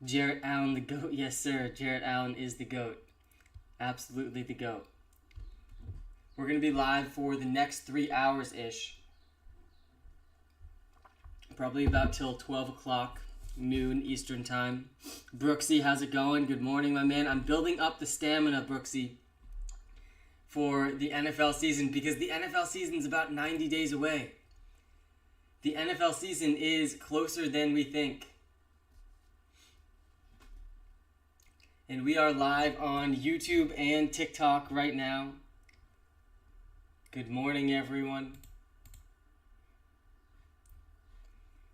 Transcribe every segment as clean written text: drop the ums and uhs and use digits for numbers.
Jarrett Allen, the GOAT. Yes, sir. Jarrett Allen is the GOAT. Absolutely the GOAT. We're going to be live for the next 3 hours-ish. Probably about till 12 o'clock, noon Eastern time. Brooksy, how's it going? Good morning, my man. I'm building up the stamina, Brooksy, for the NFL season because the NFL season is about 90 days away. The NFL season is closer than we think. And we are live on YouTube and TikTok right now. Good morning, everyone.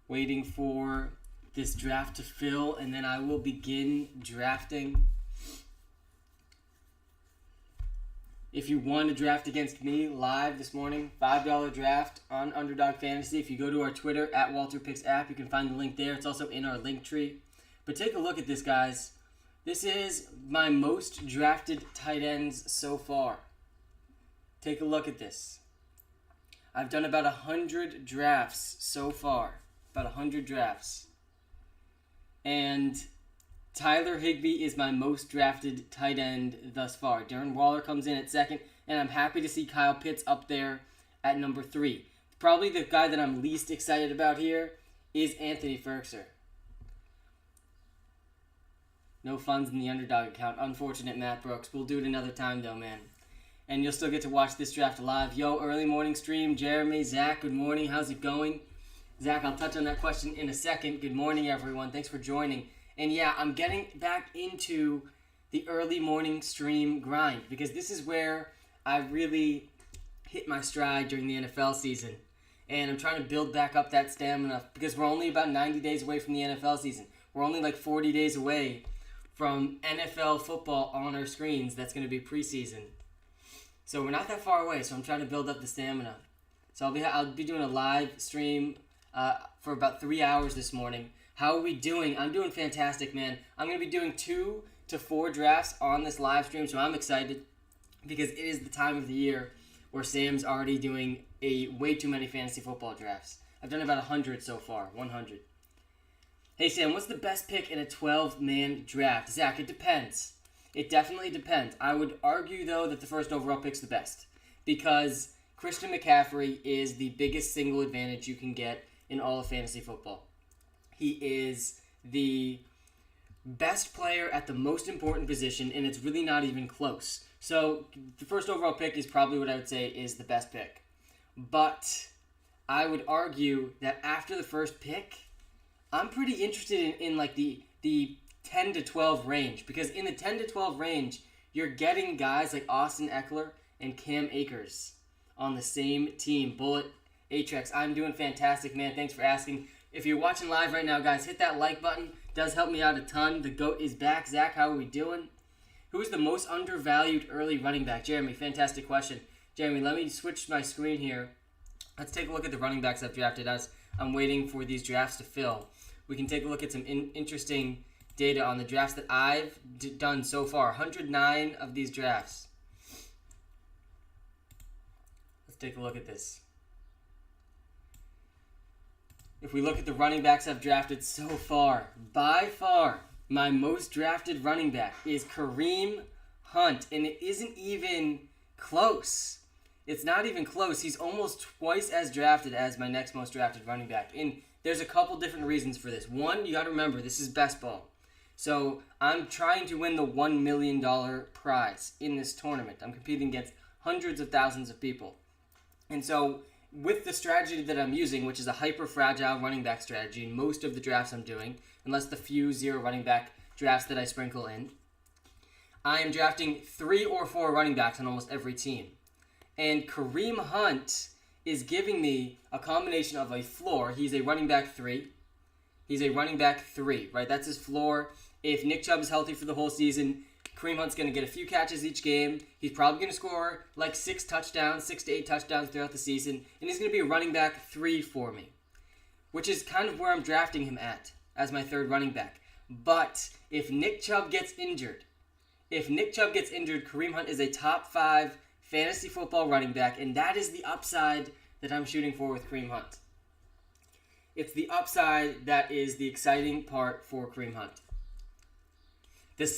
Waiting for this draft to fill, and then I will begin drafting. If you want to draft against me live this morning, $5 draft on Underdog Fantasy. If you go to our Twitter, at WalterPicks app, you can find the link there. It's also in our link tree. But take a look at this, guys. This is my most drafted tight ends so far. Take a look at this. I've done about 100 drafts so far. About 100 drafts. And Tyler Higbee is my most drafted tight end thus far. Darren Waller comes in at second, and I'm happy to see Kyle Pitts up there at number 3. Probably the guy that I'm least excited about here is Anthony Ferguson. No funds in the Underdog account. Unfortunate, Matt Brooks. We'll do it another time, though, man. And you'll still get to watch this draft live. Yo, early morning stream. Jeremy, Zach, good morning. How's it going? Zach, I'll touch on that question in a second. Good morning, everyone. Thanks for joining. And yeah, I'm getting back into the early morning stream grind because this is where I really hit my stride during the NFL season. And I'm trying to build back up that stamina because we're only about 90 days away from the NFL season. We're only like 40 days away from NFL football on our screens. That's going to be preseason. So we're not that far away, so I'm trying to build up the stamina. So I'll be doing a live stream for about 3 hours this morning. How are we doing? I'm doing fantastic, man. I'm going to be doing 2 to 4 drafts on this live stream, so I'm excited because it is the time of the year where Sam's already doing way too many fantasy football drafts. I've done about 100 so far, 100. Hey, Sam, what's the best pick in a 12-man draft? Zach, it depends. It definitely depends. I would argue, though, that the first overall pick's the best because Christian McCaffrey is the biggest single advantage you can get in all of fantasy football. He is the best player at the most important position, and it's really not even close. So the first overall pick is probably what I would say is the best pick. But I would argue that after the first pick, I'm pretty interested in like the 10 to 12 range. Because in the 10 to 12 range, you're getting guys like Austin Eckler and Cam Akers on the same team. Bullet Atrex, I'm doing fantastic, man. Thanks for asking. If you're watching live right now, guys, hit that like button. Does help me out a ton. The GOAT is back. Zach, how are we doing? Who is the most undervalued early running back? Jeremy, fantastic question. Jeremy, let me switch my screen here. Let's take a look at the running backs I've drafted as I'm waiting for these drafts to fill. We can take a look at some interesting data on the drafts that I've done so far. 109 of these drafts. Let's take a look at this. If we look at the running backs I've drafted so far, by far, my most drafted running back is Kareem Hunt, and it isn't even close. It's not even close. He's almost twice as drafted as my next most drafted running back, and there's a couple different reasons for this. One, you got to remember, this is best ball. So I'm trying to win the $1 million prize in this tournament. I'm competing against hundreds of thousands of people. And so with the strategy that I'm using, which is a hyper-fragile running back strategy in most of the drafts I'm doing, unless the few zero running back drafts that I sprinkle in, I am drafting 3 or 4 running backs on almost every team. And Kareem Hunt is giving me a combination of a floor. He's a running back 3. He's a running back 3, right? That's his floor. If Nick Chubb is healthy for the whole season, Kareem Hunt's going to get a few catches each game. He's probably going to score like 6 to 8 touchdowns throughout the season. And he's going to be a running back 3 for me, which is kind of where I'm drafting him at as my third running back. But if Nick Chubb gets injured, Kareem Hunt is a top 5 fantasy football running back, and that is the upside that I'm shooting for with Kareem Hunt. It's the upside that is the exciting part for Kareem Hunt.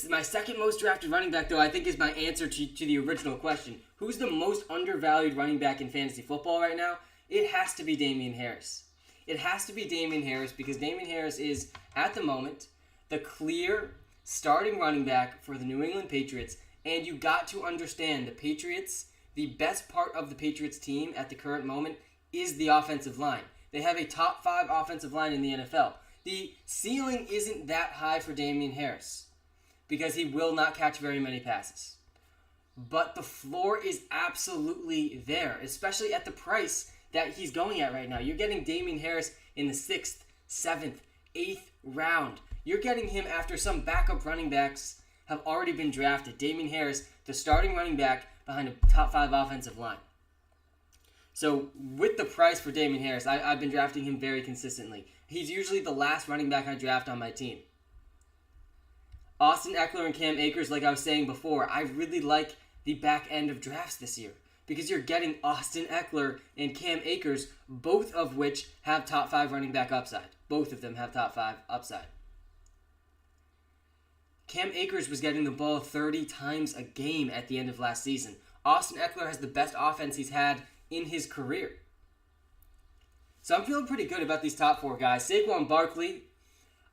My second most drafted running back, though, I think is my answer to the original question. Who's the most undervalued running back in fantasy football right now? It has to be Damian Harris. It has to be Damian Harris because Damian Harris is, at the moment, the clear starting running back for the New England Patriots. And you got to understand the Patriots, the best part of the Patriots team at the current moment is the offensive line. They have a top 5 offensive line in the NFL. The ceiling isn't that high for Damian Harris because he will not catch very many passes. But the floor is absolutely there, especially at the price that he's going at right now. You're getting Damian Harris in the 6th, 7th, 8th round. You're getting him after some backup running backs have already been drafted. Damian Harris, the starting running back behind a top 5 offensive line. So with the price for Damian Harris, I've been drafting him very consistently. He's usually the last running back I draft on my team. Austin Eckler and Cam Akers, like I was saying before, I really like the back end of drafts this year because you're getting Austin Eckler and Cam Akers, both of which have top 5 running back upside. Both of them have top 5 upside. Cam Akers was getting the ball 30 times a game at the end of last season. Austin Eckler has the best offense he's had in his career. So I'm feeling pretty good about these top 4 guys. Saquon Barkley,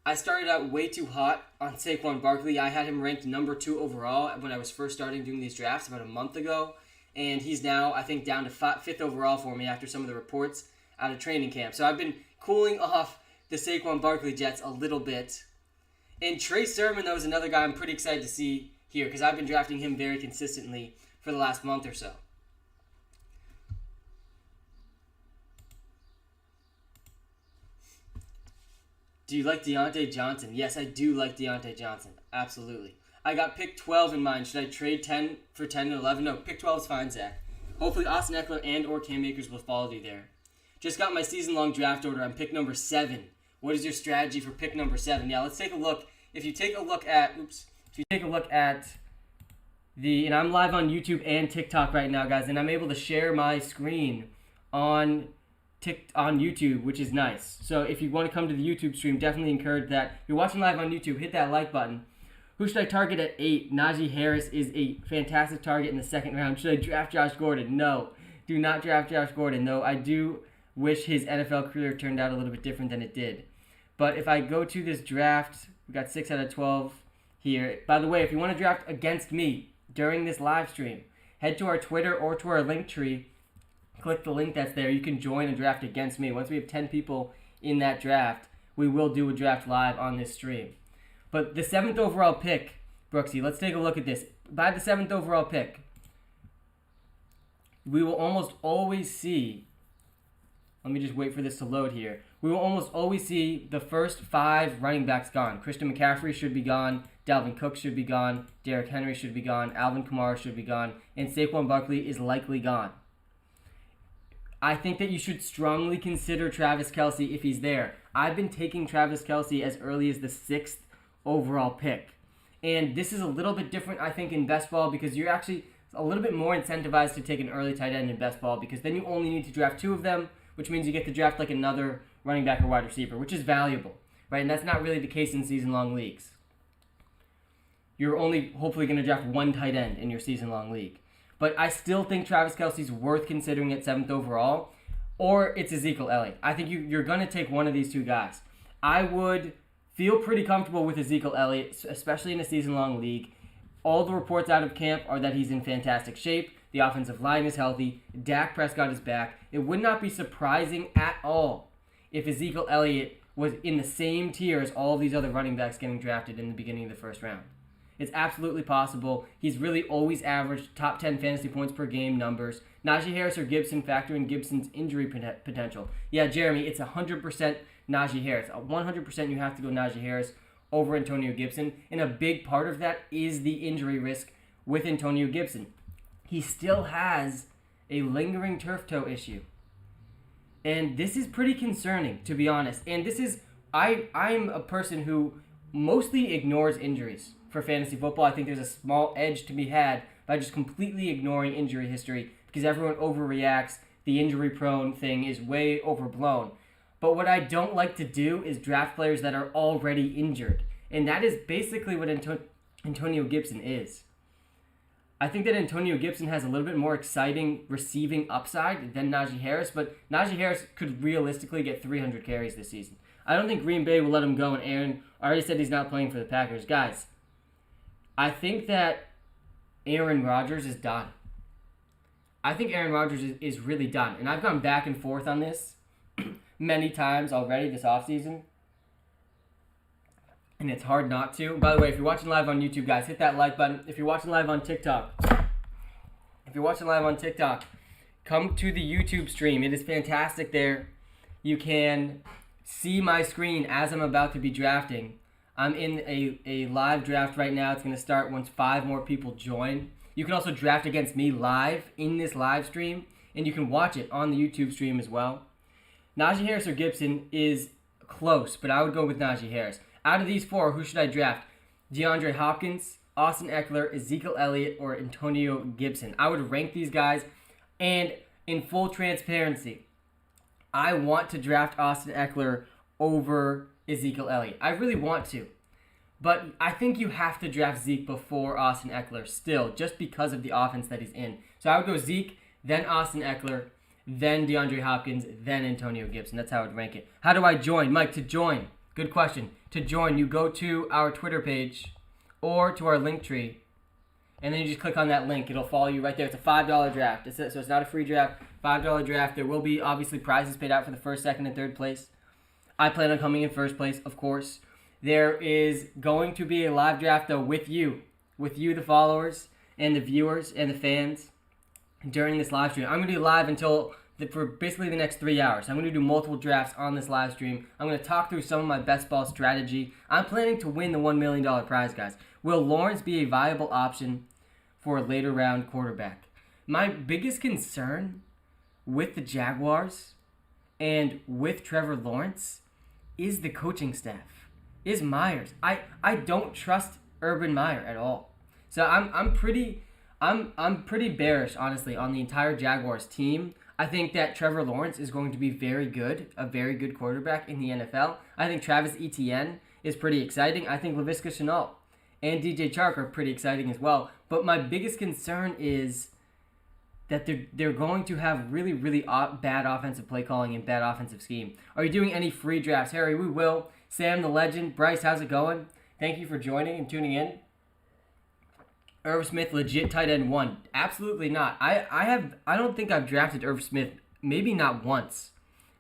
I started out way too hot on Saquon Barkley. I had him ranked number 2 overall when I was first starting doing these drafts about a month ago. And he's now, I think, down to 5th overall for me after some of the reports out of training camp. So I've been cooling off the Saquon Barkley Jets a little bit. And Trey Sermon, though, is another guy I'm pretty excited to see here because I've been drafting him very consistently for the last month or so. Do you like Deontay Johnson? Yes, I do like Deontay Johnson. Absolutely. I got pick 12 in mind. Should I trade 10 for 10 and 11? No, pick 12 is fine, Zach. Hopefully Austin Eckler and or Cam Akers will follow you there. Just got my season-long draft order. I'm pick number 7. What is your strategy for pick number 7? Yeah, let's take a look. If you take a look at and I'm live on YouTube and TikTok right now, guys, and I'm able to share my screen on YouTube, which is nice. So if you want to come to the YouTube stream, definitely encourage that. If you're watching live on YouTube, hit that like button. Who should I target at 8? Najee Harris is a fantastic target in the 2nd round. Should I draft Josh Gordon? No. Do not draft Josh Gordon. Though I do wish his NFL career turned out a little bit different than it did. But if I go to this draft, we got 6 out of 12 here. By the way, if you want to draft against me during this live stream, head to our Twitter or to our link tree. Click the link that's there. You can join and draft against me. Once we have 10 people in that draft, we will do a draft live on this stream. But the 7th overall pick, Brooksy, let's take a look at this. By the 7th overall pick, we will almost always see, let me just wait for this to load here. We will almost always see the first 5 running backs gone. Christian McCaffrey should be gone. Dalvin Cook should be gone. Derrick Henry should be gone. Alvin Kamara should be gone. And Saquon Barkley is likely gone. I think that you should strongly consider Travis Kelce if he's there. I've been taking Travis Kelce as early as the 6th overall pick. And this is a little bit different, I think, in best ball because you're actually a little bit more incentivized to take an early tight end in best ball because then you only need to draft 2 of them, which means you get to draft like another running back or wide receiver, which is valuable, right? And that's not really the case in season-long leagues. You're only hopefully going to draft 1 tight end in your season-long league. But I still think Travis Kelce's worth considering at 7th overall, or it's Ezekiel Elliott. I think you're going to take one of these 2 guys. I would feel pretty comfortable with Ezekiel Elliott, especially in a season-long league. All the reports out of camp are that he's in fantastic shape. The offensive line is healthy. Dak Prescott is back. It would not be surprising at all if Ezekiel Elliott was in the same tier as all of these other running backs getting drafted in the beginning of the 1st round. It's absolutely possible. He's really always averaged top 10 fantasy points per game numbers. Najee Harris or Gibson, factor in Gibson's injury potential. Yeah, Jeremy, it's 100% Najee Harris. 100% you have to go Najee Harris over Antonio Gibson. And a big part of that is the injury risk with Antonio Gibson. He still has a lingering turf toe issue. And this is pretty concerning, to be honest. And this is, I'm a person who mostly ignores injuries for fantasy football. I think there's a small edge to be had by just completely ignoring injury history because everyone overreacts. The injury-prone thing is way overblown. But what I don't like to do is draft players that are already injured. And that is basically what Antonio Gibson is. I think that Antonio Gibson has a little bit more exciting receiving upside than Najee Harris, but Najee Harris could realistically get 300 carries this season. I don't think Green Bay will let him go, and Aaron already said he's not playing for the Packers. Guys, I think that Aaron Rodgers is done. I think Aaron Rodgers is really done, and I've gone back and forth on this many times already this offseason, and it's hard not to. By the way, if you're watching live on YouTube, guys, hit that like button. If you're watching live on TikTok, come to the YouTube stream. It is fantastic there. You can see my screen as I'm about to be drafting. I'm in a live draft right now. It's going to start once 5 more people join. You can also draft against me live in this live stream, and you can watch it on the YouTube stream as well. Najee Harris or Gibson is close, but I would go with Najee Harris. Out of these 4, who should I draft? DeAndre Hopkins, Austin Eckler, Ezekiel Elliott, or Antonio Gibson? I would rank these guys, and in full transparency, I want to draft Austin Eckler over Ezekiel Elliott. I really want to. But I think you have to draft Zeke before Austin Eckler still, just because of the offense that he's in. So I would go Zeke, then Austin Eckler, then DeAndre Hopkins, then Antonio Gibson. That's how I would rank it. How do I join? Mike, to join. Good question. To join, you go to our Twitter page or to our link tree, and then you just click on that link. It'll follow you right there. It's a $5 draft. So it's not a free draft. $5 draft. There will be, obviously, prizes paid out for the first, second, and third place. I plan on coming in first place, of course. There is going to be a live draft, though, with you, the followers, and the viewers, and the fans, during this live stream. I'm going to be live for basically the next 3 hours. I'm going to do multiple drafts on this live stream. I'm going to talk through some of my best ball strategy. I'm planning to win the $1 million prize, guys. Will Lawrence be a viable option for a later round quarterback? My biggest concern with the Jaguars and with Trevor Lawrence is the coaching staff, is Myers. I don't trust Urban Meyer at all. So I'm pretty bearish, honestly, on the entire Jaguars team. I think that Trevor Lawrence is going to be very good, a very good quarterback in the NFL. I think Travis Etienne is pretty exciting. I think Laviska Shenault and DJ Chark are pretty exciting as well. But my biggest concern is that they're going to have really, really bad offensive play calling and bad offensive scheme. Are you doing any free drafts? Harry, we will. Sam the Legend. Bryce, how's it going? Thank you for joining and tuning in. Irv Smith, legit tight end 1. Absolutely not. I don't think I've drafted Irv Smith, maybe not once.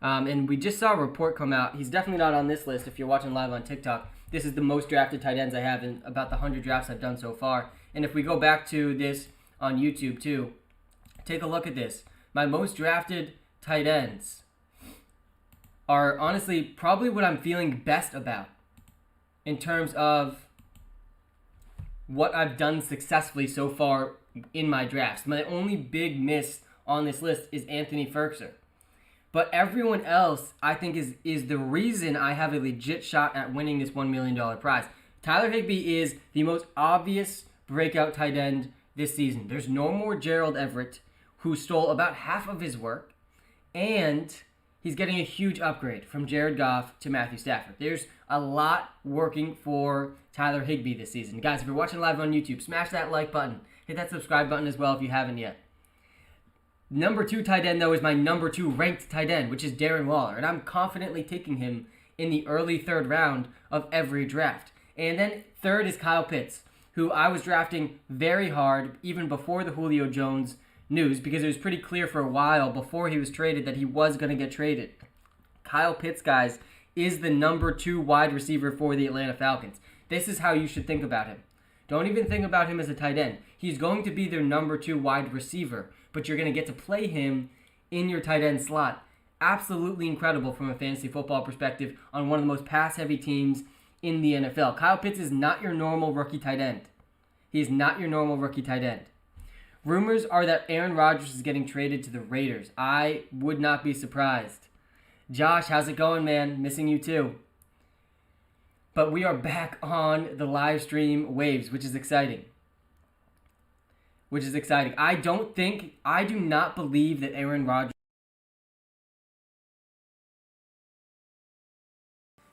And we just saw a report come out. He's definitely not on this list if you're watching live on TikTok. This is the most drafted tight ends I have in about the 100 drafts I've done so far. And if we go back to this on YouTube too, take a look at this. My most drafted tight ends are honestly probably what I'm feeling best about in terms of what I've done successfully so far in my drafts. My only big miss on this list is Anthony Ferkser. But everyone else, I think, is the reason I have a legit shot at winning this $1 million prize. Tyler Higbee is the most obvious breakout tight end this season. There's no more Gerald Everett, who stole about half of his work, and he's getting a huge upgrade from Jared Goff to Matthew Stafford. There's a lot working for Tyler Higbee this season. Guys, if you're watching live on YouTube, smash that like button. Hit that subscribe button as well if you haven't yet. Number 2 tight end, though, is my number 2 ranked tight end, which is Darren Waller. And I'm confidently taking him in the early 3rd round of every draft. And then 3rd is Kyle Pitts, who I was drafting very hard even before the Julio Jones news, because it was pretty clear for a while before he was traded that he was going to get traded. Kyle Pitts, guys, is the number 2 wide receiver for the Atlanta Falcons. This is how you should think about him. Don't even think about him as a tight end. He's going to be their number 2 wide receiver, but you're going to get to play him in your tight end slot. Absolutely incredible from a fantasy football perspective on one of the most pass-heavy teams in the NFL. Kyle Pitts is not your normal rookie tight end. He is not your normal rookie tight end. Rumors are that Aaron Rodgers is getting traded to the Raiders. I would not be surprised. Josh, how's it going, man? Missing you too. But we are back on the live stream waves, which is exciting. I do not believe that Aaron Rodgers,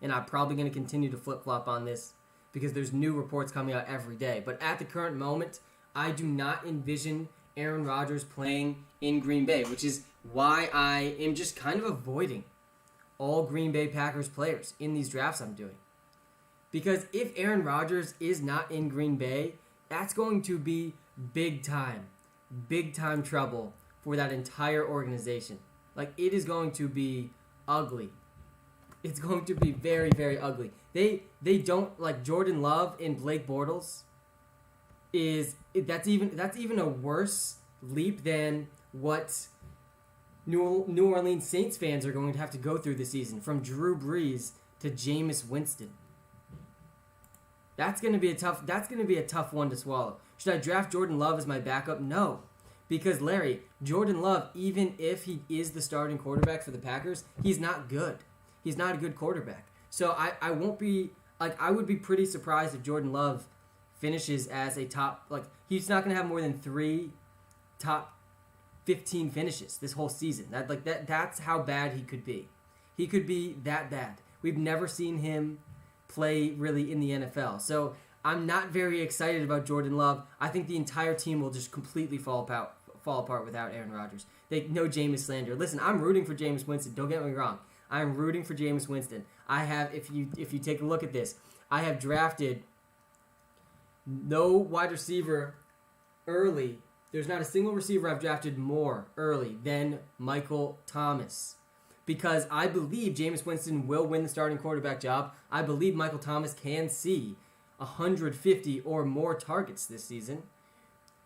and I'm probably going to continue to flip-flop on this because there's new reports coming out every day. But at the current moment, I do not envision Aaron Rodgers playing in Green Bay, which is why I am just kind of avoiding all Green Bay Packers players in these drafts I'm doing. Because if Aaron Rodgers is not in Green Bay, that's going to be big time trouble for that entire organization. Like, it is going to be ugly. It's going to be very, very ugly. They don't, like, Jordan Love and Blake Bortles that's even a worse leap than what New Orleans Saints fans are going to have to go through this season, from Drew Brees to Jameis Winston. That's going to be a tough one to swallow. Should I draft Jordan Love as my backup? No. Because, Larry, Jordan Love, even if he is the starting quarterback for the Packers, he's not good. He's not a good quarterback. So I won't be, like, I would be pretty surprised if Jordan Love finishes as a top, like, he's not going to have more than 3 top 15 finishes this whole season. That's how bad he could be. He could be that bad. We've never seen him play really in the NFL. So I'm not very excited about Jordan Love. I think the entire team will just completely fall apart without Aaron Rodgers. No Jameis slander. Listen, I'm rooting for Jameis Winston. Don't get me wrong. I'm rooting for Jameis Winston. I have, if you take a look at this, I have drafted no wide receiver early. There's not a single receiver I've drafted more early than Michael Thomas. Because I believe Jameis Winston will win the starting quarterback job. I believe Michael Thomas can see 150 or more targets this season.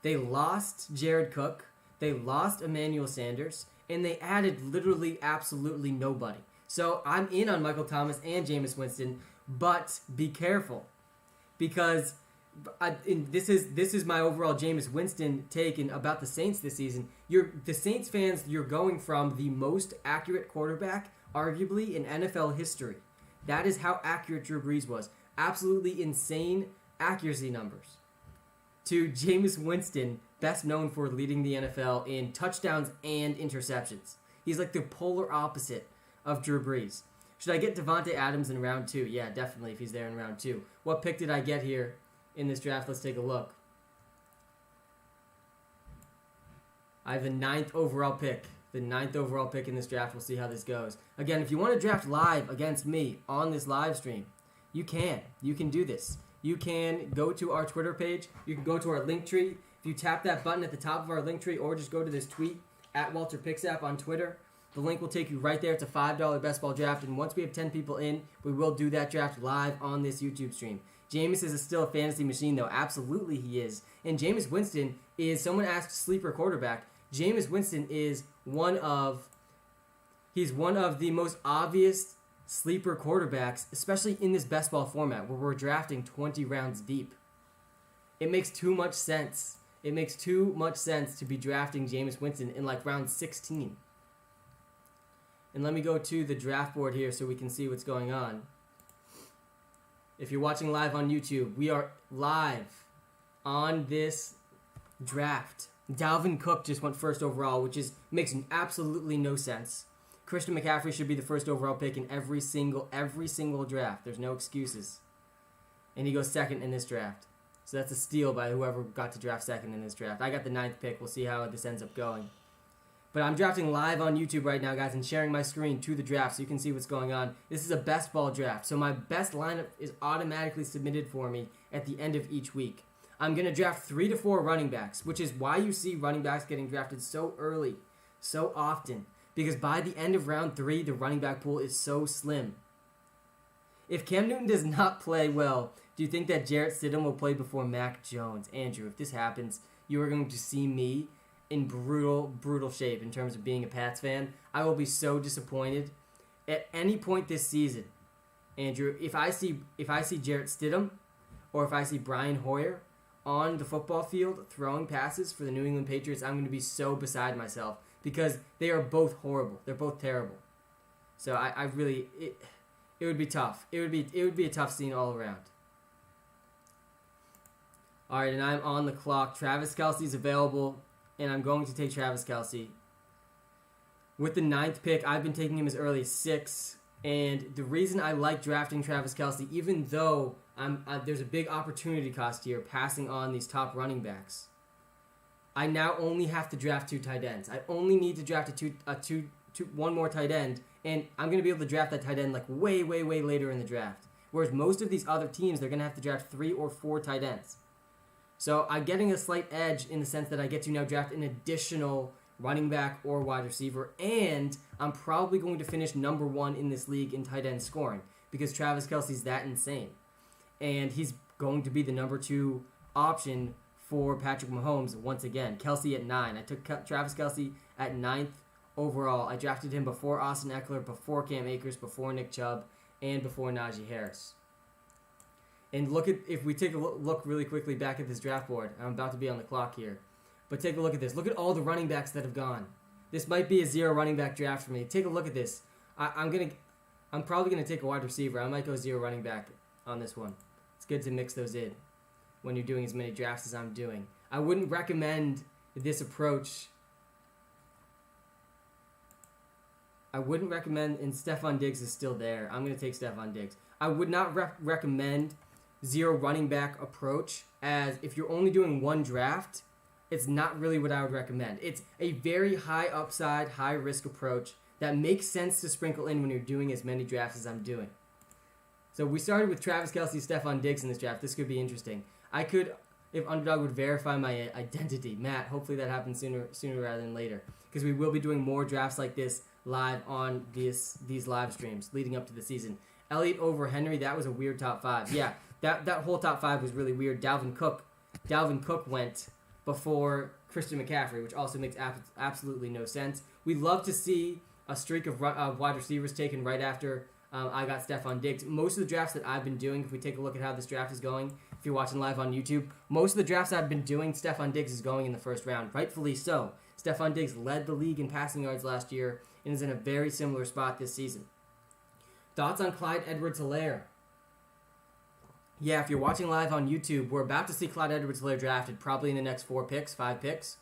They lost Jared Cook. They lost Emmanuel Sanders. And they added literally absolutely nobody. So I'm in on Michael Thomas and Jameis Winston. But be careful. Because this is my overall Jameis Winston take about the Saints this season. The Saints fans, you're going from the most accurate quarterback, arguably, in NFL history. That is how accurate Drew Brees was. Absolutely insane accuracy numbers. To Jameis Winston, best known for leading the NFL in touchdowns and interceptions. He's like the polar opposite of Drew Brees. Should I get Devontae Adams in round 2? Yeah, definitely, if he's there in round 2. What pick did I get here in this draft? Let's take a look. I have the 9th overall pick. The 9th overall pick in this draft. We'll see how this goes. Again, if you want to draft live against me on this live stream, you can. You can do this. You can go to our Twitter page. You can go to our link tree. If you tap that button at the top of our link tree, or just go to this tweet at WalterPicks app on Twitter, the link will take you right there. It's a $5 best ball draft, and once we have 10 people in, we will do that draft live on this YouTube stream. Jameis is still a fantasy machine, though. Absolutely he is. And Jameis Winston is, someone asked sleeper quarterback. Jameis Winston is one of the most obvious sleeper quarterbacks, especially in this best ball format where we're drafting 20 rounds deep. It makes too much sense. It makes too much sense to be drafting Jameis Winston in like round 16. And let me go to the draft board here so we can see what's going on. If you're watching live on YouTube, we are live on this draft. Dalvin Cook just went first overall, which makes absolutely no sense. Christian McCaffrey should be the first overall pick in every single draft. There's no excuses. And he goes second in this draft. So that's a steal by whoever got to draft second in this draft. I got the 9th pick. We'll see how this ends up going. But I'm drafting live on YouTube right now, guys, and sharing my screen to the draft so you can see what's going on. This is a best ball draft, so my best lineup is automatically submitted for me at the end of each week. I'm going to draft 3 to 4 running backs, which is why you see running backs getting drafted so early, so often. Because by the end of round 3, the running back pool is so slim. If Cam Newton does not play well, do you think that Jarrett Stidham will play before Mac Jones? Andrew, if this happens, you are going to see me in brutal shape in terms of being a Pats fan. I will be so disappointed. At any point this season, Andrew, if I see Jarrett Stidham or if I see Brian Hoyer on the football field throwing passes for the New England Patriots, I'm going to be so beside myself because they are both horrible. They're both terrible. So it would be tough. It would be a tough scene all around. All right, and I'm on the clock. Travis Kelce's available, and I'm going to take Travis Kelce. With the 9th pick, I've been taking him as early as 6, and the reason I like drafting Travis Kelce, even though There's a big opportunity cost here passing on these top running backs. I now only have to draft 2 tight ends. I only need to draft one more tight end, and I'm going to be able to draft that tight end like way, way, way later in the draft. Whereas most of these other teams, they're going to have to draft 3 or 4 tight ends. So I'm getting a slight edge in the sense that I get to now draft an additional running back or wide receiver, and I'm probably going to finish number 1 in this league in tight end scoring because Travis Kelce's that insane. And he's going to be the number 2 option for Patrick Mahomes once again. Kelce at 9. I took Travis Kelce at 9th overall. I drafted him before Austin Eckler, before Cam Akers, before Nick Chubb, and before Najee Harris. And if we take a look really quickly back at this draft board, I'm about to be on the clock here, but take a look at this. Look at all the running backs that have gone. This might be a 0 running back draft for me. Take a look at this. I'm probably gonna take a wide receiver. I might go 0 running back on this one. It's good to mix those in when you're doing as many drafts as I'm doing. I wouldn't recommend this approach. And Stephon Diggs is still there. I'm going to take Stephon Diggs. I would not recommend 0 running back approach, as if you're only doing 1 draft, it's not really what I would recommend. It's a very high upside, high risk approach that makes sense to sprinkle in when you're doing as many drafts as I'm doing. So we started with Travis Kelce, Stephon Diggs in this draft. This could be interesting. I could, if Underdog would verify my identity, Matt, hopefully that happens sooner rather than later, because we will be doing more drafts like this live on these live streams leading up to the season. Elliott over Henry, that was a weird top 5. Yeah, that whole top 5 was really weird. Dalvin Cook went before Christian McCaffrey, which also makes absolutely no sense. We love to see a streak of wide receivers taken right after I got Stephon Diggs. Most of the drafts that I've been doing, if we take a look at how this draft is going, if you're watching live on YouTube, most of the drafts I've been doing, Stephon Diggs is going in the first round. Rightfully so. Stephon Diggs led the league in passing yards last year and is in a very similar spot this season. Thoughts on Clyde Edwards-Helaire? Yeah, if you're watching live on YouTube, we're about to see Clyde Edwards-Helaire drafted probably in the next 5 picks.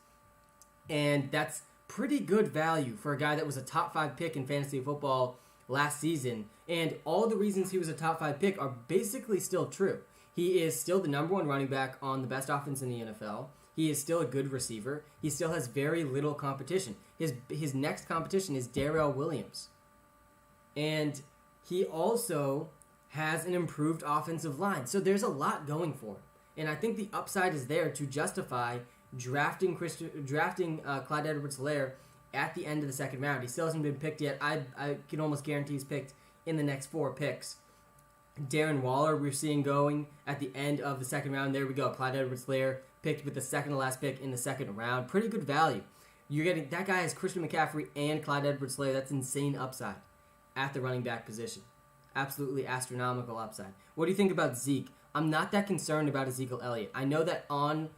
And that's pretty good value for a guy that was a top 5 pick in fantasy football last season. And all the reasons he was a top 5 pick are basically still true. He is still the number 1 running back on the best offense in the NFL. He is still a good receiver. He still has very little competition. His next competition is Darrell Williams. And he also has an improved offensive line. So there's a lot going for him. And I think the upside is there to justify drafting Clyde Edwards-Helaire at the end of the second round. He still hasn't been picked yet. I can almost guarantee he's picked in the next 4 picks. Darren Waller we're seeing going at the end of the second round. There we go. Clyde Edwards-Helaire picked with the second to last pick in the second round. Pretty good value. You're getting that guy has Christian McCaffrey and Clyde Edwards-Helaire. That's insane upside at the running back position. Absolutely astronomical upside. What do you think about Zeke? I'm not that concerned about Ezekiel Elliott. I know that on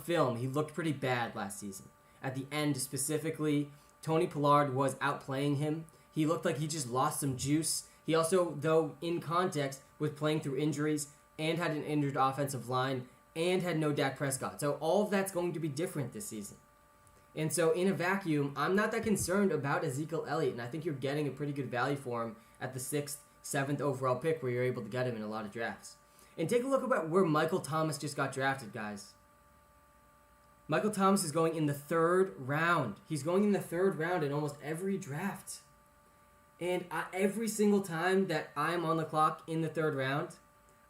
film he looked pretty bad last season. At the end specifically, Tony Pollard was outplaying him. He looked like he just lost some juice. He also, though in context, was playing through injuries and had an injured offensive line and had no Dak Prescott. So all of that's going to be different this season. And so in a vacuum, I'm not that concerned about Ezekiel Elliott, and I think you're getting a pretty good value for him at the 6th, 7th overall pick where you're able to get him in a lot of drafts. And take a look about where Michael Thomas just got drafted, guys. Michael Thomas is going in the 3rd round. He's going in the 3rd round in almost every draft. And every single time that I'm on the clock in the 3rd round,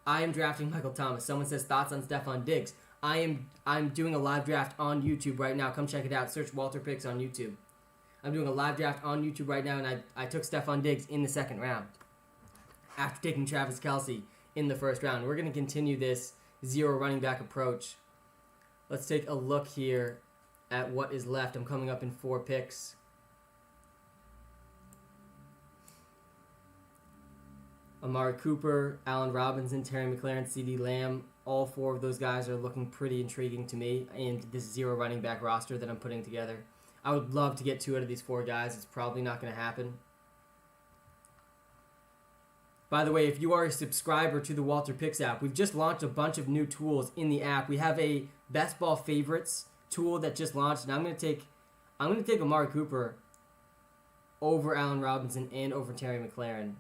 I am drafting Michael Thomas. Someone says thoughts on Stephon Diggs. I'm doing a live draft on YouTube right now. Come check it out. Search WalterPicks on YouTube. I'm doing a live draft on YouTube right now, and I took Stephon Diggs in the 2nd round after taking Travis Kelce in the 1st round. We're going to continue this 0 running back approach. Let's take a look here at what is left. I'm coming up in 4 picks. Amari Cooper, Allen Robinson, Terry McLaurin, CeeDee Lamb. All 4 of those guys are looking pretty intriguing to me in this 0 running back roster that I'm putting together. I would love to get 2 out of these 4 guys. It's probably not going to happen. By the way, if you are a subscriber to the WalterPicks app, we've just launched a bunch of new tools in the app. We have a Best Ball Favorites tool that just launched, and I'm going to take Amari Cooper over Allen Robinson and over Terry McLaurin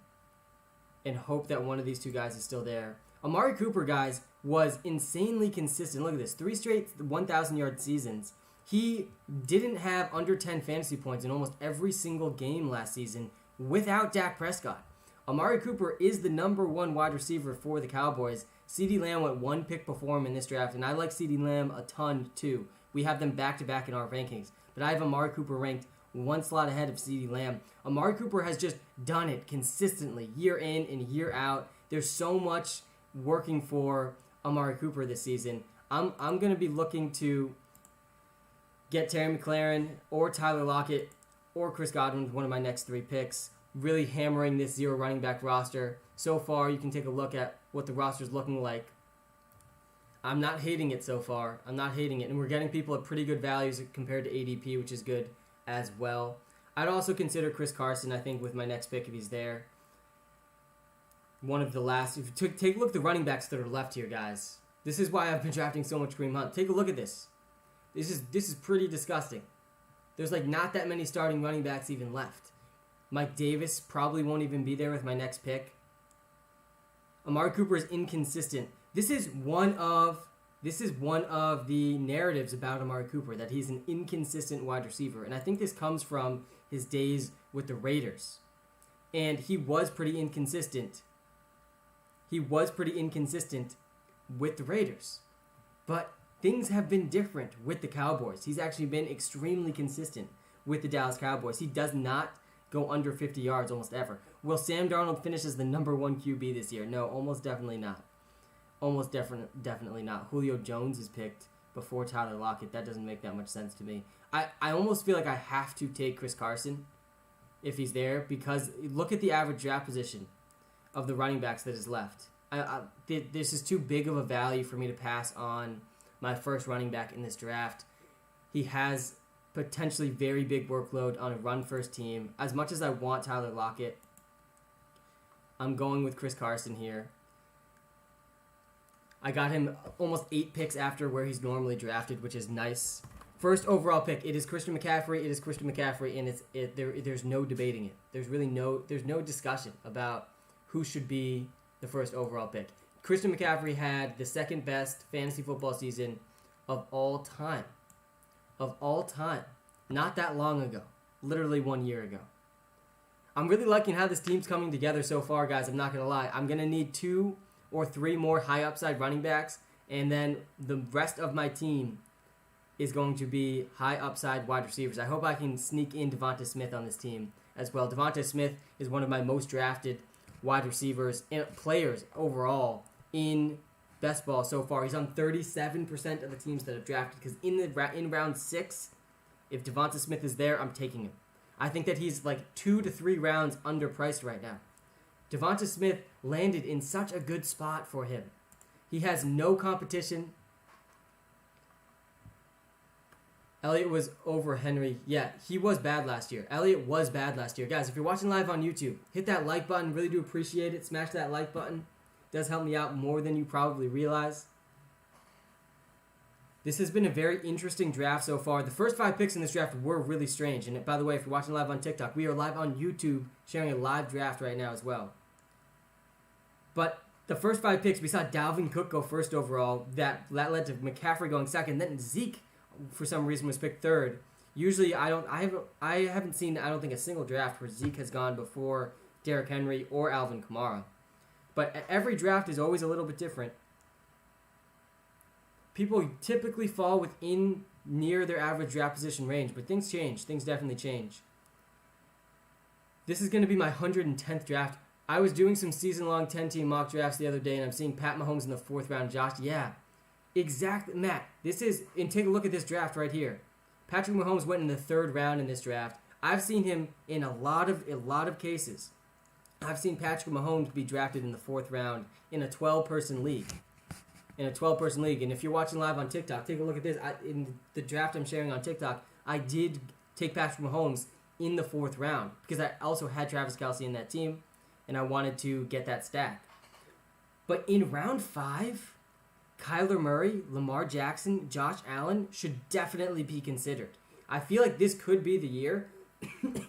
and hope that one of these 2 guys is still there. Amari Cooper, guys, was insanely consistent. Look at this. 3 straight 1,000-yard seasons. He didn't have under 10 fantasy points in almost every single game last season without Dak Prescott. Amari Cooper is the number 1 wide receiver for the Cowboys. CeeDee Lamb went 1 pick before him in this draft, and I like CeeDee Lamb a ton too. We have them back-to-back in our rankings. But I have Amari Cooper ranked 1 slot ahead of CeeDee Lamb. Amari Cooper has just done it consistently, year in and year out. There's so much working for Amari Cooper this season. I'm going to be looking to get Terry McLaurin or Tyler Lockett or Chris Godwin, one of my next 3 picks. Really hammering this 0 running back roster. So far, you can take a look at what the roster's looking like. I'm not hating it so far. I'm not hating it. And we're getting people at pretty good values compared to ADP, which is good as well. I'd also consider Chris Carson, I think, with my next pick if he's there. One of the last. If you take a look at the running backs that are left here, guys. This is why I've been drafting so much Kareem Hunt. Take a look at this. This is pretty disgusting. There's like not that many starting running backs even left. Mike Davis probably won't even be there with my next pick. Amari Cooper is inconsistent. This is one of the narratives about Amari Cooper, that he's an inconsistent wide receiver. And I think this comes from his days with the Raiders. And he was pretty inconsistent. He was pretty inconsistent with the Raiders. But things have been different with the Cowboys. He's actually been extremely consistent with the Dallas Cowboys. He does not go under 50 yards almost ever. Will Sam Darnold finish as the number 1 QB this year? No, almost definitely not. Almost definitely not. Julio Jones is picked before Tyler Lockett. That doesn't make that much sense to me. I almost feel like I have to take Chris Carson if he's there, because look at the average draft position of the running backs that is left. This is too big of a value for me to pass on my first running back in this draft. He has potentially very big workload on a run-first team. As much as I want Tyler Lockett, I'm going with Chris Carson here. I got him almost 8 picks after where he's normally drafted, which is nice. First overall pick, it is Christian McCaffrey. It is Christian McCaffrey, and there's no debating it. There's no discussion about who should be the first overall pick. Christian McCaffrey had the second best fantasy football season of all time. Of all time. Not that long ago. Literally 1 year ago. I'm really liking how this team's coming together so far, guys. I'm not going to lie. I'm going to need 2 or 3 more high upside running backs, and then the rest of my team is going to be high upside wide receivers. I hope I can sneak in Devonta Smith on this team as well. Devonta Smith is one of my most drafted wide receivers and players overall in best ball so far. He's on 37% of the teams that have drafted, because in round 6, if Devonta Smith is there, I'm taking him. I think that he's like 2 to 3 rounds underpriced right now. Devonta Smith landed in such a good spot for him. He has no competition. Elliott was over Henry. Yeah, he was bad last year. Elliott was bad last year. Guys, if you're watching live on YouTube, hit that like button. Really do appreciate it. Smash that like button. It does help me out more than you probably realize. This has been a very interesting draft so far. The first 5 picks in this draft were really strange. And by the way, if you're watching live on TikTok, we are live on YouTube sharing a live draft right now as well. But the first 5 picks, we saw Dalvin Cook go first overall. That led to McCaffrey going second. Then Zeke, for some reason, was picked third. Usually, I haven't seen, I don't think, a single draft where Zeke has gone before Derrick Henry or Alvin Kamara. But every draft is always a little bit different. People typically fall within near their average draft position range, but things change. Things definitely change. This is going to be my 110th draft. I was doing some season-long 10-team mock drafts the other day, and I'm seeing Pat Mahomes in the 4th round. Josh, yeah. Exactly, Matt. And take a look at this draft right here. Patrick Mahomes went in the 3rd round in this draft. I've seen him in a lot of cases. I've seen Patrick Mahomes be drafted in the 4th round in a 12-person league. And if you're watching live on TikTok, take a look at this. In the draft I'm sharing on TikTok, I did take Patrick Mahomes in the 4th round because I also had Travis Kelce in that team, and I wanted to get that stack. But in round 5, Kyler Murray, Lamar Jackson, Josh Allen should definitely be considered. I feel like this could be the year.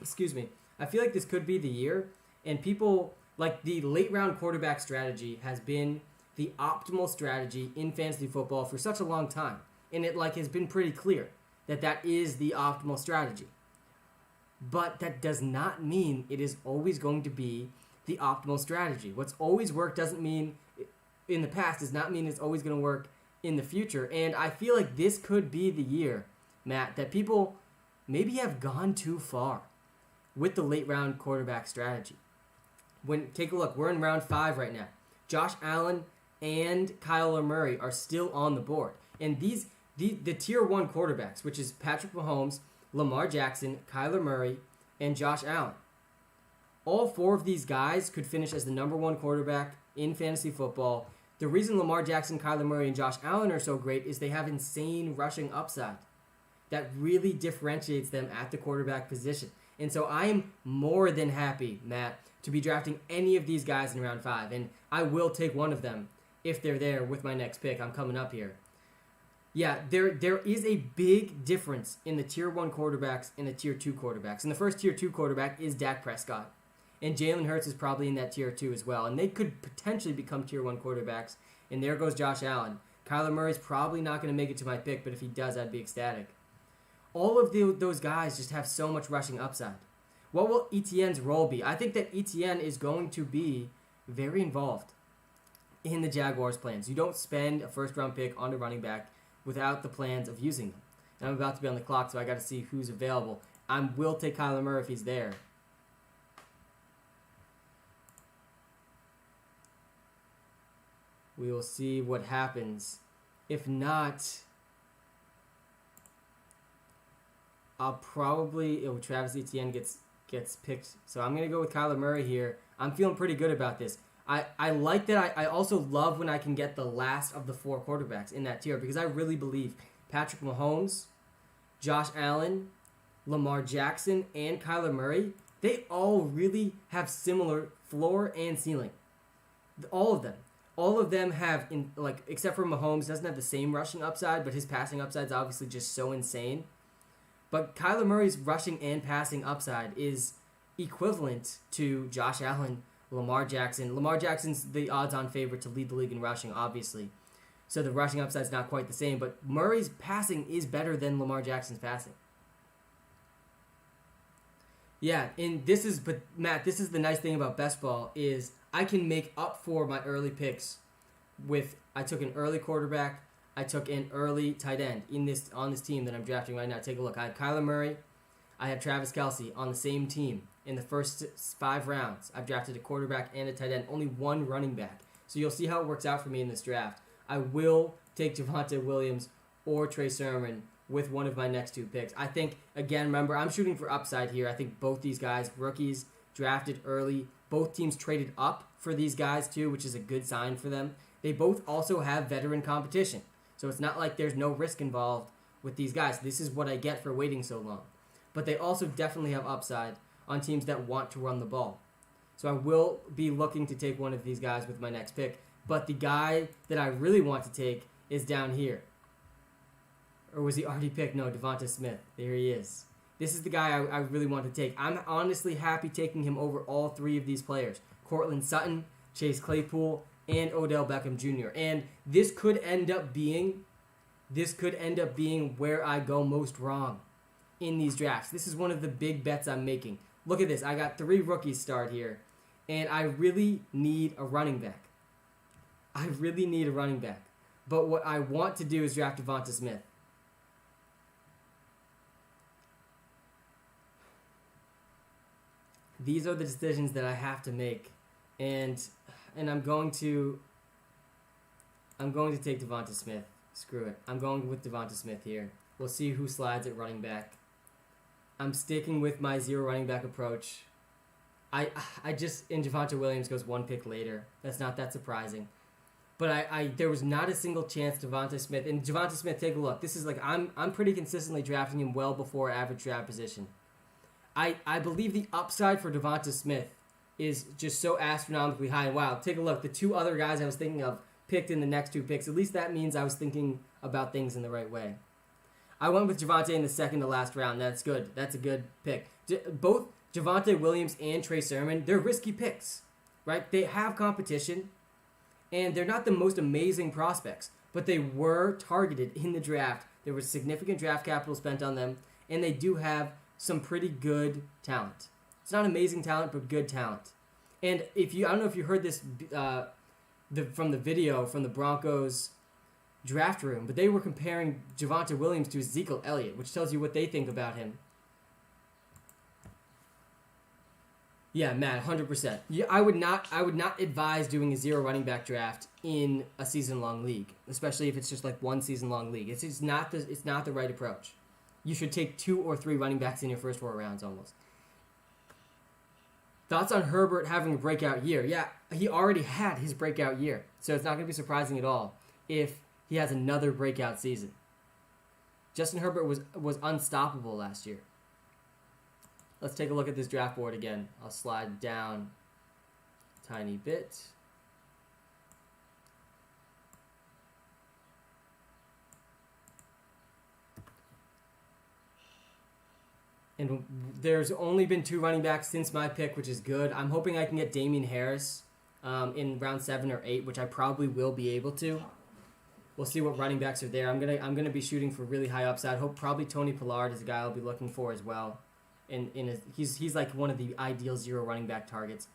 Excuse me. I feel like this could be the year. And people, like, the late round quarterback strategy has been the optimal strategy in fantasy football for such a long time. And it has been pretty clear that that is the optimal strategy. But that does not mean it is always going to be the optimal strategy. What's always worked doesn't mean in the past does not mean it's always going to work in the future. And I feel like this could be the year, Matt, that people maybe have gone too far with the late round quarterback strategy. Take a look, we're in round 5 right now. Josh Allen and Kyler Murray are still on the board. And the tier 1 quarterbacks, which is Patrick Mahomes, Lamar Jackson, Kyler Murray, and Josh Allen. All 4 of these guys could finish as the number 1 quarterback in fantasy football. The reason Lamar Jackson, Kyler Murray, and Josh Allen are so great is they have insane rushing upside that really differentiates them at the quarterback position. And so I am more than happy, Matt, to be drafting any of these guys in round 5. And I will take one of them if they're there with my next pick. I'm coming up here. Yeah, there is a big difference in the tier 1 quarterbacks and the tier 2 quarterbacks. And the first tier 2 quarterback is Dak Prescott. And Jalen Hurts is probably in that tier 2 as well. And they could potentially become tier 1 quarterbacks. And there goes Josh Allen. Kyler Murray's probably not going to make it to my pick, but if he does, I'd be ecstatic. All of those guys just have so much rushing upside. What will Etienne's role be? I think that Etienne is going to be very involved in the Jaguars' plans. You don't spend a first-round pick on a running back without the plans of using them. And I'm about to be on the clock, so I got to see who's available. I will take Kyler Murray if he's there. We will see what happens. If not, I'll probably... Travis Etienne gets picked. So I'm going to go with Kyler Murray here. I'm feeling pretty good about this. I like that. I also love when I can get the last of the 4 quarterbacks in that tier because I really believe Patrick Mahomes, Josh Allen, Lamar Jackson, and Kyler Murray, they all really have similar floor and ceiling. All of them. All of them have, except for Mahomes, doesn't have the same rushing upside, but his passing upside is obviously just so insane. But Kyler Murray's rushing and passing upside is equivalent to Josh Allen, Lamar Jackson. Lamar Jackson's the odds-on favorite to lead the league in rushing, obviously. So the rushing upside's not quite the same, but Murray's passing is better than Lamar Jackson's passing. Yeah, but Matt, this is the nice thing about best ball is I can make up for my early picks I took an early quarterback, I took an early tight end on this team that I'm drafting right now. Take a look. I have Kyler Murray, I have Travis Kelce on the same team. In the first 5 rounds, I've drafted a quarterback and a tight end, only 1 running back. So you'll see how it works out for me in this draft. I will take Javonte Williams or Trey Sermon with one of my next 2 picks. I think, again, remember, I'm shooting for upside here. I think both these guys, rookies, drafted early. Both teams traded up for these guys, too, which is a good sign for them. They both also have veteran competition. So it's not like there's no risk involved with these guys. This is what I get for waiting so long. But they also definitely have upside on teams that want to run the ball. So I will be looking to take one of these guys with my next pick. But the guy that I really want to take is down here. Or was he already picked? No, Devonta Smith. There he is. This is the guy I really want to take. I'm honestly happy taking him over all 3 of these players. Courtland Sutton, Chase Claypool, and Odell Beckham Jr. And this could end up being where I go most wrong in these drafts. This is one of the big bets I'm making. Look at this. I got 3 rookies start here, and I really need a running back. But what I want to do is draft Devonta Smith. These are the decisions that I have to make, and I'm going to take Devonta Smith. Screw it. I'm going with Devonta Smith here. We'll see who slides at running back. I'm sticking with my 0 running back approach. And Javonte Williams goes 1 pick later. That's not that surprising. But there was not a single chance Devonta Smith, and Devonta Smith, take a look. This is I'm pretty consistently drafting him well before average draft position. I believe the upside for Devonta Smith is just so astronomically high. And wow, take a look. The 2 other guys I was thinking of picked in the next 2 picks. At least that means I was thinking about things in the right way. I went with Javonte in the second to last round. That's good. That's a good pick. Both Javonte Williams and Trey Sermon, they're risky picks, right? They have competition, And they're not the most amazing prospects, but they were targeted in the draft. There was significant draft capital spent on them, and they do have some pretty good talent. It's not amazing talent, but good talent. And I don't know if you heard this from the video from the Broncos draft room, but they were comparing Javonte Williams to Ezekiel Elliott, which tells you what they think about him. Yeah, Matt, 100%. Yeah, I would not advise doing a zero running back draft in a season-long league, especially if it's just like one season-long league. It's not the right approach. You should take 2 or 3 running backs in your first 4 rounds almost. Thoughts on Herbert having a breakout year? Yeah, he already had his breakout year, so it's not going to be surprising at all if he has another breakout season. Justin Herbert was unstoppable last year. Let's take a look at this draft board again. I'll slide down a tiny bit. And there's only been 2 running backs since my pick, which is good. I'm hoping I can get Damien Harris in round 7 or 8, which I probably will be able to. We'll see what running backs are there. I'm gonna be shooting for really high upside. Hope probably Tony Pollard is a guy I'll be looking for as well. He's like one of the ideal zero running back targets.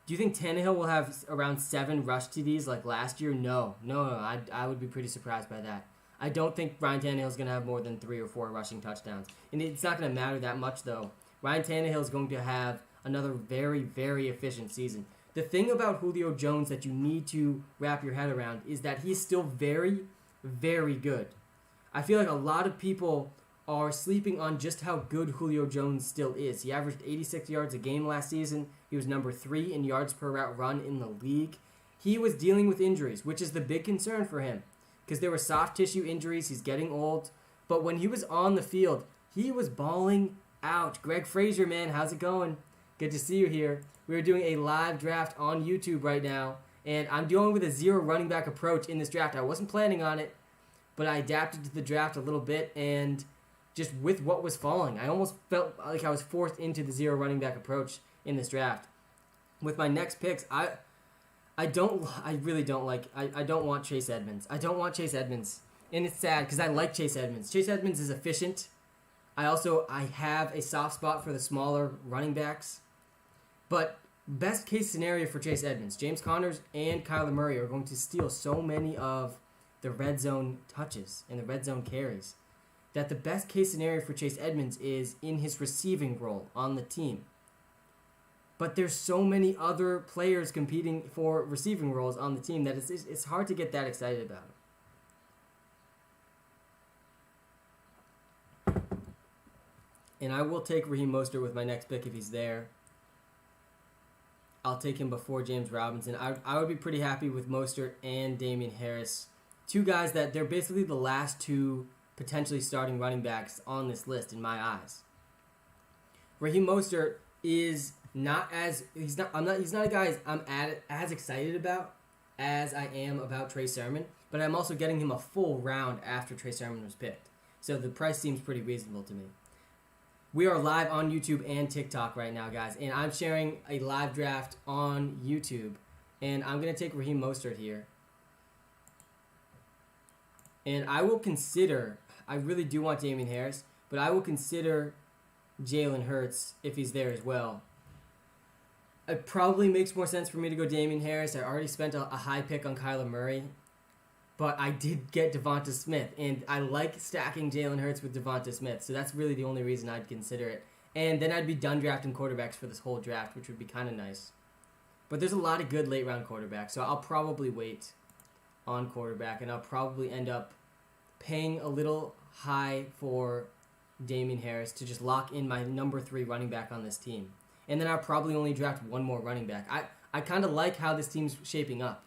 Do you think Tannehill will have around 7 rush TDs like last year? No. I would be pretty surprised by that. I don't think Ryan Tannehill is going to have more than 3 or 4 rushing touchdowns. And it's not going to matter that much, though. Ryan Tannehill is going to have another very, very efficient season. The thing about Julio Jones that you need to wrap your head around is that he's still very, very good. I feel like a lot of people are sleeping on just how good Julio Jones still is. He averaged 86 yards a game last season. He was number 3 in yards per route run in the league. He was dealing with injuries, which is the big concern for him, because there were soft tissue injuries. He's getting old. But when he was on the field, he was balling out. Greg Frazier, man, how's it going? Good to see you here. We are doing a live draft on YouTube right now, and I'm dealing with a zero running back approach in this draft. I wasn't planning on it, but I adapted to the draft a little bit, and just with what was falling, I almost felt like I was forced into the zero running back approach in this draft. With my next picks, I don't want Chase Edmonds. I don't want Chase Edmonds. And it's sad because I like Chase Edmonds. Chase Edmonds is efficient. I have a soft spot for the smaller running backs. But best case scenario for Chase Edmonds, James Conner and Kyler Murray are going to steal so many of the red zone touches and the red zone carries that the best case scenario for Chase Edmonds is in his receiving role on the team. But there's so many other players competing for receiving roles on the team that it's hard to get that excited about him. And I will take Raheem Mostert with my next pick if he's there. I'll take him before James Robinson. I would be pretty happy with Mostert and Damien Harris. 2 guys that they're basically the last 2 potentially starting running backs on this list in my eyes. Raheem Mostert is he's not a guy I'm as excited about as I am about Trey Sermon, but I'm also getting him a full round after Trey Sermon was picked. So the price seems pretty reasonable to me. We are live on YouTube and TikTok right now, guys, and I'm sharing a live draft on YouTube, and I'm going to take Raheem Mostert here. And I really do want Damien Harris, but I will consider Jalen Hurts if he's there as well. It probably makes more sense for me to go Damien Harris. I already spent a high pick on Kyler Murray, but I did get Devonta Smith, and I like stacking Jalen Hurts with Devonta Smith, so that's really the only reason I'd consider it. And then I'd be done drafting quarterbacks for this whole draft, which would be kind of nice. But there's a lot of good late-round quarterbacks, so I'll probably wait on quarterback, and I'll probably end up paying a little high for Damien Harris to just lock in my number 3 running back on this team. And then I'll probably only draft one more running back. I kind of like how this team's shaping up.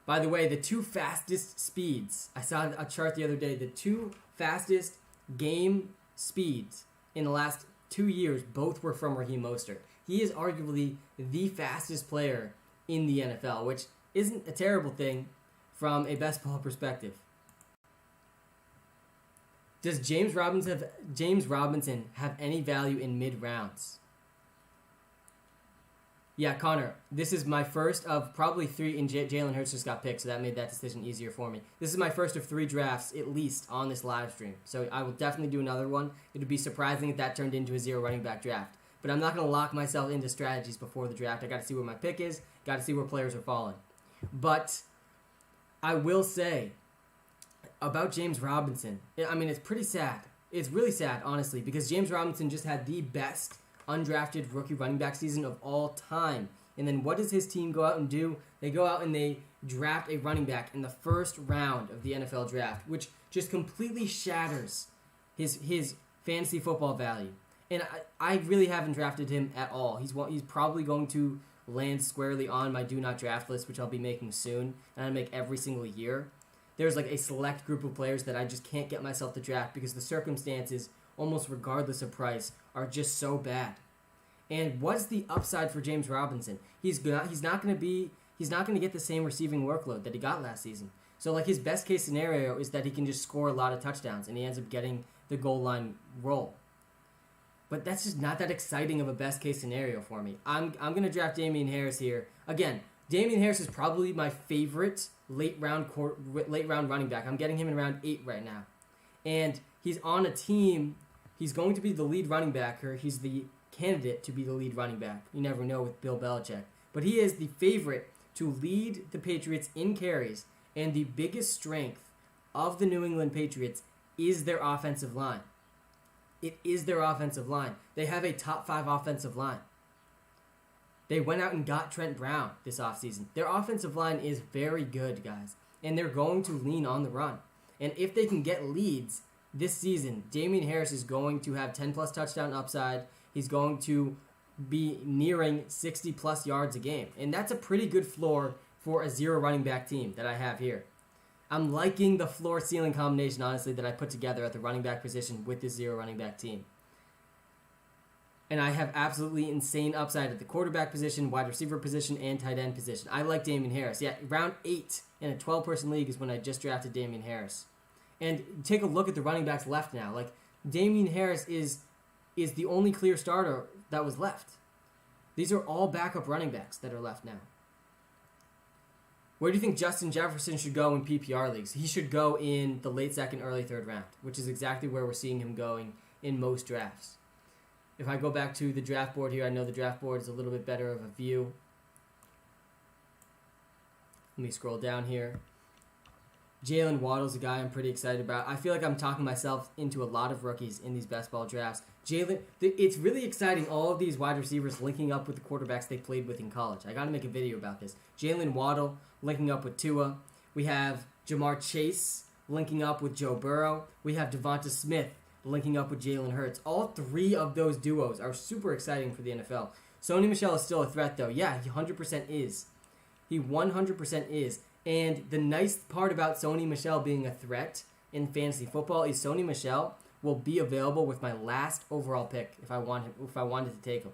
By the way, the 2 fastest speeds, I saw a chart the other day, the 2 fastest game speeds in the last 2 years, both were from Raheem Mostert. He is arguably the fastest player in the NFL, which isn't a terrible thing from a best ball perspective. Does James Robinson have any value in mid-rounds? Yeah, Connor, this is my first of probably 3, and Jalen Hurts just got picked, so that made that decision easier for me. This is my first of 3 drafts, at least, on this live stream. So I will definitely do another one. It would be surprising if that turned into a 0 running back draft. But I'm not going to lock myself into strategies before the draft. I got to see where my pick is, got to see where players are falling. But I will say about James Robinson, I mean, it's pretty sad. It's really sad, honestly, because James Robinson just had the best undrafted rookie running back season of all time. And then what does his team go out and do? They go out and they draft a running back in the first round of the NFL draft, which just completely shatters his fantasy football value. And I really haven't drafted him at all. He's probably going to land squarely on my do not draft list, which I'll be making soon, and I make every single year. There's like a select group of players that I just can't get myself to draft because the circumstances, almost regardless of price, are just so bad. And what's the upside for James Robinson? He's not going to get the same receiving workload that he got last season. So like his best case scenario is that he can just score a lot of touchdowns and he ends up getting the goal line role. But that's just not that exciting of a best case scenario for me. I'm going to draft Damian Harris here. Again, Damian Harris is probably my favorite late round running back. I'm getting him in round 8 right now. And he's on a team. He's going to be the lead running back, or he's the candidate to be the lead running back. You never know with Bill Belichick. But he is the favorite to lead the Patriots in carries, and the biggest strength of the New England Patriots is their offensive line. It is their offensive line. They have a top 5 offensive line. They went out and got Trent Brown this offseason. Their offensive line is very good, guys, and they're going to lean on the run. And if they can get leads this season, Damian Harris is going to have 10-plus touchdown upside. He's going to be nearing 60-plus yards a game. And that's a pretty good floor for a 0 running back team that I have here. I'm liking the floor-ceiling combination, honestly, that I put together at the running back position with this 0 running back team. And I have absolutely insane upside at the quarterback position, wide receiver position, and tight end position. I like Damian Harris. Yeah, round 8 in a 12-person league is when I just drafted Damian Harris. And take a look at the running backs left now. Like, Damian Harris is the only clear starter that was left. These are all backup running backs that are left now. Where do you think Justin Jefferson should go in PPR leagues? He should go in the late 2nd, early 3rd round, which is exactly where we're seeing him going in most drafts. If I go back to the draft board here, I know the draft board is a little bit better of a view. Let me scroll down here. Jalen Waddle's a guy I'm pretty excited about. I feel like I'm talking myself into a lot of rookies in these best ball drafts. It's really exciting, all of these wide receivers linking up with the quarterbacks they played with in college. I got to make a video about this. Jalen Waddle linking up with Tua. We have Jamar Chase linking up with Joe Burrow. We have Devonta Smith linking up with Jalen Hurts. All 3 of those duos are super exciting for the NFL. Sony Michel is still a threat, though. Yeah, he 100% is. He 100% is. And the nice part about Sony Michel being a threat in fantasy football is Sony Michel will be available with my last overall pick if I wanted to take him.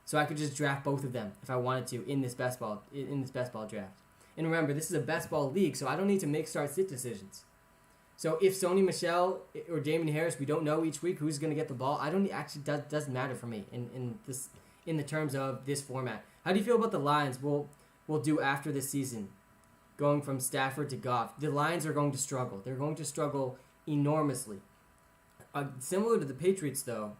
So I could just draft both of them if I wanted to in this best ball draft. And remember, this is a best ball league, so I don't need to make start-sit decisions. So if Sony Michel or Damian Harris, we don't know each week who's going to get the ball. Doesn't matter for me in the terms of this format. How do you feel about the Lions? We'll do after this season, going from Stafford to Goff. The Lions are going to struggle. They're going to struggle enormously. Similar to the Patriots, though,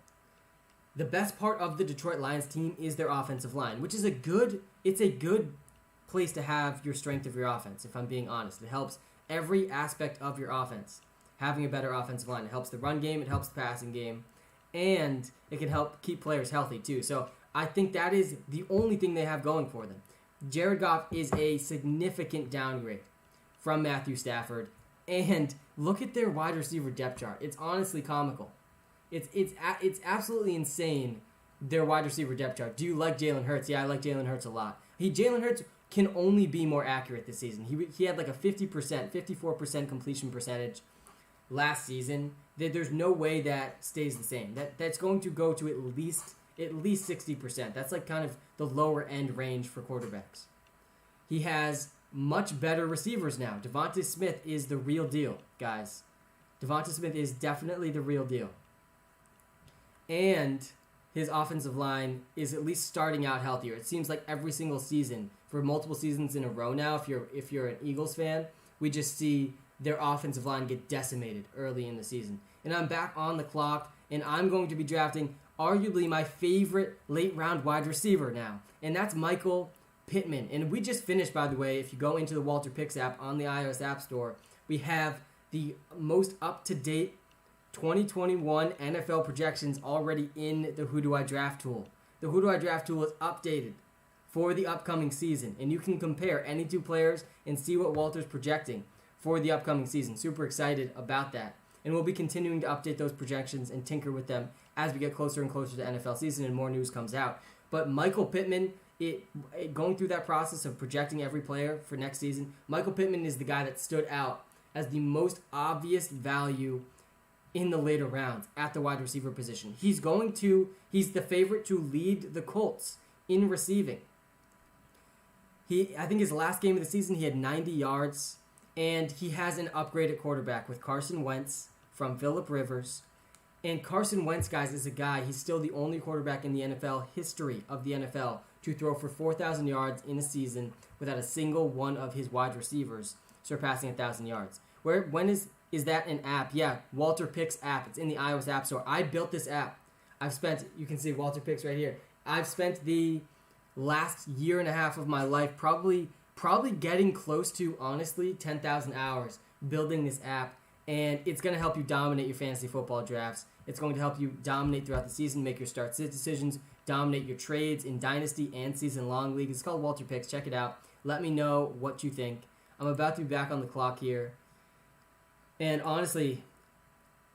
the best part of the Detroit Lions team is their offensive line, which is a good place to have your strength of your offense, if I'm being honest. It helps every aspect of your offense, having a better offensive line. It helps the run game, it helps the passing game, and it can help keep players healthy, too. So I think that is the only thing they have going for them. Jared Goff is a significant downgrade from Matthew Stafford, and look at their wide receiver depth chart. It's honestly comical. It's absolutely insane, their wide receiver depth chart. Do you like Jalen Hurts? Yeah, I like Jalen Hurts a lot. Jalen Hurts can only be more accurate this season. He had like a 54% completion percentage last season. There's no way that stays the same. That's going to go to at least 60%. That's like kind of the lower end range for quarterbacks. He has much better receivers now. Devonta Smith is the real deal, guys. Devonta Smith is definitely the real deal. And his offensive line is at least starting out healthier. It seems like every single season, for multiple seasons in a row now, if you're an Eagles fan, we just see their offensive line get decimated early in the season. And I'm back on the clock, and I'm going to be drafting arguably my favorite late-round wide receiver now, and that's Michael Pittman. And we just finished, by the way, if you go into the WalterPicks app on the iOS App Store, we have the most up-to-date 2021 NFL projections already in the Who Do I Draft tool. The Who Do I Draft tool is updated for the upcoming season, and you can compare any two players and see what Walter's projecting for the upcoming season. Super excited about that. And we'll be continuing to update those projections and tinker with them as we get closer and closer to NFL season and more news comes out. But Michael Pittman, going through that process of projecting every player for next season, Michael Pittman is the guy that stood out as the most obvious value in the later rounds at the wide receiver position. He's the favorite to lead the Colts in receiving. I think his last game of the season, he had 90 yards, and he has an upgraded quarterback with Carson Wentz from Phillip Rivers. And Carson Wentz, guys, is a guy, he's still the only quarterback in the NFL history of the NFL to throw for 4,000 yards in a season without a single one of his wide receivers surpassing 1,000 yards. When is that an app? Yeah, WalterPicks app. It's in the iOS App Store. I built this app. You can see WalterPicks right here. I've spent the last year and a half of my life probably getting close to, honestly, 10,000 hours building this app. And it's going to help you dominate your fantasy football drafts. It's going to help you dominate throughout the season, make your start-sit decisions, dominate your trades in Dynasty and season-long leagues. It's called WalterPicks. Check it out. Let me know what you think. I'm about to be back on the clock here. And honestly,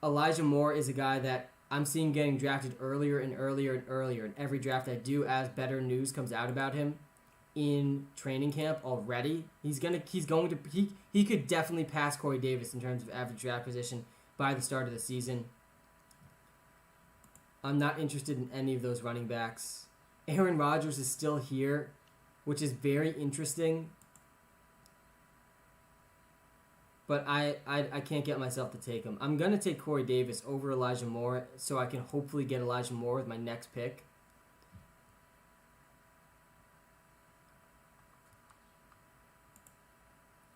Elijah Moore is a guy that I'm seeing getting drafted earlier and earlier and earlier in every draft I do as better news comes out about him in training camp already. He could definitely pass Corey Davis in terms of average draft position by the start of the season. I'm not interested in any of those running backs. Aaron Rodgers is still here, which is very interesting. But I can't get myself to take him. I'm going to take Corey Davis over Elijah Moore so I can hopefully get Elijah Moore with my next pick.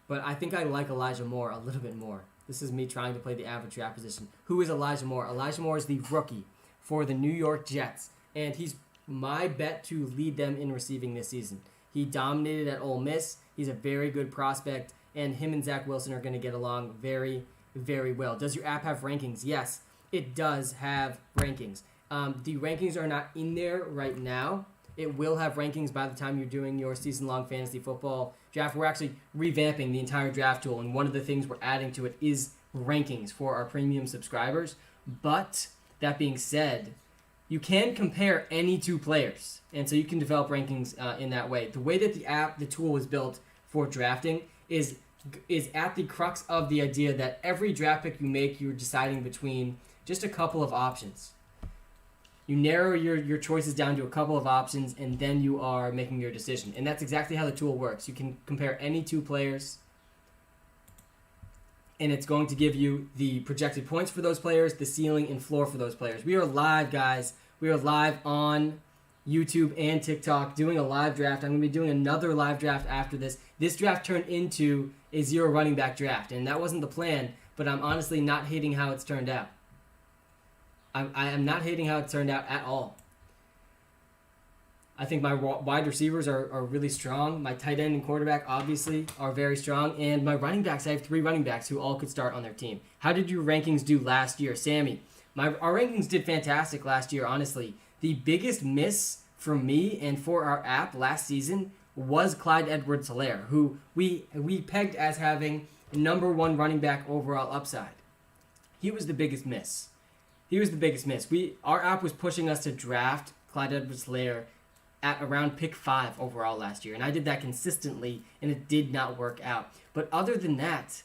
But I think I like Elijah Moore a little bit more. This is me trying to play the average draft position. Who is Elijah Moore? Elijah Moore is the rookie for the New York Jets. And he's my bet to lead them in receiving this season. He dominated at Ole Miss. He's a very good prospect. And him and Zach Wilson are going to get along very, very well. Does your app have rankings? Yes, it does have rankings. The rankings are not in there right now. It will have rankings by the time you're doing your season-long fantasy football draft. We're actually revamping the entire draft tool, and one of the things we're adding to it is rankings for our premium subscribers. But that being said, you can compare any two players, and so you can develop rankings in that way. The way that the tool is built for drafting is at the crux of the idea that every draft pick you make, you're deciding between just a couple of options. You narrow your choices down to a couple of options, and then you are making your decision. And that's exactly how the tool works. You can compare any two players, and it's going to give you the projected points for those players, the ceiling and floor for those players. We are live, guys. We are live on YouTube and TikTok doing a live draft. I'm going to be doing another live draft after this. This draft turned into a zero running back draft, and that wasn't the plan, but I'm honestly not hating how it's turned out. I am not hating how it turned out at all. I think my wide receivers are really strong. My tight end and quarterback, obviously, are very strong. And my running backs, I have 3 running backs who all could start on their team. How did your rankings do last year? Sammy, our rankings did fantastic last year, honestly. The biggest miss for me and for our app last season was Clyde Edwards-Helaire, who we pegged as having number 1 running back overall upside. He was the biggest miss. Our app was pushing us to draft Clyde Edwards-Helaire at around pick 5 overall last year, and I did that consistently, and it did not work out. But other than that,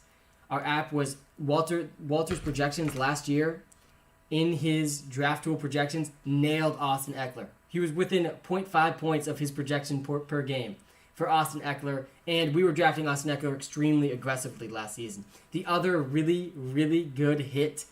our app was Walter's projections last year. In his draft tool projections, nailed Austin Eckler. He was within 0.5 points of his projection per game for Austin Eckler, and we were drafting Austin Eckler extremely aggressively last season. The other really, really good hit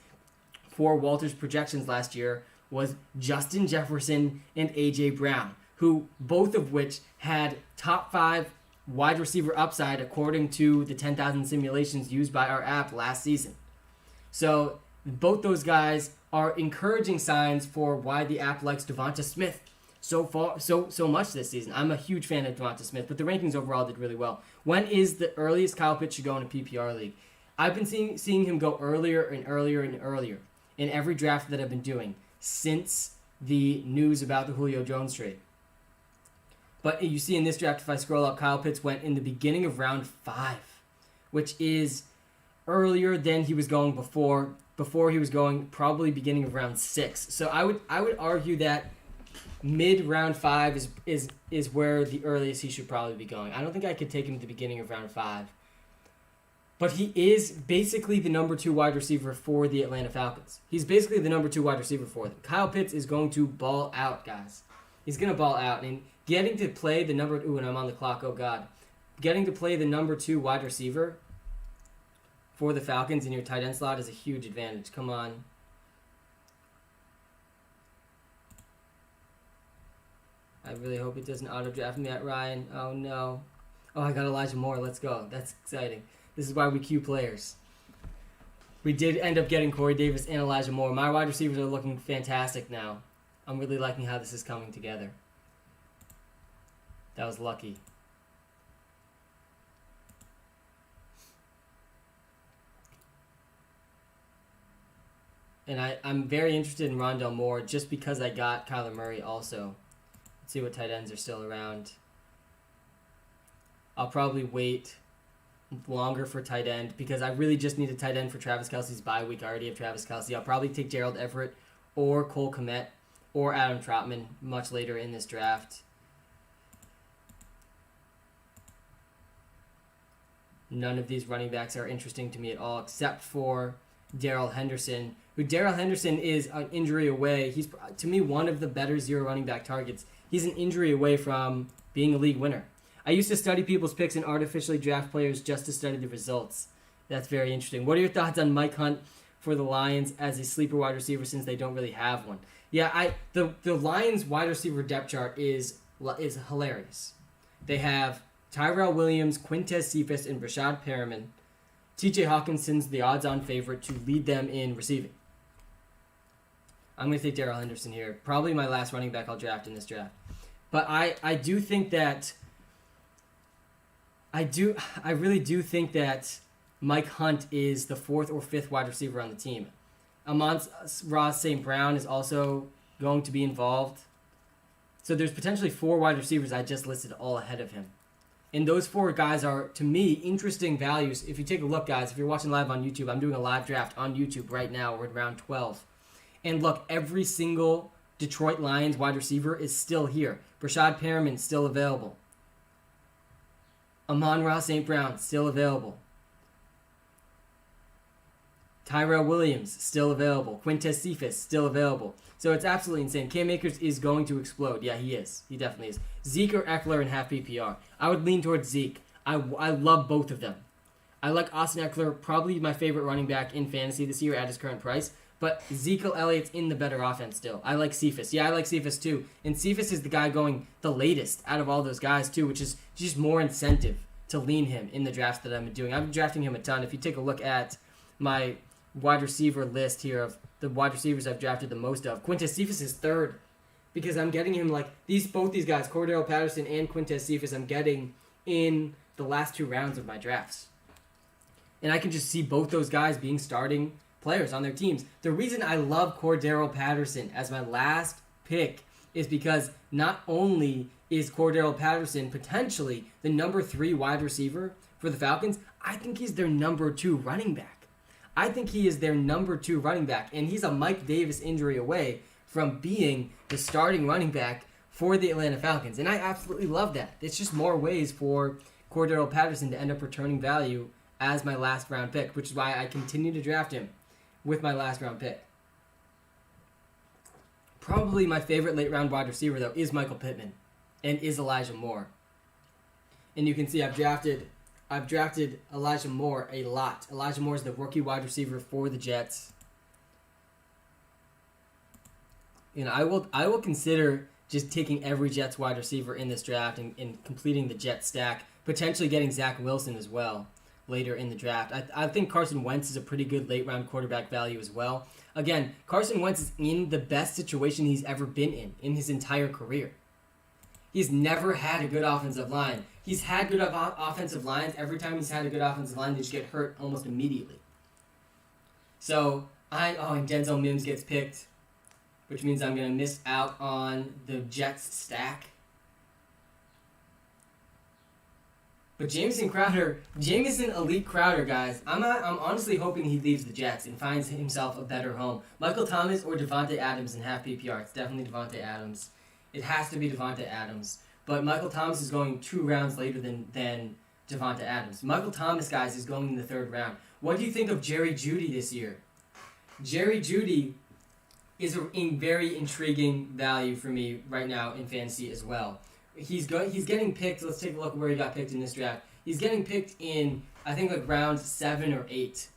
for Walter's projections last year was Justin Jefferson and A.J. Brown, who both of which had top 5 wide receiver upside according to the 10,000 simulations used by our app last season. So both those guys are encouraging signs for why the app likes Devonta Smith so much this season. I'm a huge fan of Devonta Smith, but the rankings overall did really well. When is the earliest Kyle Pitts should go in a PPR league? I've been seeing him go earlier and earlier and earlier in every draft that I've been doing since the news about the Julio Jones trade. But you see in this draft, if I scroll up, Kyle Pitts went in the beginning of round 5, which is earlier than he was going before. Before he was going probably beginning of round 6. So I would argue that mid round 5 is where the earliest he should probably be going. I don't think I could take him at the beginning of round 5. But he is basically the number 2 wide receiver for the Atlanta Falcons. He's basically the number 2 wide receiver for them. Kyle Pitts is going to ball out, guys. He's going to ball out. And getting to play the number... Ooh, and I'm on the clock. Oh, God. Getting to play the number 2 wide receiver for the Falcons in your tight end slot is a huge advantage. Come on. I really hope it doesn't auto-draft me at Ryan. Oh, no. Oh, I got Elijah Moore. Let's go. That's exciting. This is why we queue players. We did end up getting Corey Davis and Elijah Moore. My wide receivers are looking fantastic now. I'm really liking how this is coming together. That was lucky. And I'm very interested in Rondale Moore just because I got Kyler Murray also. Let's see what tight ends are still around. I'll probably wait longer for tight end because I really just need a tight end for Travis Kelce's bye week. I already have Travis Kelce. I'll probably take Gerald Everett or Cole Kmet or Adam Trautman much later in this draft. None of these running backs are interesting to me at all except for Darrell Henderson, who Darrell Henderson is an injury away. He's, to me, one of the better zero running back targets. He's an injury away from being a league winner. I used to study people's picks and artificially draft players just to study the results. That's very interesting. What are your thoughts on Mike Hunt for the Lions as a sleeper wide receiver since they don't really have one? Yeah, the Lions wide receiver depth chart is hilarious. They have Tyrell Williams, Quintez Cephas, and Rashad Perriman. TJ Hawkinson's the odds-on favorite to lead them in receiving. I'm going to take Darrell Henderson here. Probably my last running back I'll draft in this draft. But I do think that... I really do think Mike Hunt is the 4th or 5th wide receiver on the team. Amon-Ra St. Brown is also going to be involved. So there's potentially 4 wide receivers I just listed all ahead of him. And those 4 guys are, to me, interesting values. If you take a look, guys, if you're watching live on YouTube, I'm doing a live draft on YouTube right now. We're at round 12. And look, every single Detroit Lions wide receiver is still here. Rashad Perriman still available. Amon-Ra St. Brown still available. Tyrell Williams still available. Quintez Cephas still available. So it's absolutely insane. Cam Akers is going to explode. Yeah, he is. He definitely is. Zeke or Eckler in half PPR. I would lean towards Zeke. I love both of them. I like Austin Eckler, probably my favorite running back in fantasy this year at his current price. But Ezekiel Elliott's in the better offense still. I like Cephas. Yeah, I like Cephas too. And Cephas is the guy going the latest out of all those guys too, which is just more incentive to lean him in the drafts that I've been doing. I've been drafting him a ton. If you take a look at my wide receiver list here of the wide receivers I've drafted the most of, Quintez Cephas is 3rd because I'm getting him like both these guys, Cordero Patterson and Quintez Cephas, I'm getting in the last 2 rounds of my drafts. And I can just see both those guys being starting players on their teams. The reason I love Cordero Patterson as my last pick is because not only is Cordero Patterson potentially the number 3 wide receiver for the Falcons, I think he's their number 2 running back. I think he is their number 2 running back, and he's a Mike Davis injury away from being the starting running back for the Atlanta Falcons, and I absolutely love that. It's just more ways for Cordero Patterson to end up returning value as my last round pick, which is why I continue to draft him with my last round pick. Probably my favorite late round wide receiver, though, is Michael Pittman and is Elijah Moore. And you can see I've drafted Elijah Moore a lot. Elijah Moore is the rookie wide receiver for the Jets. I will consider just taking every Jets wide receiver in this draft and completing the Jets stack, potentially getting Zach Wilson as well later in the draft. I think Carson Wentz is a pretty good late round quarterback value as well. Again, Carson Wentz is in the best situation he's ever been in his entire career. He's never had a good offensive line. He's had good offensive lines. Every time he's had a good offensive line, they just get hurt almost immediately. So, and Denzel Mims gets picked, which means I'm going to miss out on the Jets stack. But Jamison Elite Crowder, guys, I'm honestly hoping he leaves the Jets and finds himself a better home. Michael Thomas or Devontae Adams in half PPR. It's definitely Devontae Adams. It has to be Devontae Adams. But Michael Thomas is going 2 rounds later than Devontae Adams. Michael Thomas, guys, is going in the 3rd round. What do you think of Jerry Jeudy this year? Jerry Jeudy is a very intriguing value for me right now in fantasy as well. He's getting picked. Let's take a look where he got picked in this draft. He's getting picked in, I think, like round 7 or 8.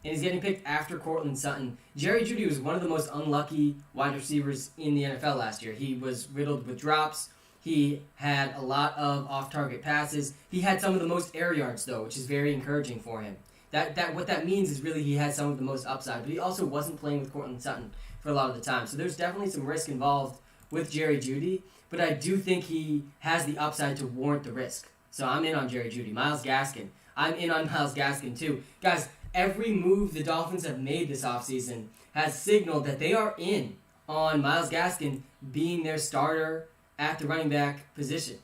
And he's getting picked after Courtland Sutton. Jerry Jeudy was one of the most unlucky wide receivers in the NFL last year. He was riddled with drops. He had a lot of off-target passes. He had some of the most air yards, though, which is very encouraging for him. What that means is really he had some of the most upside. But he also wasn't playing with Courtland Sutton for a lot of the time. So there's definitely some risk involved with Jerry Jeudy. But I do think he has the upside to warrant the risk. So I'm in on Jerry Jeudy. Myles Gaskin. I'm in on Myles Gaskin, too. Guys, every move the Dolphins have made this offseason has signaled that they are in on Myles Gaskin being their starter at the running back position.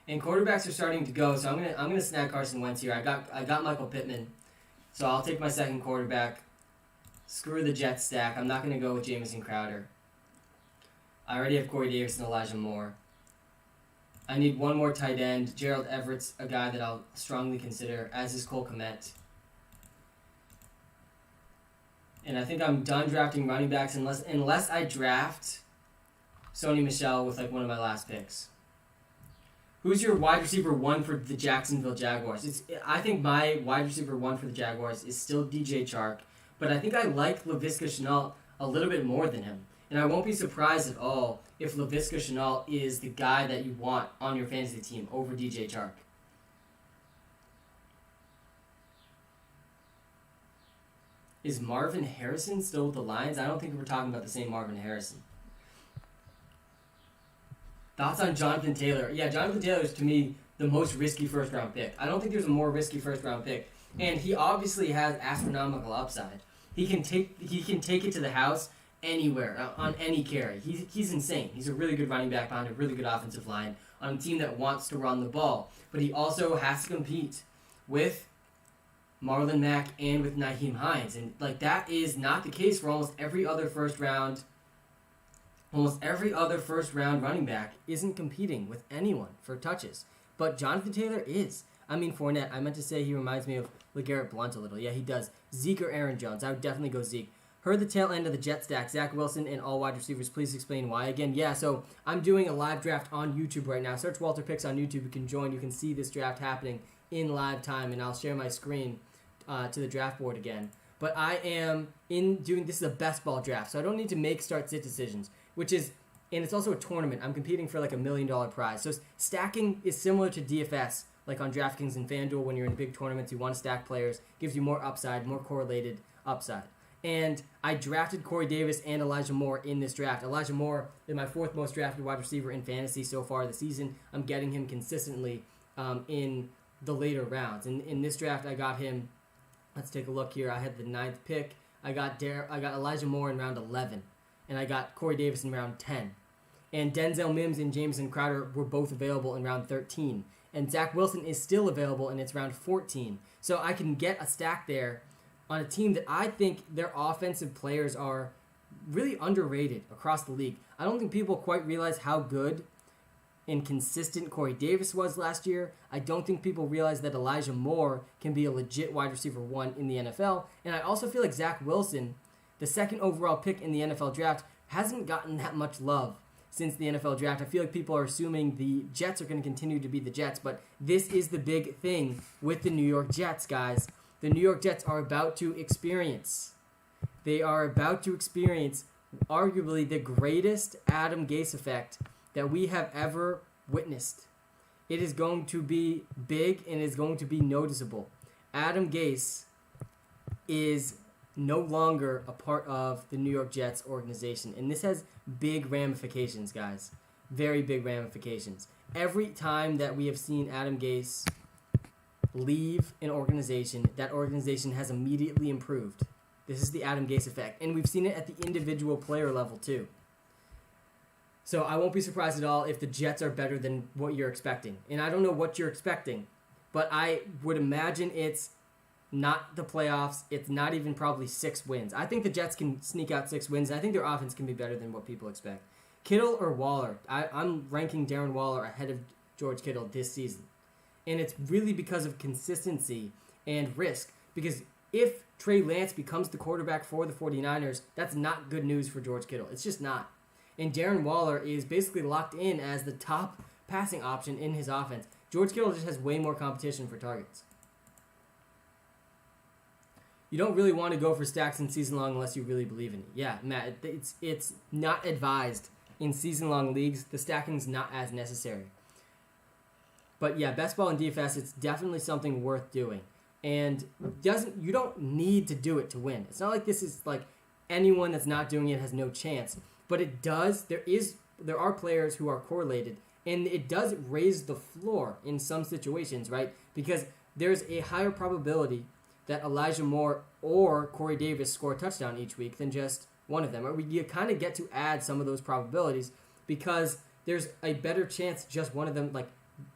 And quarterbacks are starting to go, so I'm gonna snag Carson Wentz here. I got Michael Pittman, so I'll take my second quarterback. Screw the Jets stack. I'm not gonna go with Jamison Crowder. I already have Corey Davis and Elijah Moore. I need one more tight end. Gerald Everett's a guy that I'll strongly consider, as is Cole Kmet. And I think I'm done drafting running backs unless I draft Sony Michel with like one of my last picks. Who's your wide receiver 1 for the Jacksonville Jaguars? I think my wide receiver 1 for the Jaguars is still DJ Chark, but I think I like Laviska Shenault a little bit more than him. And I won't be surprised at all if Laviska Shenault is the guy that you want on your fantasy team over DJ Chark. Is Marvin Harrison still with the Lions? I don't think we're talking about the same Marvin Harrison. Thoughts on Jonathan Taylor? Yeah, Jonathan Taylor is, to me, the most risky first-round pick. I don't think there's a more risky first-round pick. And he obviously has astronomical upside. He can take it to the house anywhere, on any carry. He's insane. He's a really good running back behind a really good offensive line on a team that wants to run the ball. But he also has to compete with Marlon Mack and with Nyheim Hines. And like that is not the case for almost every other first round running back isn't competing with anyone for touches. But Jonathan Taylor is. I mean, Fournette, I meant to say he reminds me of LeGarrette Blount a little. Yeah, he does. Zeke or Aaron Jones. I would definitely go Zeke. Heard the tail end of the Jet stack. Zach Wilson and all wide receivers. Please explain why. Again, yeah, so I'm doing a live draft on YouTube right now. Search WalterPicks on YouTube. You can join. You can see this draft happening in live time, and I'll share my screen to the draft board again. But I am this is a best ball draft, so I don't need to make start-sit decisions, and it's also a tournament. I'm competing for like $1 million prize. So stacking is similar to DFS, like on DraftKings and FanDuel. When you're in big tournaments, you want to stack players. Gives you more upside, more correlated upside. And I drafted Corey Davis and Elijah Moore in this draft. Elijah Moore is my 4th most drafted wide receiver in fantasy so far this season. I'm getting him consistently in the later rounds. And in this draft, I got him. Let's take a look here. I had the 9th pick. I got Elijah Moore in round 11. And I got Corey Davis in round 10. And Denzel Mims and Jamison Crowder were both available in round 13. And Zach Wilson is still available, and it's round 14. So I can get a stack there on a team that I think their offensive players are really underrated across the league. I don't think people quite realize how good and consistent Corey Davis was last year. I don't think people realize that Elijah Moore can be a legit wide receiver 1 in the NFL. And I also feel like Zach Wilson, the 2nd overall pick in the NFL draft, hasn't gotten that much love since the NFL draft. I feel like people are assuming the Jets are going to continue to be the Jets, but this is the big thing with the New York Jets, guys. The New York Jets are about to experience. They are about to experience arguably the greatest Adam Gase effect that we have ever witnessed. It is going to be big and is going to be noticeable. Adam Gase is no longer a part of the New York Jets organization, and this has big ramifications, guys. Very big ramifications. Every time that we have seen Adam Gase leave an organization, that organization has immediately improved. This is the Adam Gase effect, and we've seen it at the individual player level too. So I won't be surprised at all if the Jets are better than what you're expecting. And I don't know what you're expecting, but I would imagine it's not the playoffs. It's not even probably 6 wins. I think the Jets can sneak out 6 wins. I think their offense can be better than what people expect. Kittle or Waller? I'm ranking Darren Waller ahead of George Kittle this season. And it's really because of consistency and risk. Because if Trey Lance becomes the quarterback for the 49ers, that's not good news for George Kittle. It's just not. And Darren Waller is basically locked in as the top passing option in his offense. George Kittle just has way more competition for targets. You don't really want to go for stacks in season long unless you really believe in it. Yeah, Matt, it's not advised in season long leagues. The stacking's not as necessary. But yeah, best ball and DFS, it's definitely something worth doing. And you don't need to do it to win. It's not like this is like anyone that's not doing it has no chance. But it does, there are players who are correlated, and it does raise the floor in some situations, right? Because there's a higher probability that Elijah Moore or Corey Davis score a touchdown each week than just one of them. Or you kind of get to add some of those probabilities because there's a better chance just one of them, like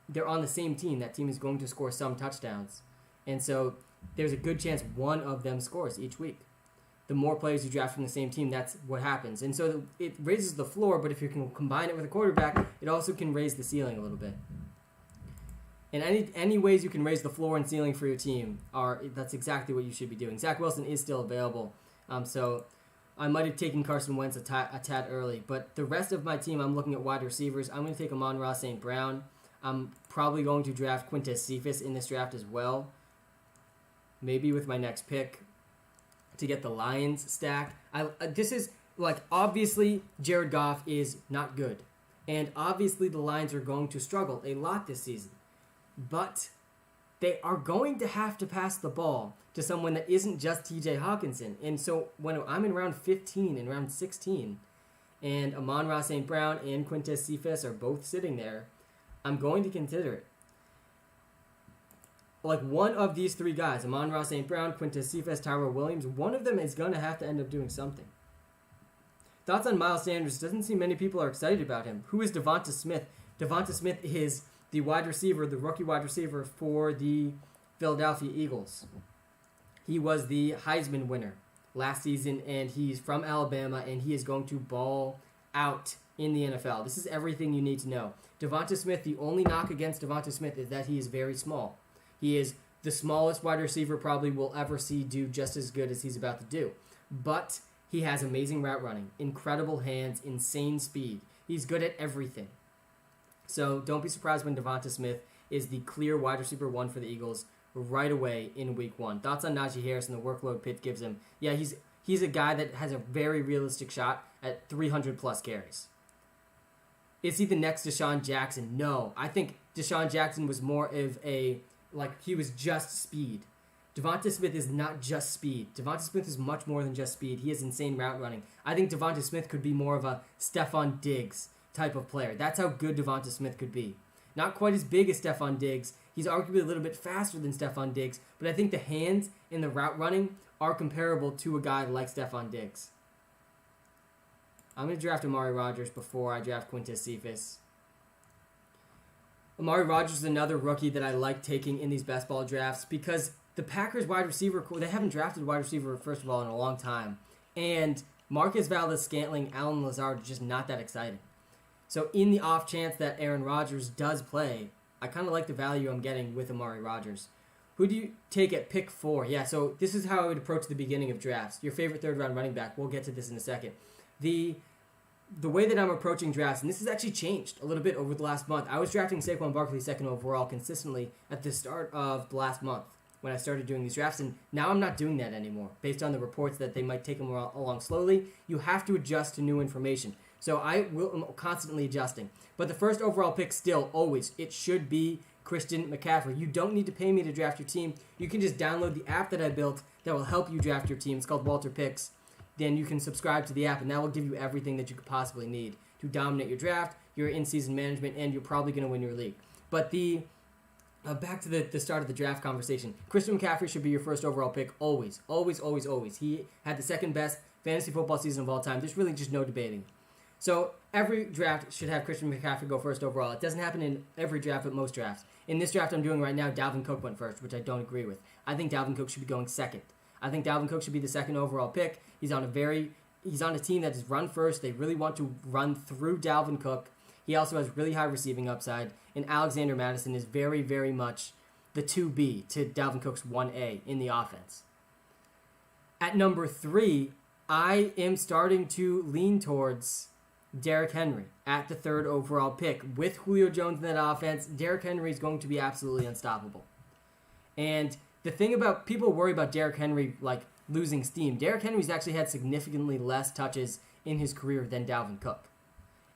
they're on the same team, that team is going to score some touchdowns. And so there's a good chance one of them scores each week. The more players you draft from the same team, that's what happens. And so it raises the floor, but if you can combine it with a quarterback, it also can raise the ceiling a little bit. And any ways you can raise the floor and ceiling for your team, that's exactly what you should be doing. Zach Wilson is still available, so I might have taken Carson Wentz a tad early. But the rest of my team, I'm looking at wide receivers. I'm going to take Amon-Ra St. Brown. I'm probably going to draft Quintez Cephas in this draft as well, maybe with my next pick, to get the Lions stack. This is, like, obviously Jared Goff is not good. And obviously the Lions are going to struggle a lot this season. But they are going to have to pass the ball to someone that isn't just TJ Hawkinson. And so when I'm in round 15 and round 16, and Amon-Ra St. Brown and Quintez Cephas are both sitting there, I'm going to consider it. Like, one of these 3 guys, Amon-Ra St. Brown, Quintez Cephas, Tyrell Williams, one of them is going to have to end up doing something. Thoughts on Miles Sanders? Doesn't seem many people are excited about him. Who is Devonta Smith? Devonta Smith is the wide receiver, the rookie wide receiver for the Philadelphia Eagles. He was the Heisman winner last season, and he's from Alabama, and he is going to ball out in the NFL. This is everything you need to know. Devonta Smith, the only knock against Devonta Smith is that he is very small. He is the smallest wide receiver probably we'll ever see do just as good as he's about to do. But he has amazing route running, incredible hands, insane speed. He's good at everything. So don't be surprised when Devonta Smith is the clear wide receiver 1 for the Eagles right away in week 1. Thoughts on Najee Harris and the workload Pitt gives him? Yeah, he's a guy that has a very realistic shot at 300-plus carries. Is he the next Deshaun Jackson? No. I think Deshaun Jackson was more of he was just speed. Devonta Smith is not just speed. Devonta Smith is much more than just speed. He has insane route running. I think Devonta Smith could be more of a Stephon Diggs type of player. That's how good Devonta Smith could be. Not quite as big as Stephon Diggs. He's arguably a little bit faster than Stephon Diggs, but I think the hands and the route running are comparable to a guy like Stephon Diggs. I'm going to draft Amari Rodgers before I draft Quintez Cephas. Amari Rodgers is another rookie that I like taking in these best ball drafts because the Packers wide receiver, they haven't drafted a wide receiver, first of all, in a long time. And Marcus Valdes-Scantling, Allen Lazard, just not that exciting. So in the off chance that Aaron Rodgers does play, I kind of like the value I'm getting with Amari Rodgers. Who do you take at pick 4? Yeah, so this is how I would approach the beginning of drafts. Your favorite third-round running back. We'll get to this in a second. The way that I'm approaching drafts, and this has actually changed a little bit over the last month. I was drafting Saquon Barkley second overall consistently at the start of the last month. when I started doing these drafts, and now I'm not doing that anymore. Based on the reports that they might take them along slowly, you have to adjust to new information. So I'm constantly adjusting. But the first overall pick still, always, it should be Christian McCaffrey. You don't need to pay me to draft your team. You can just download the app that I built that will help you draft your team. It's called WalterPicks. Then you can subscribe to the app, and that will give you everything that you could possibly need to dominate your draft, your in-season management, and you're probably going to win your league. But back to the start of the draft conversation. Christian McCaffrey should be your first overall pick always. Always, always, always. He had the second best fantasy football season of all time. There's really just no debating. So every draft should have Christian McCaffrey go first overall. It doesn't happen in every draft, but most drafts. In this draft I'm doing right now, Dalvin Cook went first, which I don't agree with. I think Dalvin Cook should be going second. I think Dalvin Cook should be the second overall pick. He's on a team that is run first. They really want to run through Dalvin Cook. He also has really high receiving upside. And Alexander Mattison is very, very much the 2B to Dalvin Cook's 1A in the offense. At number 3, I am starting to lean towards Derrick Henry at the third overall pick. With Julio Jones in that offense, Derrick Henry is going to be absolutely unstoppable. And the thing about people worry about Derrick Henry losing steam. Derrick Henry's actually had significantly less touches in his career than Dalvin Cook.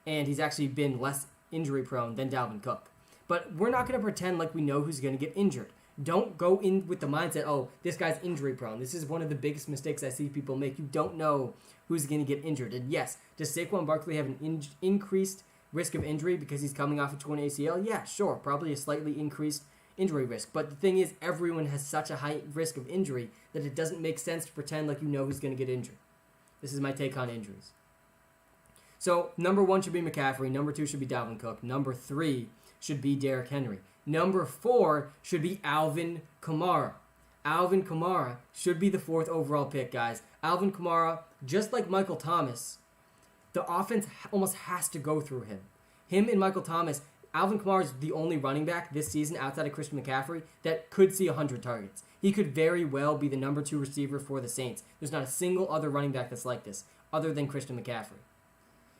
And he's actually been less injury prone than Dalvin Cook. But we're not going to pretend like we know who's going to get injured. Don't go in with the mindset, oh, this guy's injury prone. This is one of the biggest mistakes I see people make. You don't know who's going to get injured. And yes, does Saquon Barkley have an increased risk of injury because he's coming off a torn ACL? Yeah, sure, probably a slightly increased injury risk. But the thing is, everyone has such a high risk of injury that it doesn't make sense to pretend like you know who's going to get injured. This is my take on injuries. So, number 1 should be McCaffrey. Number 2 should be Dalvin Cook. Number 3 should be Derrick Henry. Number 4 should be Alvin Kamara. Alvin Kamara should be the 4th overall pick, guys. Alvin Kamara, just like Michael Thomas, the offense almost has to go through him. Him and Michael Thomas, Alvin Kamara is the only running back this season outside of Christian McCaffrey that could see 100 targets. He could very well be the number 2 receiver for the Saints. There's not a single other running back that's like this, other than Christian McCaffrey.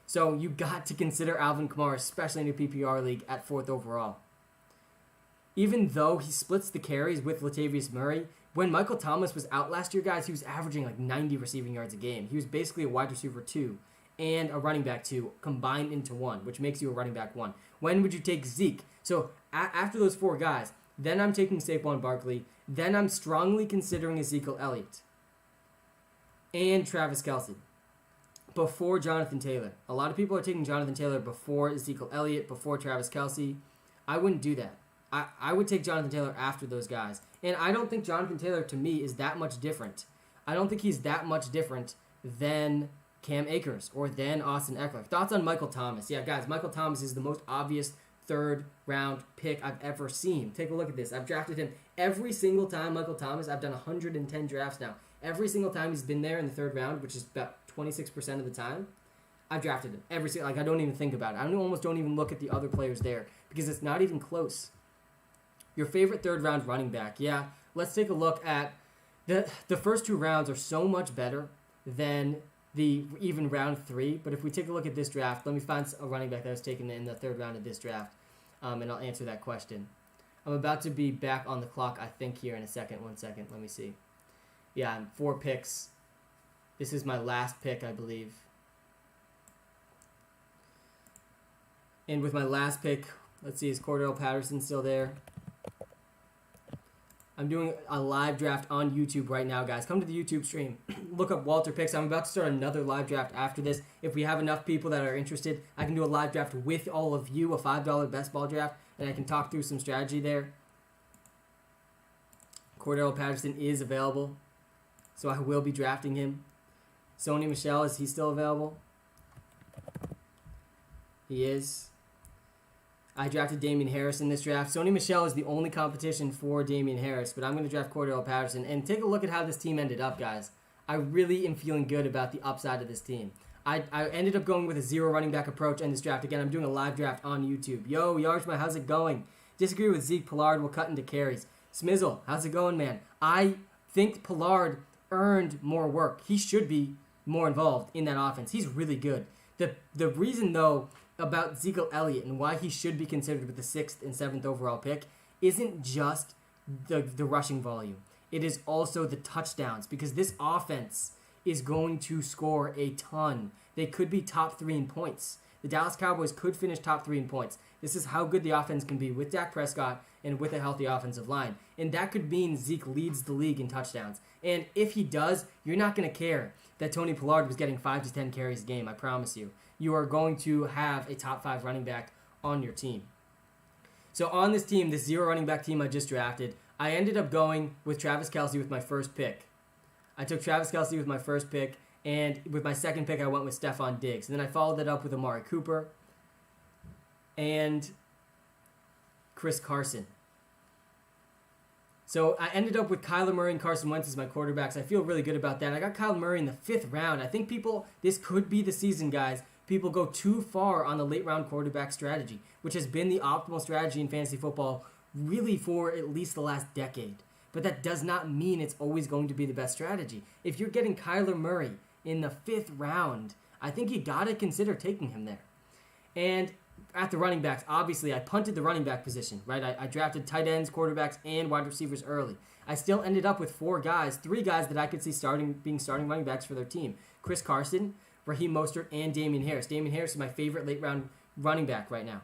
So you got to consider Alvin Kamara, especially in a PPR league, at 4th overall. Even though he splits the carries with Latavius Murray, when Michael Thomas was out last year, guys, he was averaging 90 receiving yards a game. He was basically a wide receiver 2 and a running back 2 combined into 1, which makes you a running back 1. When would you take Zeke? So after those 4 guys, then I'm taking Saquon Barkley. Then I'm strongly considering Ezekiel Elliott and Travis Kelce before Jonathan Taylor. A lot of people are taking Jonathan Taylor before Ezekiel Elliott, before Travis Kelce. I wouldn't do that. I would take Jonathan Taylor after those guys. And I don't think Jonathan Taylor, to me, is that much different. I don't think he's that much different than Cam Akers or than Austin Eckler. Thoughts on Michael Thomas? Yeah, guys, Michael Thomas is the most obvious 3rd round pick I've ever seen. Take a look at this. I've drafted him every single time. Michael Thomas, I've done 110 drafts now. Every single time he's been there in the 3rd round, which is about 26% of the time, I've drafted him. Every single, I don't even think about it. I almost don't even look at the other players there because it's not even close. Your favorite 3rd round running back. Yeah, let's take a look at the first 2 rounds are so much better than the even round 3. But if we take a look at this draft, let me find a running back that was taken in the 3rd round of this draft, and I'll answer that question. I'm about to be back on the clock, I think, here in a second. 1 second. Let me see. Yeah, 4 picks. This is my last pick, I believe. And with my last pick, let's see, is Cordell Patterson still there? I'm doing a live draft on YouTube right now, guys. Come to the YouTube stream. Look up WalterPicks. I'm about to start another live draft after this. If we have enough people that are interested, I can do a live draft with all of you, a $5 best ball draft, and I can talk through some strategy there. Cordell Patterson is available, so I will be drafting him. Sony Michel, is he still available? He is. I drafted Damian Harris in this draft. Sony Michel is the only competition for Damian Harris, but I'm going to draft Cordell Patterson. And take a look at how this team ended up, guys. I really am feeling good about the upside of this team. I ended up going with a 0 running back approach in this draft. Again, I'm doing a live draft on YouTube. Yo, Yarjma, how's it going? Disagree with Zeke. Pollard will cut into carries. Smizzle, how's it going, man? I think Pollard earned more work. He should be more involved in that offense. He's really good. The reason, though, about Ezekiel Elliott and why he should be considered with the 6th and 7th overall pick isn't just the rushing volume. It is also the touchdowns, because this offense is going to score a ton. They could be top 3 in points. The Dallas Cowboys could finish top 3 in points. This is how good the offense can be with Dak Prescott and with a healthy offensive line. And that could mean Zeke leads the league in touchdowns. And if he does, you're not going to care that Tony Pollard was getting 5 to 10 carries a game, I promise you. You are going to have a top 5 running back on your team. So on this team, this 0 running back team I just drafted, I ended up going with Travis Kelce with my first pick. I took Travis Kelce with my first pick, and with my second pick, I went with Stephon Diggs. And then I followed that up with Amari Cooper and Chris Carson. So I ended up with Kyler Murray and Carson Wentz as my quarterbacks. I feel really good about that. I got Kyler Murray in the 5th round. I think this could be the season, guys. People go too far on the late round quarterback strategy, which has been the optimal strategy in fantasy football really for at least the last decade. But that does not mean it's always going to be the best strategy. If you're getting Kyler Murray in the 5th round, I think you got to consider taking him there. And at the running backs, obviously, I punted the running back position, right? I drafted tight ends, quarterbacks, and wide receivers early. I still ended up with 3 guys that I could see being starting running backs for their team. Chris Carson, Raheem Mostert, and Damian Harris. Damian Harris is my favorite late-round running back right now.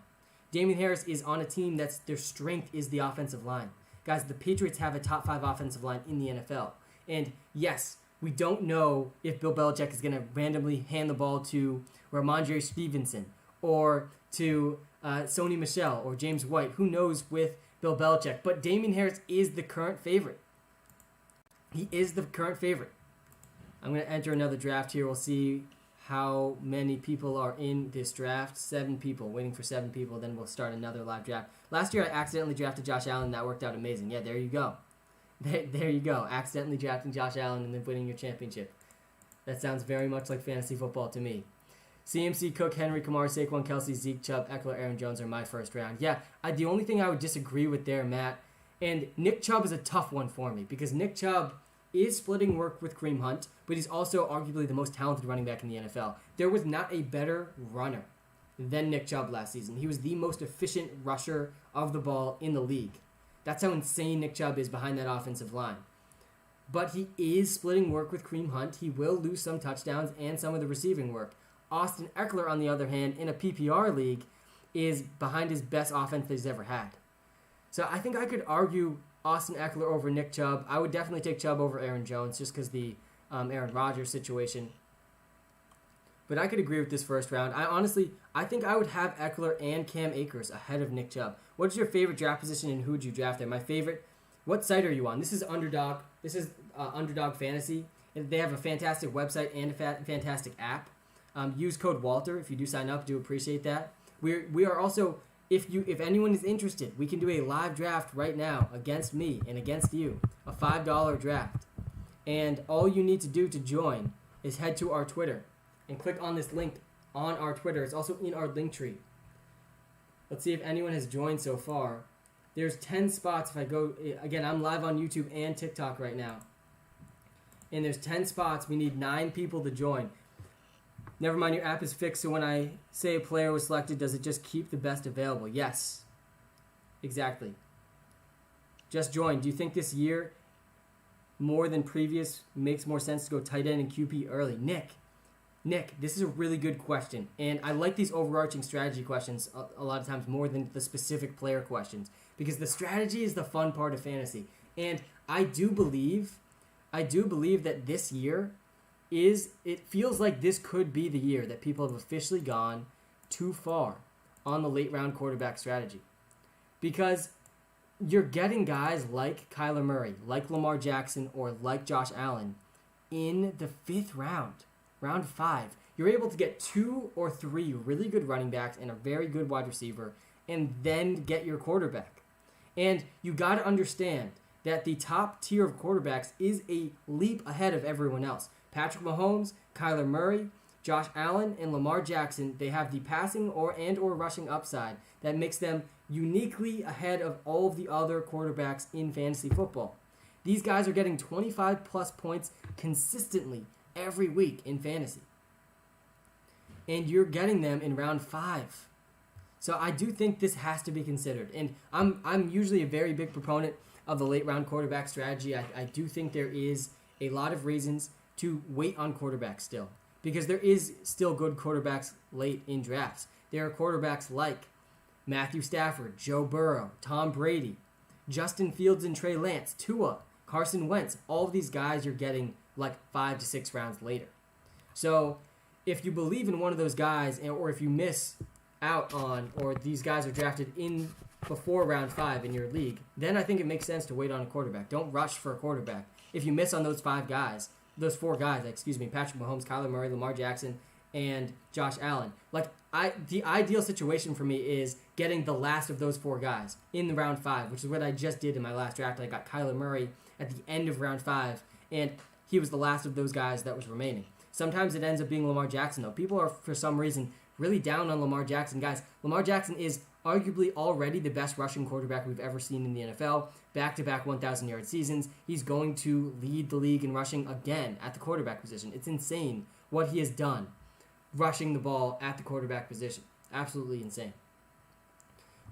Damian Harris is on a team that's their strength is the offensive line. Guys, the Patriots have a top 5 offensive line in the NFL. And yes, we don't know if Bill Belichick is going to randomly hand the ball to Ramondre Stevenson or to Sony Michel or James White. Who knows with Bill Belichick? But Damian Harris is the current favorite. He is the current favorite. I'm going to enter another draft here. We'll see how many people are in this draft. 7 people, waiting for 7 people. Then we'll start another live draft. Last year, I accidentally drafted Josh Allen. That worked out amazing. Yeah, there you go. There you go. Accidentally drafting Josh Allen and then winning your championship. That sounds very much like fantasy football to me. CMC, Cook, Henry, Kamara, Saquon, Kelsey, Zeke, Chubb, Eckler, Aaron Jones are my first round. Yeah, the only thing I would disagree with there, Matt, and Nick Chubb is a tough one for me because Nick Chubb is splitting work with Kareem Hunt, but he's also arguably the most talented running back in the NFL. There was not a better runner than Nick Chubb last season. He was the most efficient rusher of the ball in the league. That's how insane Nick Chubb is behind that offensive line. But he is splitting work with Kareem Hunt. He will lose some touchdowns and some of the receiving work. Austin Eckler, on the other hand, in a PPR league, is behind his best offense that he's ever had. So I think I could argue Austin Eckler over Nick Chubb. I would definitely take Chubb over Aaron Jones just because the Aaron Rodgers situation. But I could agree with this first round. I think I would have Eckler and Cam Akers ahead of Nick Chubb. What's your favorite draft position and who would you draft there? My favorite, what site are you on? This is Underdog. This is Underdog Fantasy. And they have a fantastic website and a fantastic app. Use code Walter if you do sign up. Do appreciate that. We are also, if anyone is interested, we can do a live draft right now against me and against you, a $5 draft. And all you need to do to join is head to our Twitter and click on this link on our Twitter. It's also in our link tree. Let's see if anyone has joined so far. There's 10 spots if I go, again, I'm live on YouTube and TikTok right now. And there's 10 spots. We need 9 people to join. Never mind, your app is fixed, so when I say a player was selected, does it just keep the best available? Yes. Exactly. Just join. Do you think this year, more than previous, makes more sense to go tight end and QP early? Nick, this is a really good question. And I like these overarching strategy questions a lot of times more than the specific player questions. Because the strategy is the fun part of fantasy. And I do believe that this year, it feels like this could be the year that people have officially gone too far on the late round quarterback strategy. Because you're getting guys like Kyler Murray, like Lamar Jackson, or like Josh Allen in the 5th round, round 5. You're able to get 2 or 3 really good running backs and a very good wide receiver and then get your quarterback. And you got to understand that the top tier of quarterbacks is a leap ahead of everyone else. Patrick Mahomes, Kyler Murray, Josh Allen, and Lamar Jackson, they have the passing or rushing upside that makes them uniquely ahead of all of the other quarterbacks in fantasy football. These guys are getting 25-plus points consistently every week in fantasy. And you're getting them in round 5. So I do think this has to be considered. And I'm usually a very big proponent of the late round quarterback strategy. I do think there is a lot of reasons to wait on quarterbacks still, because there is still good quarterbacks late in drafts. There are quarterbacks like Matthew Stafford, Joe Burrow, Tom Brady, Justin Fields and Trey Lance, Tua, Carson Wentz. All of these guys you're getting like 5 to 6 rounds later. So if you believe in one of those guys, or if you miss out on, or these guys are drafted in before round 5 in your league, then I think it makes sense to wait on a quarterback. Don't rush for a quarterback. If you miss on those 4 guys, Patrick Mahomes, Kyler Murray, Lamar Jackson, and Josh Allen. The ideal situation for me is getting the last of those 4 guys in the round 5, which is what I just did in my last draft. I got Kyler Murray at the end of round 5, and he was the last of those guys that was remaining. Sometimes it ends up being Lamar Jackson, though. People are, for some reason, really down on Lamar Jackson. Guys, Lamar Jackson is arguably already the best rushing quarterback we've ever seen in the NFL. Back-to-back 1,000-yard seasons. He's going to lead the league in rushing again at the quarterback position. It's insane what he has done rushing the ball at the quarterback position. Absolutely insane.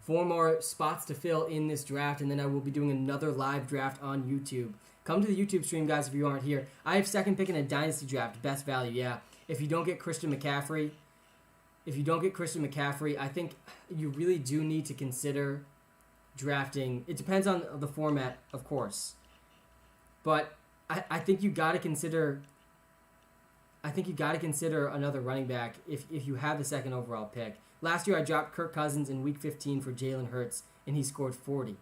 4 more spots to fill in this draft, and then I will be doing another live draft on YouTube. Come to the YouTube stream, guys, if you aren't here. I have second pick in a dynasty draft, best value, yeah. If you don't get Christian McCaffrey, I think you really do need to consider drafting. It depends on the format, of course. But I think you got to consider another running back if you have the second overall pick. Last year I dropped Kirk Cousins in week 15 for Jalen Hurts, and he scored 40.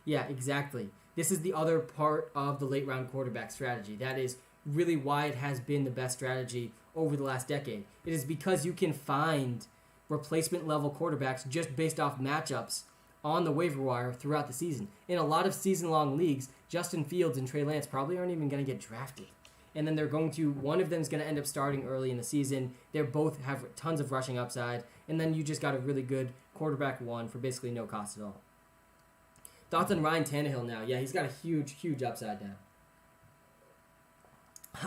Yeah, exactly. This is the other part of the late round quarterback strategy. That is really why it has been the best strategy over the last decade. It is because you can find replacement level quarterbacks just based off matchups on the waiver wire throughout the season. In a lot of season-long leagues, Justin Fields and Trey Lance probably aren't even going to get drafted. And then one of them is going to end up starting early in the season. They both have tons of rushing upside. And then you just got a really good quarterback 1 for basically no cost at all. Thoughts on Ryan Tannehill now? Yeah, he's got a huge, huge upside now.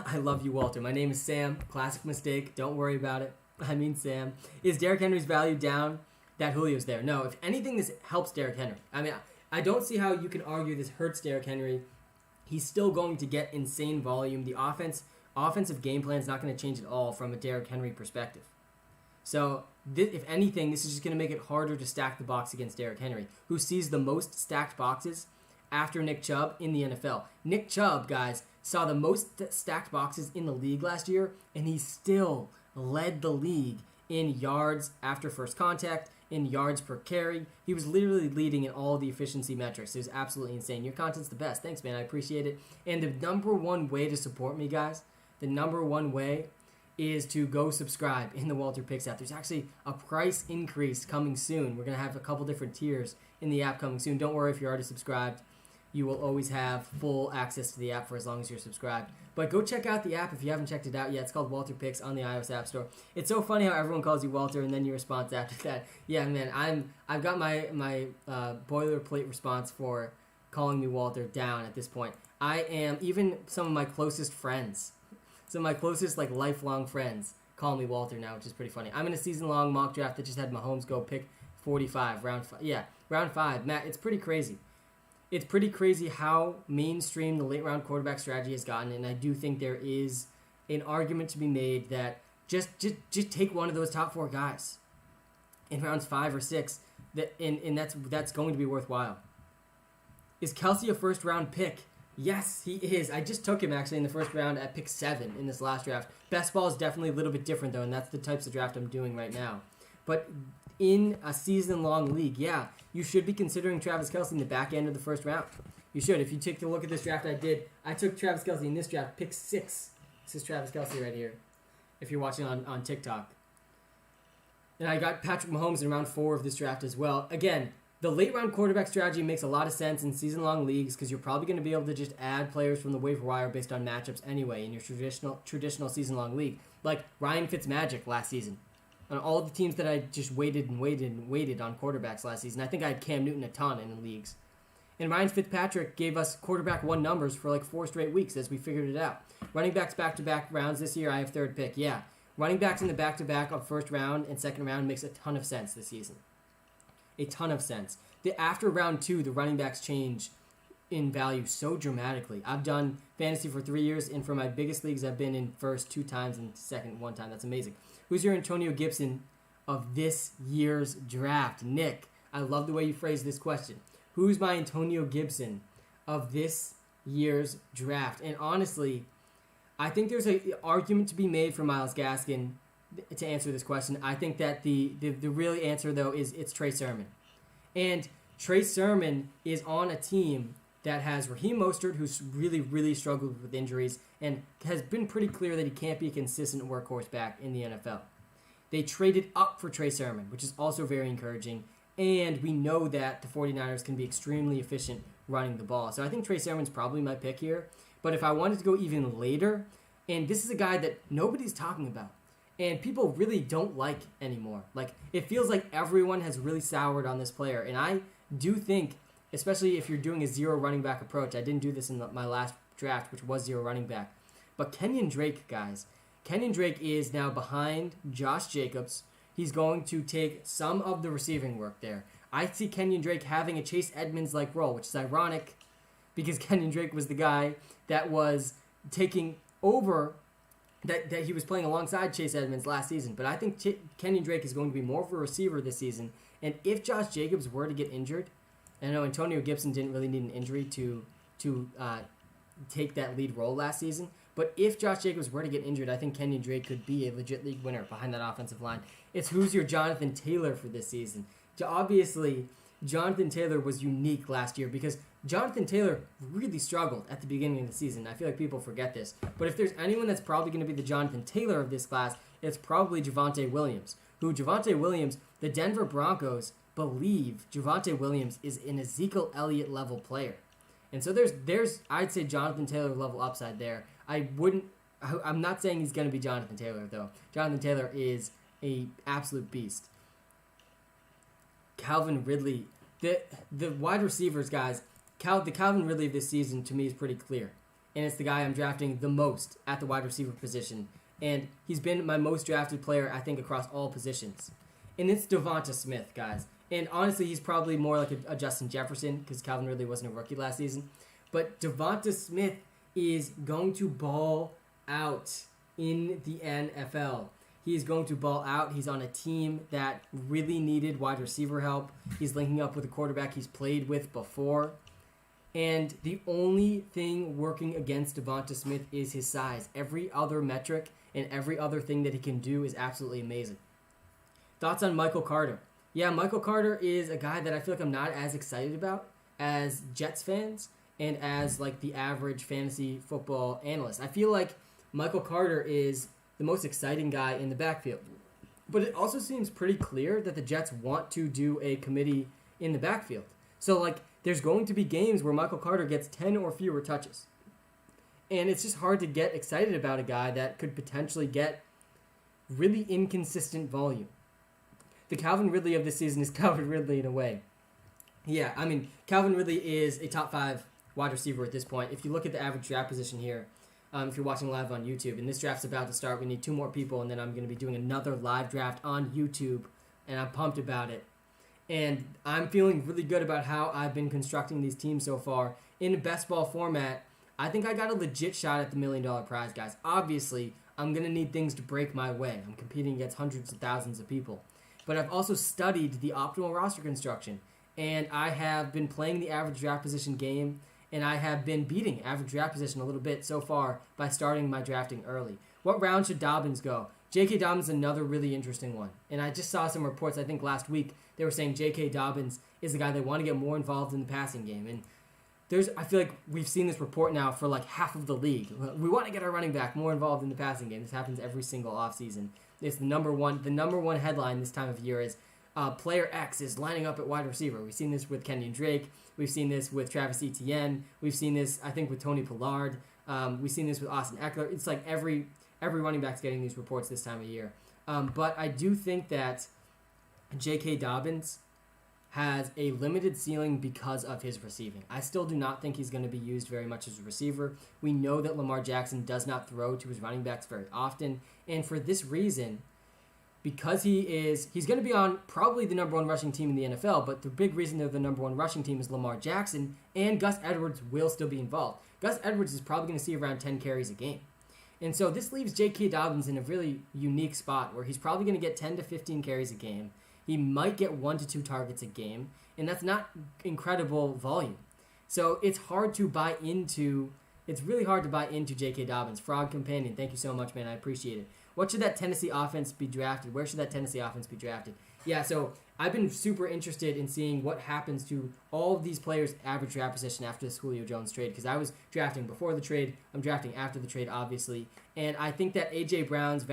I love you, Walter. My name is Sam. Classic mistake. Don't worry about it. I mean Sam. Is Derrick Henry's value down that Julio's there? No, if anything, this helps Derrick Henry. I mean, I don't see how you can argue this hurts Derrick Henry. He's still going to get insane volume. The offensive game plan is not going to change at all from a Derrick Henry perspective. So, if anything, this is just going to make it harder to stack the box against Derrick Henry, who sees the most stacked boxes after Nick Chubb in the NFL. Nick Chubb, guys, saw the most stacked boxes in the league last year, and he still led the league in yards after first contact, in yards per carry. He was literally leading in all the efficiency metrics. It was absolutely insane. Your content's the best. Thanks, man. I appreciate it. And the number one way to support me, guys, is to go subscribe in the WalterPicks app. There's actually a price increase coming soon. We're going to have a couple different tiers in the app coming soon. Don't worry if you're already subscribed. You will always have full access to the app for as long as you're subscribed. But go check out the app if you haven't checked it out yet. It's called WalterPicks on the iOS App Store. It's so funny how everyone calls you Walter and then your response after that. Yeah, man, I've got my boilerplate response for calling me Walter down at this point. I am, even some of my closest friends, lifelong friends call me Walter now, which is pretty funny. I'm in a season-long mock draft that just had Mahomes go pick 45, round 5. Yeah, round 5. Matt, it's pretty crazy. It's pretty crazy how mainstream the late-round quarterback strategy has gotten, and I do think there is an argument to be made that just take one of those top 4 guys in rounds 5 or 6, and that's going to be worthwhile. Is Kelsey a first-round pick? Yes, he is. I just took him, actually, in the first round at pick 7 in this last draft. Best ball is definitely a little bit different, though, and that's the types of draft I'm doing right now. But in a season-long league, yeah, you should be considering Travis Kelce in the back end of the first round. You should. If you take a look at this draft I took Travis Kelce in this draft, pick 6. This is Travis Kelce right here, if you're watching on TikTok. And I got Patrick Mahomes in round 4 of this draft as well. Again, the late-round quarterback strategy makes a lot of sense in season-long leagues because you're probably going to be able to just add players from the waiver wire based on matchups anyway in your traditional season-long league. Like Ryan Fitzmagic last season. On all the teams that I just waited on quarterbacks last season. I think I had Cam Newton a ton in the leagues. And Ryan Fitzpatrick gave us quarterback 1 numbers for like 4 straight weeks as we figured it out. Running backs back-to-back rounds this year, I have 3rd pick. Yeah, running backs in the back-to-back of first round and second round makes a ton of sense this season. A ton of sense. After round 2, the running backs change in value so dramatically. I've done fantasy for 3 years, and for my biggest leagues, I've been in first 2 times and second 1 time. That's amazing. Who's your Antonio Gibson of this year's draft? Nick, I love the way you phrased this question. Who's my Antonio Gibson of this year's draft? And honestly, I think there's an argument to be made for Myles Gaskin to answer this question. I think that the real answer, though, is it's Trey Sermon. And Trey Sermon is on a team that has Raheem Mostert, who's really, really struggled with injuries and has been pretty clear that he can't be a consistent workhorse back in the NFL. They traded up for Trey Sermon, which is also very encouraging. And we know that the 49ers can be extremely efficient running the ball. So I think Trey Sermon's probably my pick here. But if I wanted to go even later, and this is a guy that nobody's talking about, and people really don't like anymore. Like, it feels like everyone has really soured on this player. And I do think, especially if you're doing a zero running back approach, I didn't do this in my last draft, which was zero running back. But Kenyon Drake, guys. Kenyon Drake is now behind Josh Jacobs. He's going to take some of the receiving work there. I see Kenyon Drake having a Chase Edmonds-like role, which is ironic because Kenyon Drake was the guy that was taking over, that he was playing alongside Chase Edmonds last season. But I think Kenyon Drake is going to be more of a receiver this season. And if Josh Jacobs were to get injured, and I know Antonio Gibson didn't really need an injury to take that lead role last season, but if Josh Jacobs were to get injured, I think Kenyon Drake could be a legit league winner behind that offensive line. It's who's your Jonathan Taylor for this season. Obviously, Jonathan Taylor was unique last year because Jonathan Taylor really struggled at the beginning of the season. I feel like people forget this. But if there's anyone that's probably going to be the Jonathan Taylor of this class, it's probably Javonte Williams. The Denver Broncos believe Javonte Williams is an Ezekiel Elliott level player. And so there's I'd say Jonathan Taylor level upside there. I'm not saying he's going to be Jonathan Taylor, though. Jonathan Taylor is a absolute beast. Calvin Ridley, the wide receivers, guys, the Calvin Ridley of this season to me is pretty clear. And it's the guy I'm drafting the most at the wide receiver position. And he's been my most drafted player, I think, across all positions. And it's Devonta Smith, guys. And honestly, he's probably more like a Justin Jefferson because Calvin Ridley wasn't a rookie last season. But Devonta Smith is going to ball out in the NFL. He is going to ball out. He's on a team that really needed wide receiver help. He's linking up with a quarterback he's played with before. And the only thing working against Devonta Smith is his size. Every other metric and every other thing that he can do is absolutely amazing. Thoughts on Michael Carter? Yeah, Michael Carter is a guy that I feel like I'm not as excited about as Jets fans and as like the average fantasy football analyst. I feel like Michael Carter is the most exciting guy in the backfield. But it also seems pretty clear that the Jets want to do a committee in the backfield. So like there's going to be games where Michael Carter gets 10 or fewer touches. And it's just hard to get excited about a guy that could potentially get really inconsistent volume. The Calvin Ridley of this season is Calvin Ridley in a way. Yeah, I mean, Calvin Ridley is a top 5 wide receiver at this point. If you look at the average draft position here, if you're watching live on YouTube, and this draft's about to start, we need 2 more people, and then I'm going to be doing another live draft on YouTube, and I'm pumped about it. And I'm feeling really good about how I've been constructing these teams so far. In a best ball format, I think I got a legit shot at the $1 million prize, guys. Obviously, I'm going to need things to break my way. I'm competing against hundreds of thousands of people. But I've also studied the optimal roster construction, and I have been playing the average draft position game, and I have been beating average draft position a little bit so far by starting my drafting early. What round should Dobbins go? J.K. Dobbins is another really interesting one. And I just saw some reports, I think last week, they were saying J.K. Dobbins is the guy they want to get more involved in the passing game. And I feel like we've seen this report now for like half of the league. We want to get our running back more involved in the passing game. This happens every single offseason. It's the number one headline this time of year is player X is lining up at wide receiver. We've seen this with Kenyon Drake. We've seen this with Travis Etienne. We've seen this, I think, with Tony Pollard. We've seen this with Austin Eckler. It's like every running back's getting these reports this time of year. But I do think that J.K. Dobbins has a limited ceiling because of his receiving. I still do not think he's going to be used very much as a receiver. We know that Lamar Jackson does not throw to his running backs very often. And for this reason, because he's going to be on probably the number one rushing team in the NFL, but the big reason they're the number one rushing team is Lamar Jackson, and Gus Edwards will still be involved. Gus Edwards is probably going to see around 10 carries a game. And so this leaves J.K. Dobbins in a really unique spot where he's probably going to get 10 to 15 carries a game. He might get 1 to 2 targets a game, and that's not incredible volume. So it's really hard to buy into J.K. Dobbins. Frog Companion, thank you so much, man. I appreciate it. What should that Tennessee offense be drafted? Where should that Tennessee offense be drafted? Yeah, so I've been super interested in seeing what happens to all of these players' average draft position after this Julio Jones trade, because I was drafting before the trade. I'm drafting after the trade, obviously. And I think that A.J. Brown's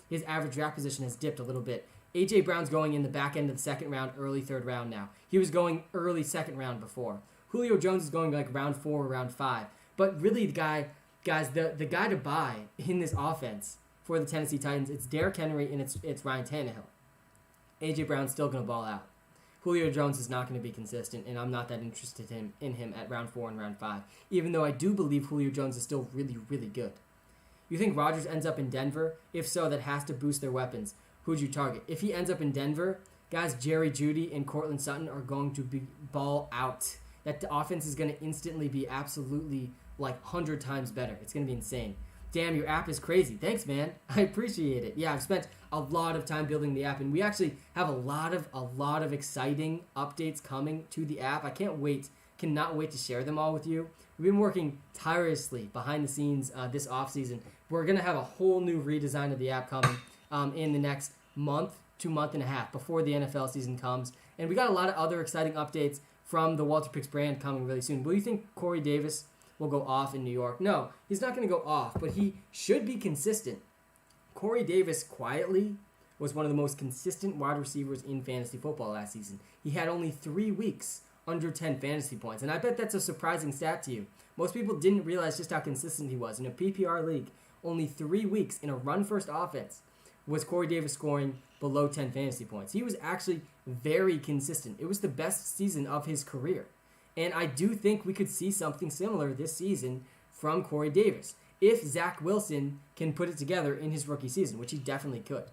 his average draft position has dipped a little bit. A.J. Brown's going in the back end of the second round, early third round now. He was going early second round before. Julio Jones is going like round 4 or round 5. But really, the guy to buy in this offense for the Tennessee Titans, it's Derrick Henry and it's Ryan Tannehill. A.J. Brown's still going to ball out. Julio Jones is not going to be consistent, and I'm not that interested in him at round 4 and round 5, even though I do believe Julio Jones is still really, really good. You think Rodgers ends up in Denver? If so, that has to boost their weapons. Who'd you target? If he ends up in Denver, guys, Jerry Jeudy and Cortland Sutton are going to be ball out. That offense is going to instantly be absolutely like 100 times better. It's going to be insane. Damn, your app is crazy. Thanks, man. I appreciate it. Yeah, I've spent a lot of time building the app, and we actually have a lot of exciting updates coming to the app. I cannot wait to share them all with you. We've been working tirelessly behind the scenes this offseason. We're going to have a whole new redesign of the app coming in the next month to month and a half before the NFL season comes. And we got a lot of other exciting updates from the WalterPicks brand coming really soon. Will you think Corey Davis will go off in New York? No, he's not going to go off, but he should be consistent. Corey Davis quietly was one of the most consistent wide receivers in fantasy football last season. He had only 3 weeks under 10 fantasy points, and I bet that's a surprising stat to you. Most people didn't realize just how consistent he was. In a PPR league, only 3 weeks in a run-first offense was Corey Davis scoring below 10 fantasy points. He was actually very consistent. It was the best season of his career. And I do think we could see something similar this season from Corey Davis if Zach Wilson can put it together in his rookie season, which he definitely could.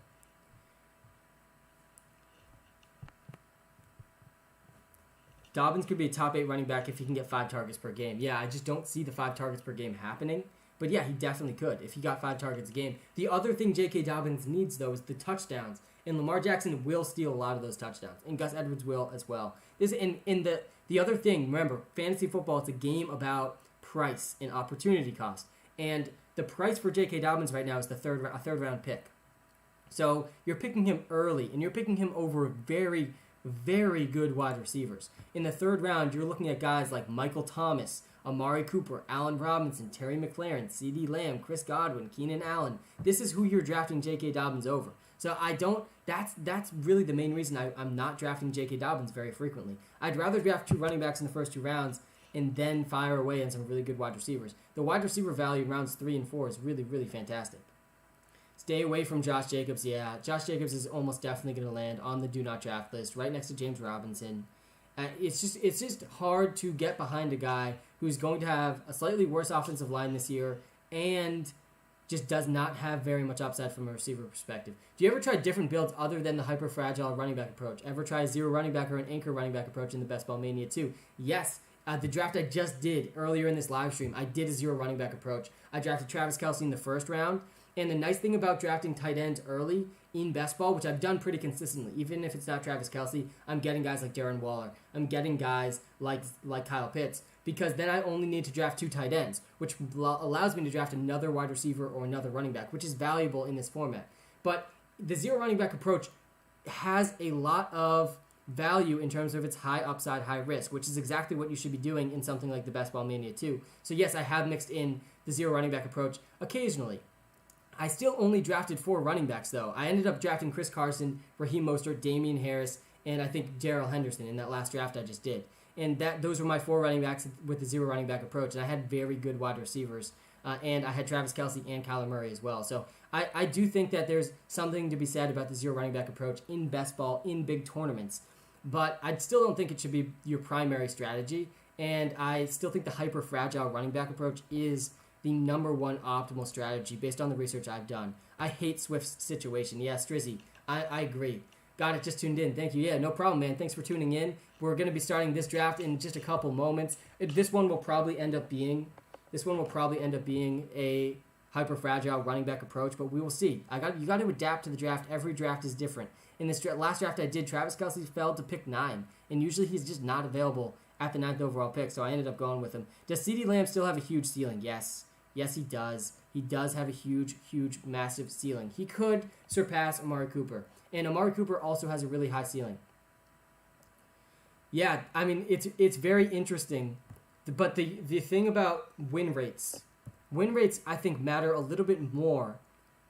Dobbins could be a top 8 running back if he can get 5 targets per game. Yeah, I just don't see the 5 targets per game happening. But yeah, he definitely could if he got 5 targets a game. The other thing J.K. Dobbins needs, though, is the touchdowns. And Lamar Jackson will steal a lot of those touchdowns. And Gus Edwards will as well. The other thing, remember, fantasy football, it's a game about price and opportunity cost. And the price for J.K. Dobbins right now is a third round pick. So you're picking him early, and you're picking him over very, very good wide receivers. In the third round, you're looking at guys like Michael Thomas, Amari Cooper, Allen Robinson, Terry McLaurin, CeeDee Lamb, Chris Godwin, Keenan Allen. This is who you're drafting J.K. Dobbins over. So that's really the main reason I'm not drafting J.K. Dobbins very frequently. I'd rather draft 2 running backs in the first 2 rounds and then fire away on some really good wide receivers. The wide receiver value in rounds 3 and 4 is really, really fantastic. Stay away from Josh Jacobs. Yeah, Josh Jacobs is almost definitely going to land on the do not draft list right next to James Robinson. It's just hard to get behind a guy who's going to have a slightly worse offensive line this year and just does not have very much upside from a receiver perspective. Do you ever try different builds other than the hyper-fragile running back approach? Ever try a 0 running back or an anchor running back approach in the Best Ball Mania 2? Yes. The draft I just did earlier in this live stream, I did a 0 running back approach. I drafted Travis Kelce in the first round. And the nice thing about drafting tight ends early in best ball, which I've done pretty consistently, even if it's not Travis Kelce, I'm getting guys like Darren Waller. I'm getting guys like Kyle Pitts, because then I only need to draft 2 tight ends, which allows me to draft another wide receiver or another running back, which is valuable in this format. But the 0 running back approach has a lot of value in terms of its high upside, high risk, which is exactly what you should be doing in something like the Best Ball Mania 2. So yes, I have mixed in the 0 running back approach occasionally. I still only drafted 4 running backs, though. I ended up drafting Chris Carson, Raheem Mostert, Damian Harris, and I think Darrell Henderson in that last draft I just did. And those were my 4 running backs with the 0 running back approach, and I had very good wide receivers. And I had Travis Kelce and Kyler Murray as well. So I do think that there's something to be said about the 0 running back approach in best ball, in big tournaments. But I still don't think it should be your primary strategy. And I still think the hyper-fragile running back approach is the number one optimal strategy based on the research I've done. I hate Swift's situation. Yeah, Strizzy, I agree. Got it, just tuned in. Thank you. Yeah, no problem, man. Thanks for tuning in. We're going to be starting this draft in just a couple moments. This one will probably end up being a hyper fragile running back approach, but we will see. You got to adapt to the draft. Every draft is different. In this last draft I did, Travis Kelce fell to pick 9, and usually he's just not available at the 9th overall pick, so I ended up going with him. Does CeeDee Lamb still have a huge ceiling? Yes, he does. He does have a huge, massive ceiling. He could surpass Amari Cooper, and Amari Cooper also has a really high ceiling. Yeah, I mean, it's very interesting, but the thing about win rates I think matter a little bit more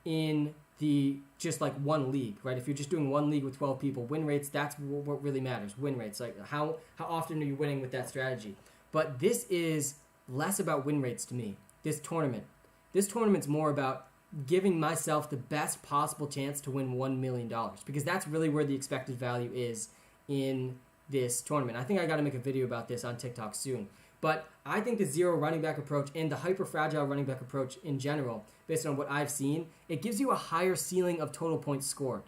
in the just like one league, right? If you're just doing one league with 12 people, win rates, that's what really matters. Win rates, like how often are you winning with that strategy? But this is less about win rates to me. This tournament's more about giving myself the best possible chance to win $1 million, because that's really where the expected value is in this tournament. I think I got to make a video about this on TikTok soon. But I think the zero running back approach and the hyper fragile running back approach in general, based on what I've seen, it gives you a higher ceiling of total points scored,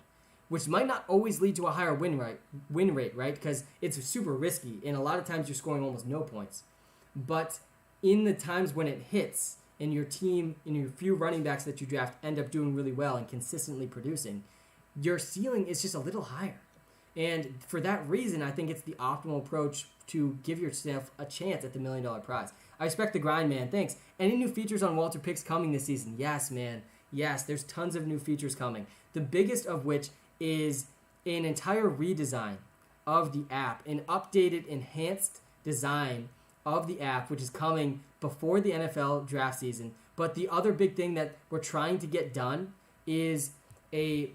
which might not always lead to a higher win rate, right? Because it's super risky, and a lot of times you're scoring almost no points. But in the times when it hits, and your team, and your few running backs that you draft end up doing really well and consistently producing, your ceiling is just a little higher. And for that reason, I think it's the optimal approach to give yourself a chance at the $1 million prize. I respect the grind, man. Thanks. Any new features on WalterPicks coming this season? Yes, man. Yes, there's tons of new features coming. The biggest of which is an entire redesign of the app, an updated, enhanced design of the app, which is coming before the NFL draft season. But the other big thing that we're trying to get done is a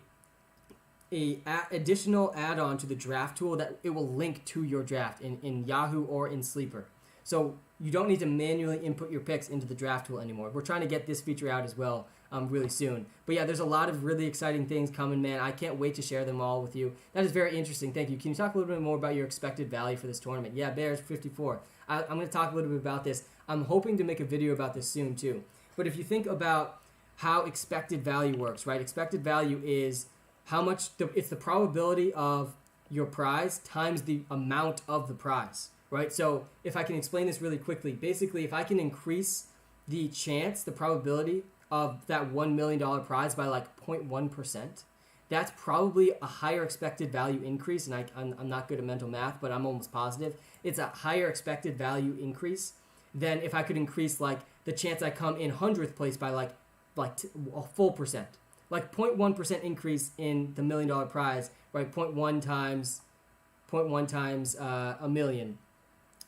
additional add-on to the draft tool that it will link to your draft in Yahoo or in Sleeper. So you don't need to manually input your picks into the draft tool anymore. We're trying to get this feature out as well really soon. But yeah, there's a lot of really exciting things coming, man. I can't wait to share them all with you. That is very interesting. Thank you. Can you talk a little bit more about your expected value for this tournament? Yeah, Bears 54. I'm going to talk a little bit about this. I'm hoping to make a video about this soon too. But if you think about how expected value works, right? Expected value is how much it's the probability of your prize times the amount of the prize, right? So if I can explain this really quickly, basically if I can increase the probability of that $1 million prize by like 0.1%, that's probably a higher expected value increase. And I'm not good at mental math, but I'm almost positive. It's a higher expected value increase than if I could increase like the chance I come in 100th place by like a full percent. Like 0.1% increase in the $1 million prize, right? 0.1 times a million.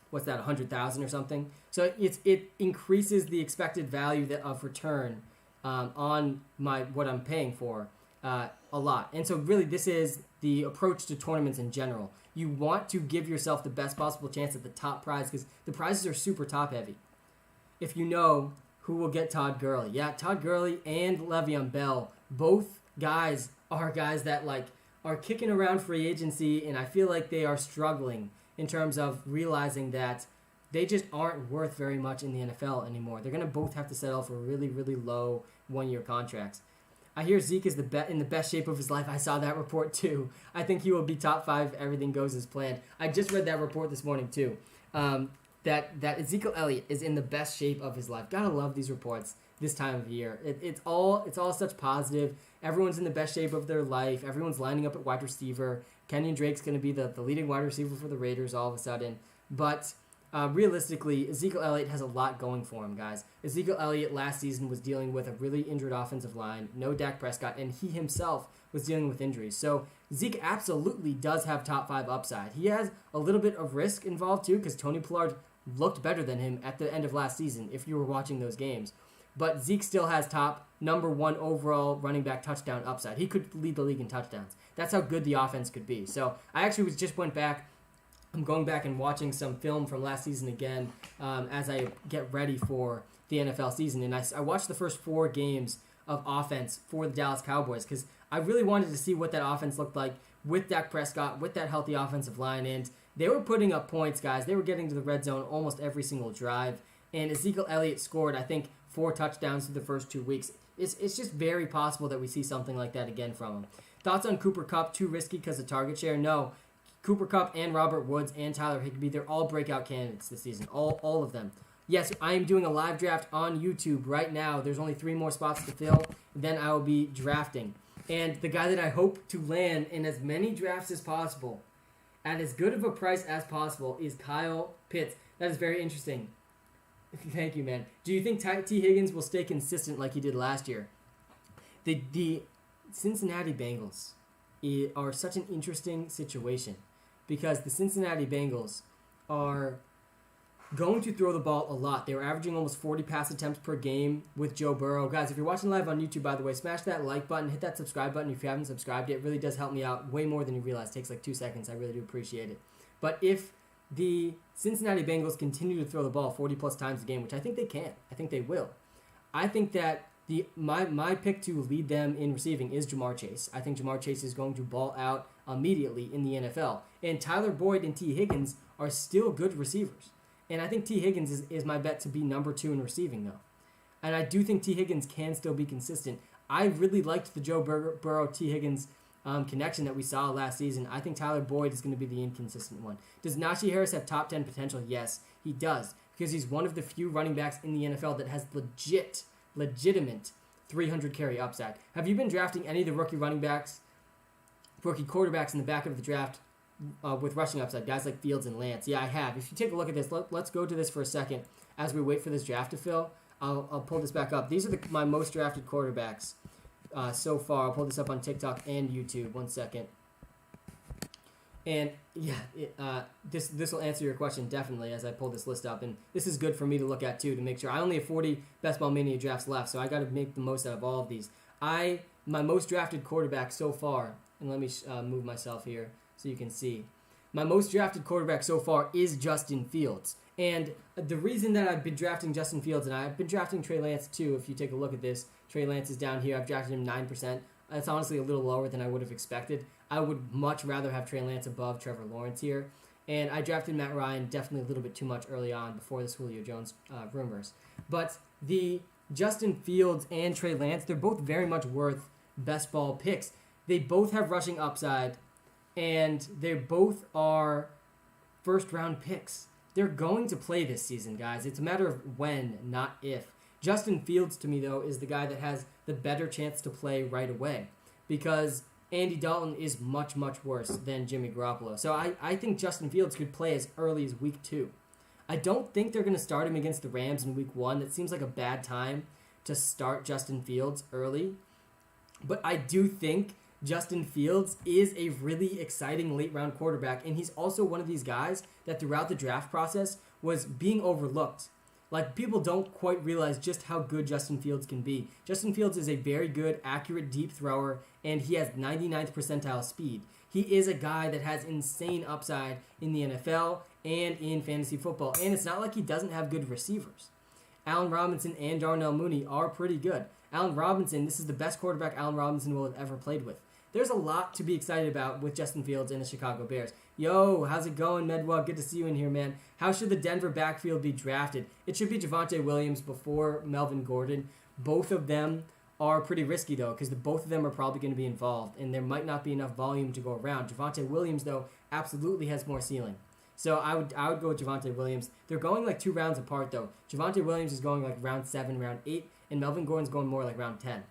What's that? 100,000 or something. So it increases the expected value of return on what I'm paying for a lot. And so really, this is the approach to tournaments in general. You want to give yourself the best possible chance at the top prize because the prizes are super top heavy. If you know who will get Todd Gurley, yeah, Todd Gurley and Le'Veon Bell. Both guys are guys that like are kicking around free agency, and I feel like they are struggling in terms of realizing that they just aren't worth very much in the NFL anymore. They're going to both have to settle for really, really low one-year contracts. I hear Zeke is in the best shape of his life. I saw that report too. I think he will be top 5 if everything goes as planned. I just read that report this morning too. That Ezekiel Elliott is in the best shape of his life. Gotta love these reports this time of year. It's all such positive. Everyone's in the best shape of their life. Everyone's lining up at wide receiver. Kenyon Drake's going to be the leading wide receiver for the Raiders all of a sudden. But realistically, Ezekiel Elliott has a lot going for him, guys. Ezekiel Elliott last season was dealing with a really injured offensive line, no Dak Prescott, and he himself was dealing with injuries. So Zeke absolutely does have top 5 upside. He has a little bit of risk involved too because Tony Pollard looked better than him at the end of last season if you were watching those games. But Zeke still has top number 1 overall running back touchdown upside. He could lead the league in touchdowns. That's how good the offense could be. So I actually I'm going back and watching some film from last season again as I get ready for the NFL season. And I watched the first 4 games of offense for the Dallas Cowboys because I really wanted to see what that offense looked like with Dak Prescott, with that healthy offensive line. And they were putting up points, guys. They were getting to the red zone almost every single drive. And Ezekiel Elliott scored, I think, 4 touchdowns through the first 2 weeks. It's just very possible that we see something like that again from him. Thoughts on Cooper Kupp? Too risky because of target share? No. Cooper Kupp and Robert Woods and Tyler Higbee, they're all breakout candidates this season. All of them. Yes, I am doing a live draft on YouTube right now. There's only 3 more spots to fill. Then I will be drafting. And the guy that I hope to land in as many drafts as possible, at as good of a price as possible, is Kyle Pitts. That is very interesting. Thank you, man. Do you think T. Higgins will stay consistent like he did last year? The Cincinnati Bengals are such an interesting situation because the Cincinnati Bengals are going to throw the ball a lot. They were averaging almost 40 pass attempts per game with Joe Burrow. Guys, if you're watching live on YouTube, by the way, smash that like button, hit that subscribe button if you haven't subscribed yet. It really does help me out way more than you realize. It takes like 2 seconds. I really do appreciate it. But if the Cincinnati Bengals continue to throw the ball 40-plus times a game, which I think they can. I think they will. I think that my pick to lead them in receiving is Jamar Chase. I think Jamar Chase is going to ball out immediately in the NFL. And Tyler Boyd and T. Higgins are still good receivers. And I think T. Higgins is my bet to be number 2 in receiving, though. And I do think T. Higgins can still be consistent. I really liked the Joe Burrow-T. Higgins connection that we saw last season. I think Tyler Boyd is going to be the inconsistent one. Does Najee Harris have top 10 potential? Yes, he does. Because he's one of the few running backs in the NFL that has legitimate 300 carry upside. Have you been drafting any of the rookie quarterbacks in the back of the draft with rushing upside, guys like Fields and Lance? Yeah, I have. If you take a look at this, let's go to this for a second as we wait for this draft to fill. I'll pull this back up. These are my most drafted quarterbacks so far. I'll pull this up on TikTok and YouTube. 1 second. And yeah, this will answer your question definitely as I pull this list up. And this is good for me to look at too to make sure. I only have 40 Best Ball Mania drafts left, so I got to make the most out of all of these. My most drafted quarterback so far, and let me move myself here so you can see. My most drafted quarterback so far is Justin Fields. And the reason that I've been drafting Justin Fields, and I've been drafting Trey Lance too, if you take a look at this, Trey Lance is down here. I've drafted him 9%. That's honestly a little lower than I would have expected. I would much rather have Trey Lance above Trevor Lawrence here. And I drafted Matt Ryan definitely a little bit too much early on before the Julio Jones rumors. But the Justin Fields and Trey Lance, they're both very much worth best ball picks. They both have rushing upside, and they both are first-round picks. They're going to play this season, guys. It's a matter of when, not if. Justin Fields, to me, though, is the guy that has the better chance to play right away because Andy Dalton is much, much worse than Jimmy Garoppolo. So I think Justin Fields could play as early as week 2. I don't think they're going to start him against the Rams in week 1. That seems like a bad time to start Justin Fields early. But I do think Justin Fields is a really exciting late-round quarterback, and he's also one of these guys that throughout the draft process was being overlooked. Like, people don't quite realize just how good Justin Fields can be. Justin Fields is a very good, accurate, deep thrower, and he has 99th percentile speed. He is a guy that has insane upside in the NFL and in fantasy football, and it's not like he doesn't have good receivers. Allen Robinson and Darnell Mooney are pretty good. Allen Robinson, this is the best quarterback Allen Robinson will have ever played with. There's a lot to be excited about with Justin Fields and the Chicago Bears. Yo, how's it going, Medwug? Good to see you in here, man. How should the Denver backfield be drafted? It should be Javonte Williams before Melvin Gordon. Both of them are pretty risky, though, because both of them are probably going to be involved, and there might not be enough volume to go around. Javonte Williams, though, absolutely has more ceiling. So I would go with Javonte Williams. They're going like 2 rounds apart, though. Javonte Williams is going like round 7, round 8, and Melvin Gordon's going more like round 10.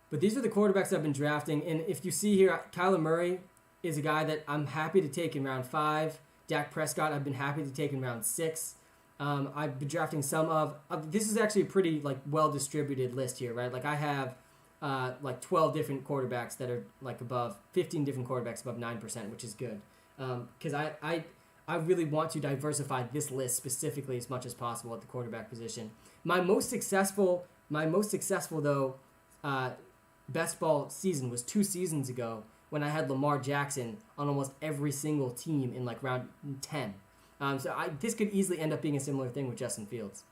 But these are the quarterbacks I've been drafting. And if you see here, Kyler Murray is a guy that I'm happy to take in round 5. Dak Prescott, I've been happy to take in round 6. I've been drafting some of... this is actually a pretty like well-distributed list here, right? Like I have like 12 different quarterbacks that are like above... 15 different quarterbacks above 9%, which is good. Because I really want to diversify this list specifically as much as possible at the quarterback position. My most successful though... best ball season was 2 seasons ago when I had Lamar Jackson on almost every single team in like round 10. This could easily end up being a similar thing with Justin Fields.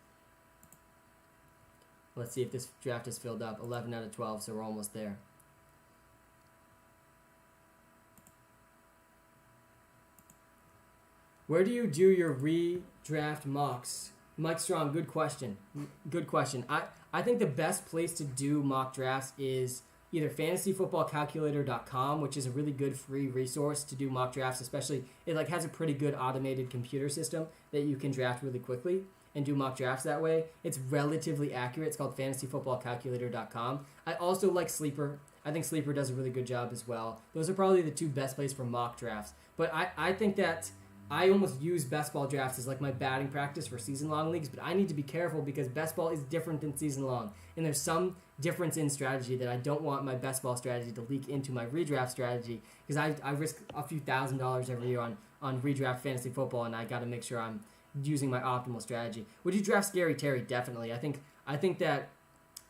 Let's see if this draft is filled up. 11 out of 12, so we're almost there. Where do you do your redraft mocks? Mike Strong, good question. Good question. I think the best place to do mock drafts is either fantasyfootballcalculator.com, which is a really good free resource to do mock drafts, especially it like has a pretty good automated computer system that you can draft really quickly and do mock drafts that way. It's relatively accurate. It's called fantasyfootballcalculator.com. I also like Sleeper. I think Sleeper does a really good job as well. Those are probably the two best places for mock drafts. But I think that I almost use best ball drafts as like my batting practice for season-long leagues, but I need to be careful because best ball is different than season-long. And there's some difference in strategy that I don't want my best ball strategy to leak into my redraft strategy because I risk a few $1,000s every year on redraft fantasy football, and I got to make sure I'm using my optimal strategy. Would you draft Scary Terry? Definitely. I think that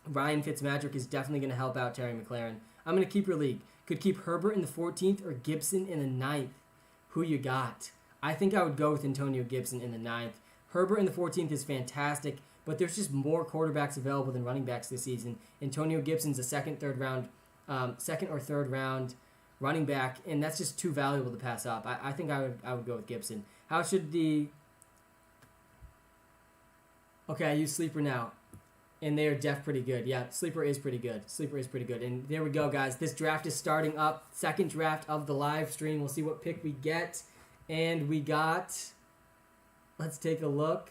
Ryan Fitzmagic is definitely going to help out Terry McLaren. I'm going to keep your league. Could keep Herbert in the 14th or Gibson in the 9th. Who you got? I think I would go with Antonio Gibson in the 9th. Herbert in the 14th is fantastic, but there's just more quarterbacks available than running backs this season. Antonio Gibson's a second or third round running back, and that's just too valuable to pass up. I think I would go with Gibson. How should the... Okay, I use Sleeper now, and they are pretty good. Yeah, Sleeper is pretty good. And there we go, guys. This draft is starting up. Second draft of the live stream. We'll see what pick we get. And we got... Let's take a look.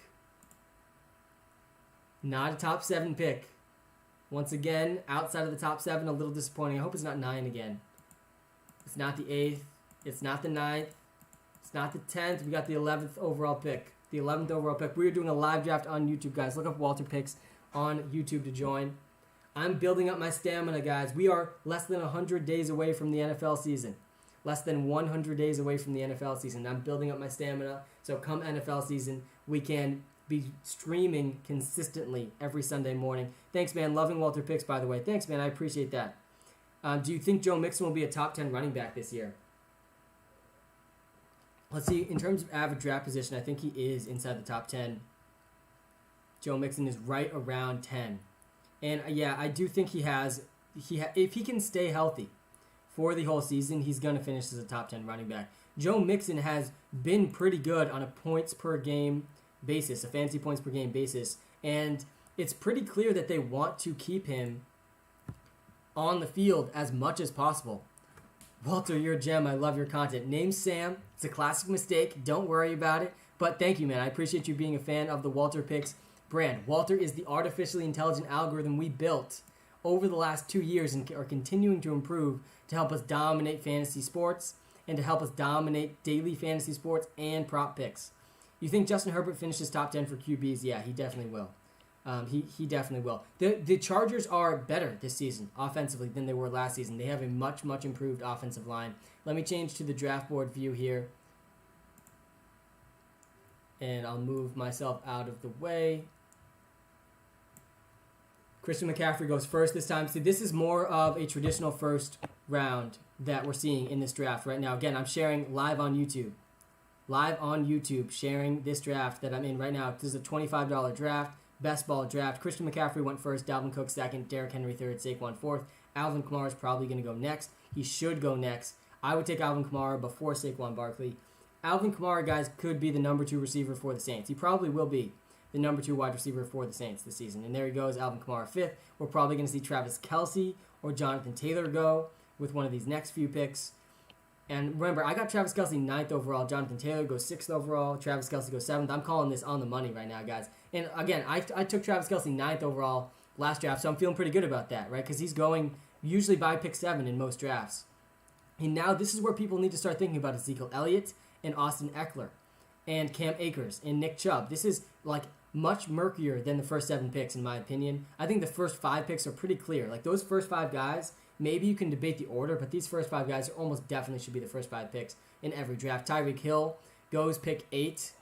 Not a top 7 pick. Once again, outside of the top 7, a little disappointing. I hope it's not 9 again. It's not the 8th. It's not the 9th. It's not the 10th. We got the 11th overall pick. The 11th overall pick. We are doing a live draft on YouTube, guys. Look up WalterPicks on YouTube to join. I'm building up my stamina, guys. We are less than 100 days away from the NFL season. Less than 100 days away from the NFL season. I'm building up my stamina. So come NFL season, we can be streaming consistently every Sunday morning. Thanks, man. Loving WalterPicks, by the way. Thanks, man. I appreciate that. Do you think Joe Mixon will be a top 10 running back this year? Let's see. In terms of average draft position, I think he is inside the top 10. Joe Mixon is right around 10. And, yeah, I do think if he can stay healthy for the whole season, he's going to finish as a top 10 running back. Joe Mixon has been pretty good on a points per game basis, a fantasy points per game basis, and it's pretty clear that they want to keep him on the field as much as possible. Walter, you're a gem. I love your content. Name's Sam. It's a classic mistake. Don't worry about it. But thank you, man. I appreciate you being a fan of the WalterPicks brand. Walter is the artificially intelligent algorithm we built over the last 2 years and are continuing to improve to help us dominate fantasy sports and to help us dominate daily fantasy sports and prop picks. You think Justin Herbert finishes top 10 for QBs? Yeah, he definitely will. He definitely will. The Chargers are better this season offensively than they were last season. They have a much, much improved offensive line. Let me change to the draft board view here. And I'll move myself out of the way. Christian McCaffrey goes first this time. See, this is more of a traditional first round that we're seeing in this draft right now. Again, I'm sharing live on YouTube. Sharing this draft that I'm in right now. This is a $25 draft. Best ball draft. Christian McCaffrey went first, Dalvin Cook second, Derrick Henry third, Saquon fourth. Alvin Kamara is probably going to go next. He should go next. I would take Alvin Kamara before Saquon Barkley. Alvin Kamara, guys, could be the number 2 receiver for the Saints. He probably will be the number 2 wide receiver for the Saints this season. And there he goes, Alvin Kamara fifth. We're probably going to see Travis Kelce or Jonathan Taylor go with one of these next few picks. And remember, I got Travis Kelce 9th overall. Jonathan Taylor goes 6th overall. Travis Kelce goes 7th. I'm calling this on the money right now, guys. And again, I took Travis Kelce 9th overall last draft, so I'm feeling pretty good about that, right? Because he's going usually by pick 7 in most drafts. And now this is where people need to start thinking about Ezekiel Elliott and Austin Eckler and Cam Akers and Nick Chubb. This is like much murkier than the first 7 picks, in my opinion. I think the first 5 picks are pretty clear. Like those first 5 guys, maybe you can debate the order, but these first 5 guys almost definitely should be the first 5 picks in every draft. Tyreek Hill goes pick 8.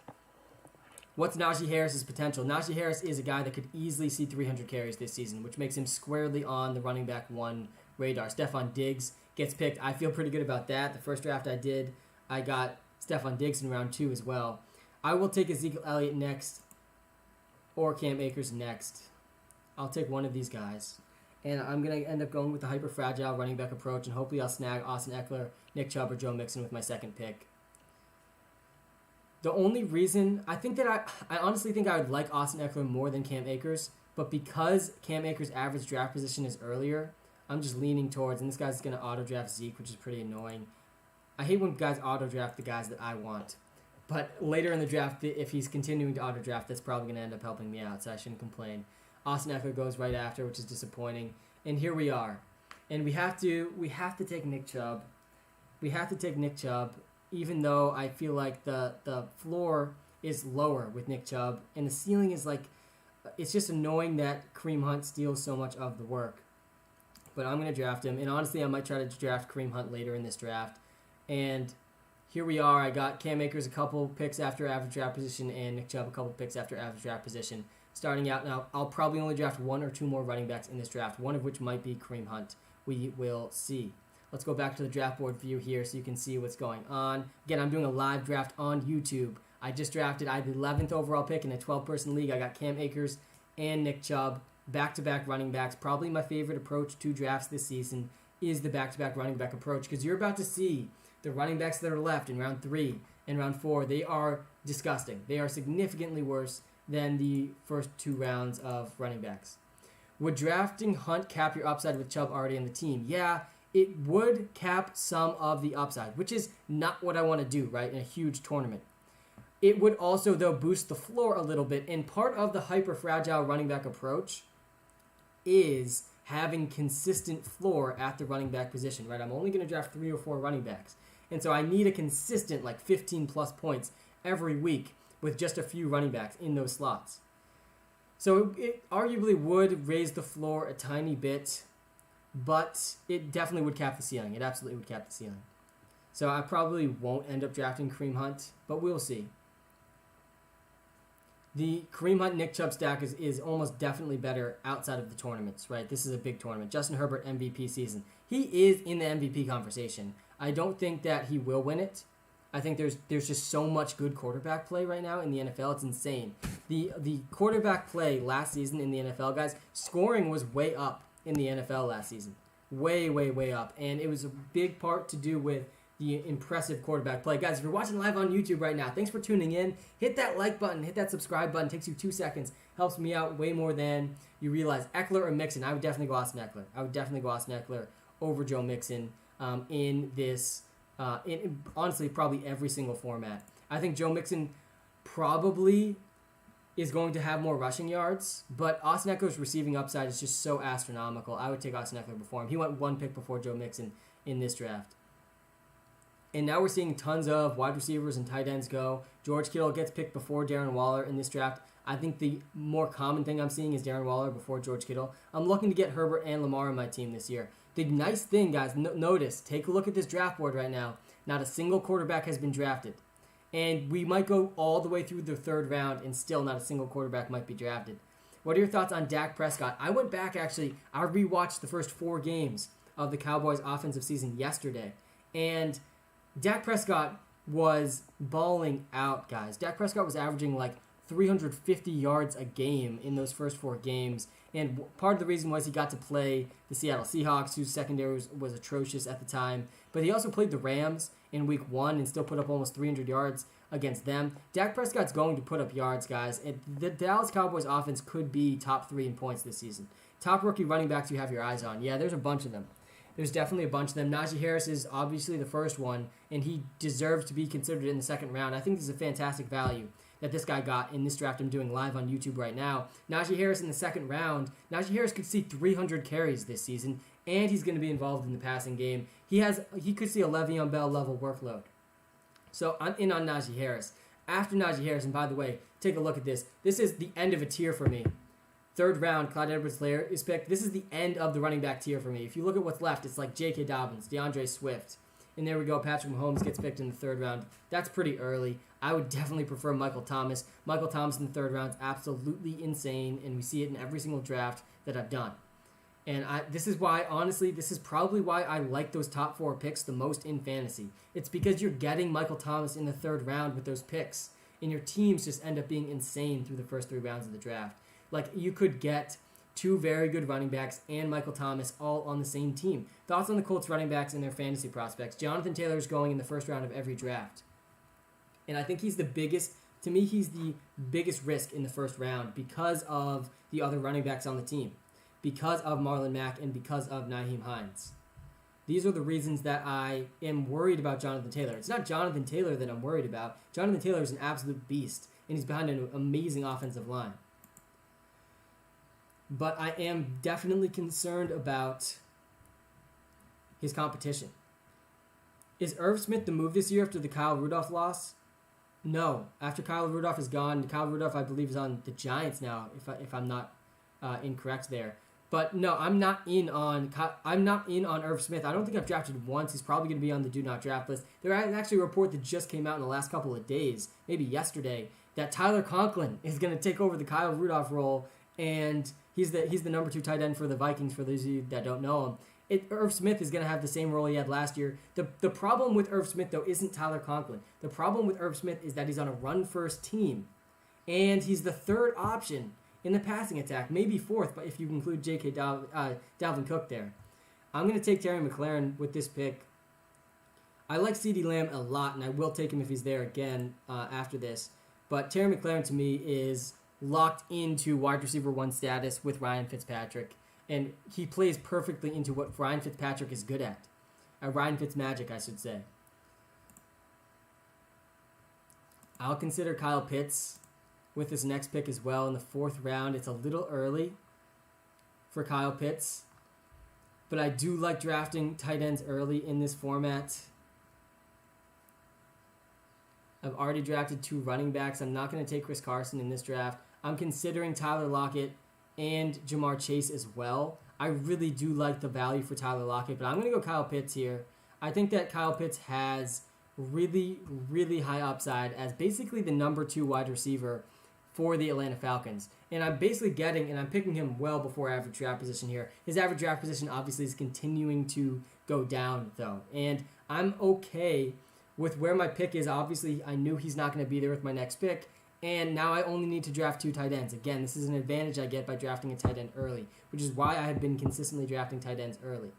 What's Najee Harris's potential? Najee Harris is a guy that could easily see 300 carries this season, which makes him squarely on the running back 1 radar. Stephon Diggs gets picked. I feel pretty good about that. The first draft I did, I got Stephon Diggs in round 2 as well. I will take Ezekiel Elliott next or Cam Akers next. I'll take one of these guys. And I'm going to end up going with the hyper-fragile running back approach, and hopefully I'll snag Austin Eckler, Nick Chubb, or Joe Mixon with my second pick. The only reason I think that I honestly think I would like Austin Eckler more than Cam Akers, but because Cam Akers' average draft position is earlier, I'm just leaning towards, and this guy's going to auto draft Zeke, which is pretty annoying. I hate when guys auto draft the guys that I want. But later in the draft, if he's continuing to auto draft, that's probably going to end up helping me out, so I shouldn't complain. Austin Eckler goes right after, which is disappointing. And here we are. And we have to take Nick Chubb. We have to take Nick Chubb, even though I feel like the floor is lower with Nick Chubb, and the ceiling is like, it's just annoying that Kareem Hunt steals so much of the work. But I'm going to draft him, and honestly, I might try to draft Kareem Hunt later in this draft. And here we are. I got Cam Akers a couple picks after average draft position, and Nick Chubb a couple picks after average draft position. Starting out now, I'll probably only draft one or two more running backs in this draft, one of which might be Kareem Hunt. We will see. Let's go back to the draft board view here so you can see what's going on. Again, I'm doing a live draft on YouTube. I just drafted, I had the 11th overall pick in a 12-person league. I got Cam Akers and Nick Chubb, back-to-back running backs. Probably my favorite approach to drafts this season is the back-to-back running back approach, because you're about to see the running backs that are left in round 3 and round 4. They are disgusting. They are significantly worse than the first 2 rounds of running backs. Would drafting Hunt cap your upside with Chubb already on the team? Yeah, it would cap some of the upside, which is not what I want to do, right, in a huge tournament. It would also, though, boost the floor a little bit, and part of the hyper-fragile running back approach is having consistent floor at the running back position, right? I'm only going to draft 3 or 4 running backs, and so I need a consistent, like, 15-plus points every week with just a few running backs in those slots. So it arguably would raise the floor a tiny bit, but it definitely would cap the ceiling. It absolutely would cap the ceiling. So I probably won't end up drafting Kareem Hunt, but we'll see. The Kareem Hunt Nick Chubb stack is almost definitely better outside of the tournaments, right? This is a big tournament. Justin Herbert MVP season. He is in the MVP conversation. I don't think that he will win it. I think there's just so much good quarterback play right now in the NFL. It's insane. The quarterback play last season in the NFL, guys, scoring was way up in the NFL last season. Way, way, way up. And it was a big part to do with the impressive quarterback play. Guys, if you're watching live on YouTube right now, thanks for tuning in. Hit that like button. Hit that subscribe button. It takes you 2 seconds. Helps me out way more than you realize. Eckler or Mixon? I would definitely go Austin Eckler. I would definitely go Austin Eckler over Joe Mixon in this, honestly, probably every single format. I think Joe Mixon probably is going to have more rushing yards, but Austin Eckler's receiving upside is just so astronomical. I would take Austin Eckler before him. He went 1 pick before Joe Mixon in this draft. And now we're seeing tons of wide receivers and tight ends go. George Kittle gets picked before Darren Waller in this draft. I think the more common thing I'm seeing is Darren Waller before George Kittle. I'm looking to get Herbert and Lamar on my team this year. The nice thing, guys, notice, take a look at this draft board right now. Not a single quarterback has been drafted. And we might go all the way through the 3rd round and still not a single quarterback might be drafted. What are your thoughts on Dak Prescott? I went back, actually, I rewatched the first 4 games of the Cowboys' offensive season yesterday. And Dak Prescott was balling out, guys. Dak Prescott was averaging like 350 yards a game in those first 4 games. And part of the reason was he got to play the Seattle Seahawks, whose secondary was atrocious at the time. But he also played the Rams in week 1 and still put up almost 300 yards against them. Dak Prescott's going to put up yards, guys. And the Dallas Cowboys offense could be top 3 in points this season. Top rookie running backs you have your eyes on. Yeah, there's a bunch of them. There's definitely a bunch of them. Najee Harris is obviously the first one, and he deserves to be considered in the 2nd round. I think this is a fantastic value that this guy got in this draft I'm doing live on YouTube right now. Najee Harris in the 2nd round. Najee Harris could see 300 carries this season, and he's going to be involved in the passing game. He could see a Le'Veon Bell level workload. So I'm in on Najee Harris. After Najee Harris, and by the way, take a look at this. This is the end of a tier for me. 3rd round, Clyde Edwards-Helaire is picked. This is the end of the running back tier for me. If you look at what's left, it's like J.K. Dobbins, DeAndre Swift. And there we go, Patrick Mahomes gets picked in the 3rd round. That's pretty early. I would definitely prefer Michael Thomas. Michael Thomas in the 3rd round is absolutely insane, and we see it in every single draft that I've done. And this is why, honestly, this is probably why I like those top 4 picks the most in fantasy. It's because you're getting Michael Thomas in the 3rd round with those picks, and your teams just end up being insane through the first 3 rounds of the draft. Like, you could get 2 very good running backs and Michael Thomas all on the same team. Thoughts on the Colts running backs and their fantasy prospects? Jonathan Taylor is going in the 1st round of every draft. And I think he's the biggest risk in the first round because of the other running backs on the team, because of Marlon Mack, and because of Nyheim Hines. These are the reasons that I am worried about Jonathan Taylor. It's not Jonathan Taylor that I'm worried about. Jonathan Taylor is an absolute beast, and he's behind an amazing offensive line. But I am definitely concerned about his competition. Is Irv Smith the move this year after the Kyle Rudolph loss? No. After Kyle Rudolph is gone, Kyle Rudolph, I believe, is on the Giants now, if I'm not incorrect there. But no, I'm not in on Irv Smith. I don't think I've drafted once. He's probably going to be on the do not draft list. There is actually a report that just came out in the last couple of days, maybe yesterday, that Tyler Conklin is going to take over the Kyle Rudolph role, and he's the number 2 tight end for the Vikings. For those of you that don't know him, Irv Smith is going to have the same role he had last year. The problem with Irv Smith though isn't Tyler Conklin. The problem with Irv Smith is that he's on a run first team, and he's the third option in the passing attack, maybe fourth, but if you include Dalvin Cook there. I'm going to take Terry McLaurin with this pick. I like CeeDee Lamb a lot, and I will take him if he's there again after this. But Terry McLaurin, to me, is locked into wide receiver 1 status with Ryan Fitzpatrick, and he plays perfectly into what Ryan Fitzpatrick is good at. Ryan Fitzmagic, I should say. I'll consider Kyle Pitts with this next pick as well in the 4th round. It's a little early for Kyle Pitts, but I do like drafting tight ends early in this format. I've already drafted 2 running backs. I'm not going to take Chris Carson in this draft. I'm considering Tyler Lockett and Jamar Chase as well. I really do like the value for Tyler Lockett, but I'm going to go Kyle Pitts here. I think that Kyle Pitts has really, really high upside as basically the number 2 wide receiver for the Atlanta Falcons. And I'm picking him well before average draft position here. His average draft position obviously is continuing to go down, though. And I'm okay with where my pick is. Obviously, I knew he's not going to be there with my next pick. And now I only need to draft 2 tight ends. Again, this is an advantage I get by drafting a tight end early, which is why I have been consistently drafting tight ends early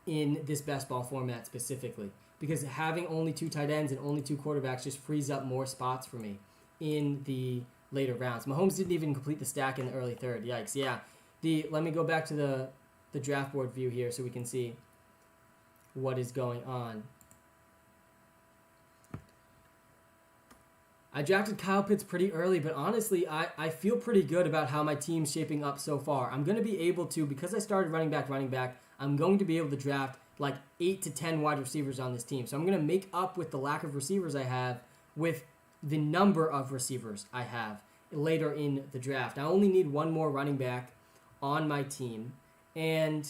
in this best ball format specifically. Because having only 2 tight ends and only 2 quarterbacks just frees up more spots for me in the later rounds. Mahomes didn't even complete the stack in the early 3rd. Yikes. Yeah. Let me go back to the draft board view here so we can see what is going on. I drafted Kyle Pitts pretty early, but honestly, I feel pretty good about how my team's shaping up so far. I'm going to be able to, because I started running back, I'm going to be able to draft like 8 to 10 wide receivers on this team. So I'm going to make up with the lack of receivers I have with the number of receivers I have later in the draft. I only need 1 more running back on my team, and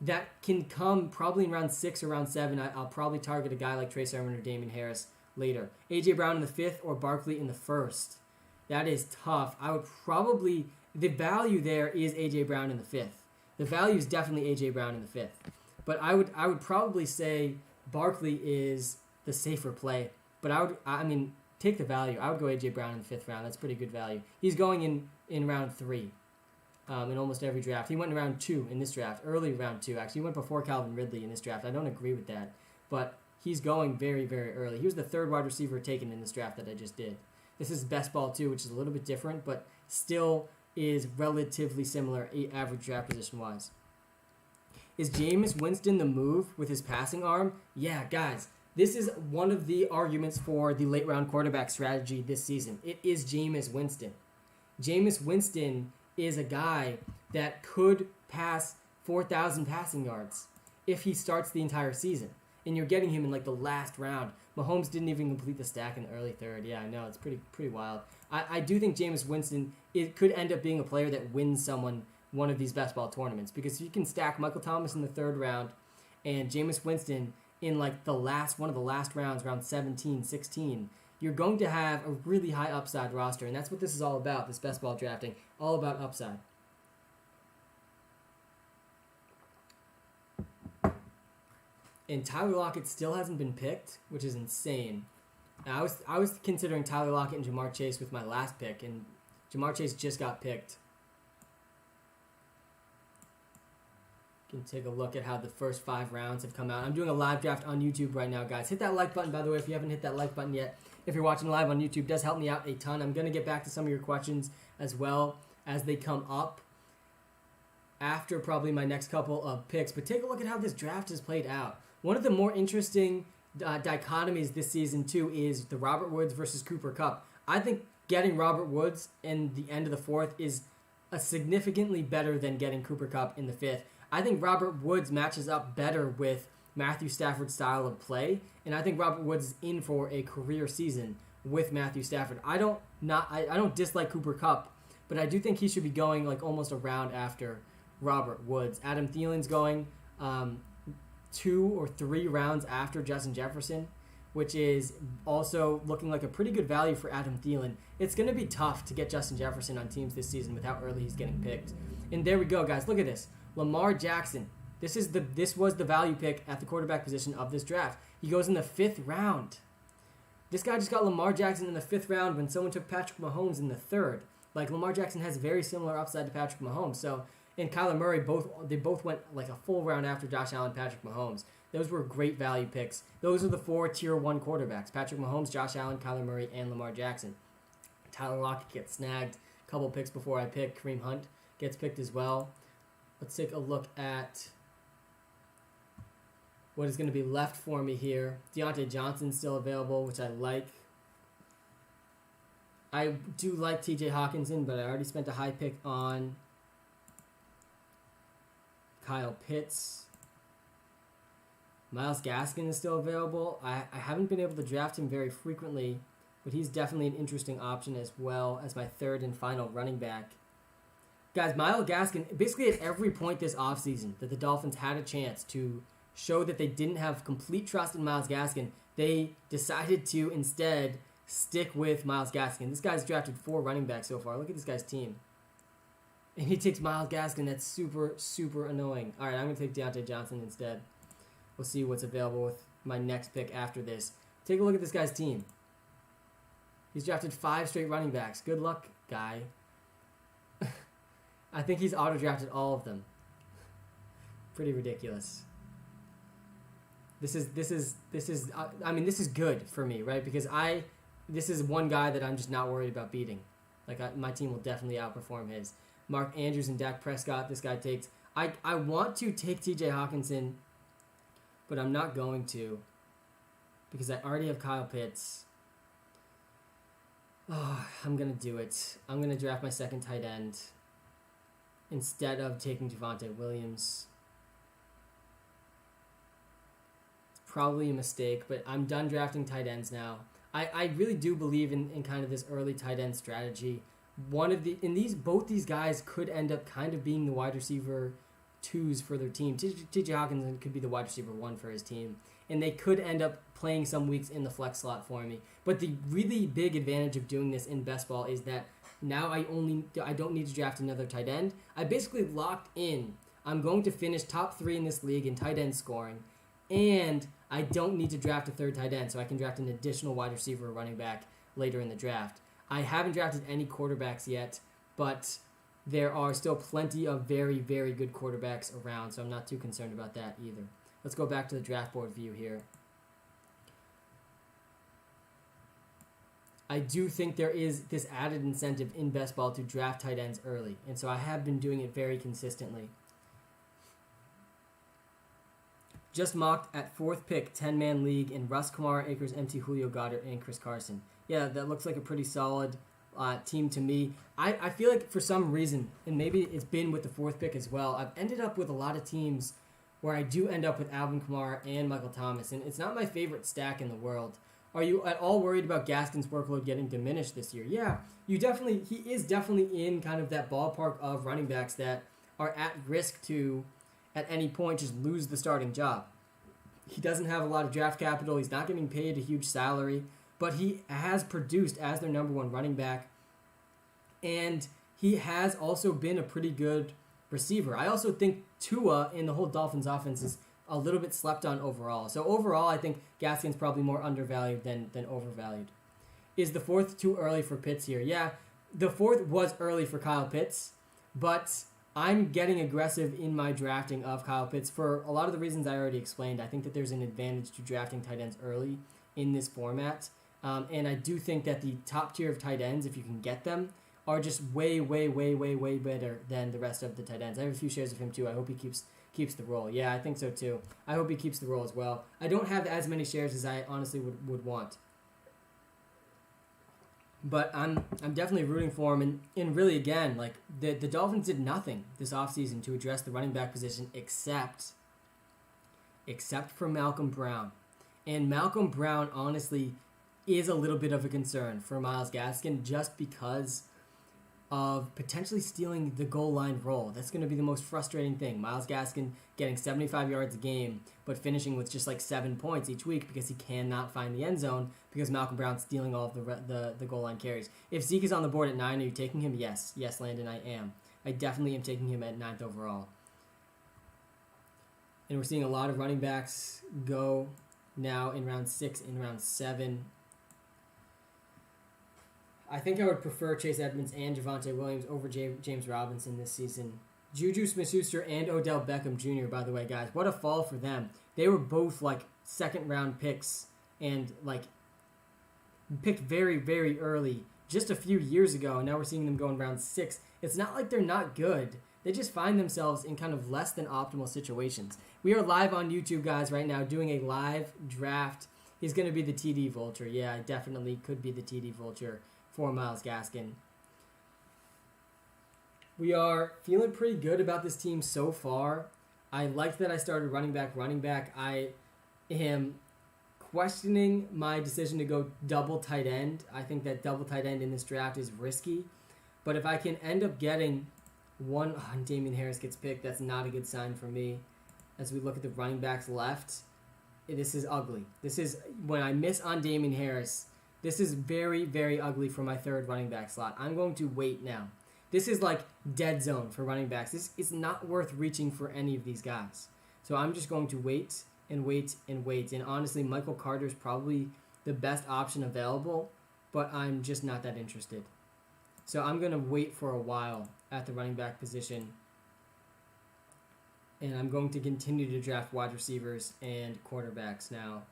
that can come probably in round 6 or round 7. I'll probably target a guy like Trey Sermon or Damian Harris later. A.J. Brown in the 5th or Barkley in the 1st. That is tough. The value there is A.J. Brown in the 5th. The value is definitely A.J. Brown in the 5th. But I would probably say Barkley is the safer play. But take the value. I would go A.J. Brown in the 5th round. That's pretty good value. He's going in round 3 in almost every draft. He went in round 2 in this draft. Early round 2, actually. He went before Calvin Ridley in this draft. I don't agree with that. But he's going very, very early. He was the 3rd wide receiver taken in this draft that I just did. This is best ball too, which is a little bit different, but still is relatively similar average draft position-wise. Is Jameis Winston the move with his passing arm? Yeah, guys. This is one of the arguments for the late-round quarterback strategy this season. It is Jameis Winston. Jameis Winston is a guy that could pass 4,000 passing yards if he starts the entire season. And you're getting him in like the last round. Mahomes didn't even complete the stack in the early 3rd. Yeah, I know. It's pretty wild. I do think Jameis Winston could end up being a player that wins someone one of these best ball tournaments. Because if you can stack Michael Thomas in the 3rd round and Jameis Winston in like one of the last rounds, round 17, 16, you're going to have a really high upside roster. And that's what this is all about, this best ball drafting. All about upside. And Tyler Lockett still hasn't been picked, which is insane. Now, I was considering Tyler Lockett and Jamar Chase with my last pick, and Jamar Chase just got picked. can take a look at how the first 5 rounds have come out. I'm doing a live draft on YouTube right now, guys. Hit that like button, by the way, if you haven't hit that like button yet. If you're watching live on YouTube, it does help me out a ton. I'm going to get back to some of your questions as well as they come up after probably my next couple of picks. But take a look at how this draft has played out. One of the more interesting dichotomies this season, too, is the Robert Woods versus Cooper Kupp. I think getting Robert Woods in the end of the 4th is significantly better than getting Cooper Kupp in the 5th. I think Robert Woods matches up better with Matthew Stafford's style of play, and I think Robert Woods is in for a career season with Matthew Stafford. I don't dislike Cooper Kupp, but I do think he should be going like almost a round after Robert Woods. Adam Thielen's going 2 or 3 rounds after Justin Jefferson, which is also looking like a pretty good value for Adam Thielen. It's going to be tough to get Justin Jefferson on teams this season with how early he's getting picked. And there we go, guys. Look at this. Lamar Jackson. This was the value pick at the quarterback position of this draft. He goes in the 5th round. This guy just got Lamar Jackson in the 5th round when someone took Patrick Mahomes in the 3rd. Like, Lamar Jackson has very similar upside to Patrick Mahomes. So, and Kyler Murray, they both went like a full round after Josh Allen, Patrick Mahomes. Those were great value picks. Those are the 4 tier 1 quarterbacks: Patrick Mahomes, Josh Allen, Kyler Murray, and Lamar Jackson. Tyler Lockett gets snagged a couple picks before I pick. Kareem Hunt gets picked as well. Let's take a look at what is going to be left for me here. Deontay Johnson's still available, which I like. I do like TJ Hawkinson, but I already spent a high pick on Kyle Pitts. Myles Gaskin is still available. I haven't been able to draft him very frequently, but he's definitely an interesting option as well as my 3rd and final running back. Guys, Myles Gaskin, basically at every point this offseason that the Dolphins had a chance to show that they didn't have complete trust in Myles Gaskin, they decided to instead stick with Myles Gaskin. This guy's drafted 4 running backs so far. Look at this guy's team. And he takes Myles Gaskin. That's super, super annoying. All right, I'm going to take Deontay Johnson instead. We'll see what's available with my next pick after this. Take a look at this guy's team. He's drafted 5 straight running backs. Good luck, guy. I think he's auto-drafted all of them. Pretty ridiculous. This is good for me, right? Because this is one guy that I'm just not worried about beating. My team will definitely outperform his. Mark Andrews and Dak Prescott, this guy takes. I want to take TJ Hawkinson, but I'm not going to because I already have Kyle Pitts. Oh, I'm going to do it. I'm going to draft my 2nd tight end instead of taking Javonte Williams. It's probably a mistake, but I'm done drafting tight ends now. I really do believe in kind of this early tight end strategy. Both these guys could end up kind of being the wide receiver 2s for their team. T.J. Hawkinson could be the wide receiver 1 for his team, and they could end up playing some weeks in the flex slot for me. But the really big advantage of doing this in best ball is that now I don't need to draft another tight end. I basically locked in. I'm going to finish top 3 in this league in tight end scoring, and I don't need to draft a 3rd tight end, so I can draft an additional wide receiver or running back later in the draft. I haven't drafted any quarterbacks yet, but there are still plenty of very, very good quarterbacks around, so I'm not too concerned about that either. Let's go back to the draft board view here. I do think there is this added incentive in best ball to draft tight ends early, and so I have been doing it very consistently. Just mocked at 4th pick, 10-man league in Russ Kamara, Akers, MT, Julio Goddard, and Chris Carson. Yeah, that looks like a pretty solid team to me. I feel like for some reason, and maybe it's been with the 4th pick as well, I've ended up with a lot of teams where I do end up with Alvin Kamara and Michael Thomas, and it's not my favorite stack in the world. Are you at all worried about Gaskin's workload getting diminished this year? Yeah, he is definitely in kind of that ballpark of running backs that are at risk to, at any point, just lose the starting job. He doesn't have a lot of draft capital. He's not getting paid a huge salary, but he has produced as their number 1 running back, and he has also been a pretty good receiver. I also think Tua in the whole Dolphins offense is a little bit slept on overall. So overall, I think Gaskin's probably more undervalued than overvalued. Is the 4th too early for Pitts here? Yeah, the 4th was early for Kyle Pitts, but I'm getting aggressive in my drafting of Kyle Pitts for a lot of the reasons I already explained. I think that there's an advantage to drafting tight ends early in this format. And I do think that the top tier of tight ends, if you can get them, are just way, way, way, way, way better than the rest of the tight ends. I have a few shares of him too. I hope he keeps the role. Yeah, I think so too. I hope he keeps the role as well. I don't have as many shares as I honestly would want. But I'm definitely rooting for him. And really, again, like the Dolphins did nothing this offseason to address the running back position except for Malcolm Brown. And Malcolm Brown, honestly, is a little bit of a concern for Myles Gaskin just because of potentially stealing the goal line role. That's going to be the most frustrating thing. Myles Gaskin getting 75 yards a game, but finishing with just like 7 points each week because he cannot find the end zone because Malcolm Brown's stealing all of the goal line carries. If Zeke is on the board at 9, are you taking him? Yes. Yes, Landon, I am. I definitely am taking him at 9th overall. And we're seeing a lot of running backs go now in round 6, in round 7. I think I would prefer Chase Edmonds and Javonte Williams over James Robinson this season. Juju Smith-Schuster and Odell Beckham Jr., by the way, guys. What a fall for them. They were both, like, second-round picks and, like, picked very, very early just a few years ago, and now we're seeing them go in round 6. It's not like they're not good. They just find themselves in kind of less than optimal situations. We are live on YouTube, guys, right now, doing a live draft. He's going to be the TD Vulture. Yeah, definitely could be the TD Vulture for Myles Gaskin. We are feeling pretty good about this team so far. I like that I started running back. I am questioning my decision to go double tight end. I think that double tight end in this draft is risky. But if I can end up getting one, Damian Harris gets picked, that's not a good sign for me. As we look at the running backs left, this is ugly. This is, when I miss on Damian Harris, this is very, very ugly for my third running back slot. I'm going to wait now. This is like dead zone for running backs. This is not worth reaching for any of these guys. So I'm just going to wait and wait and wait. And honestly, Michael Carter is probably the best option available, but I'm just not that interested. So I'm going to wait for a while at the running back position. And I'm going to continue to draft wide receivers and quarterbacks now.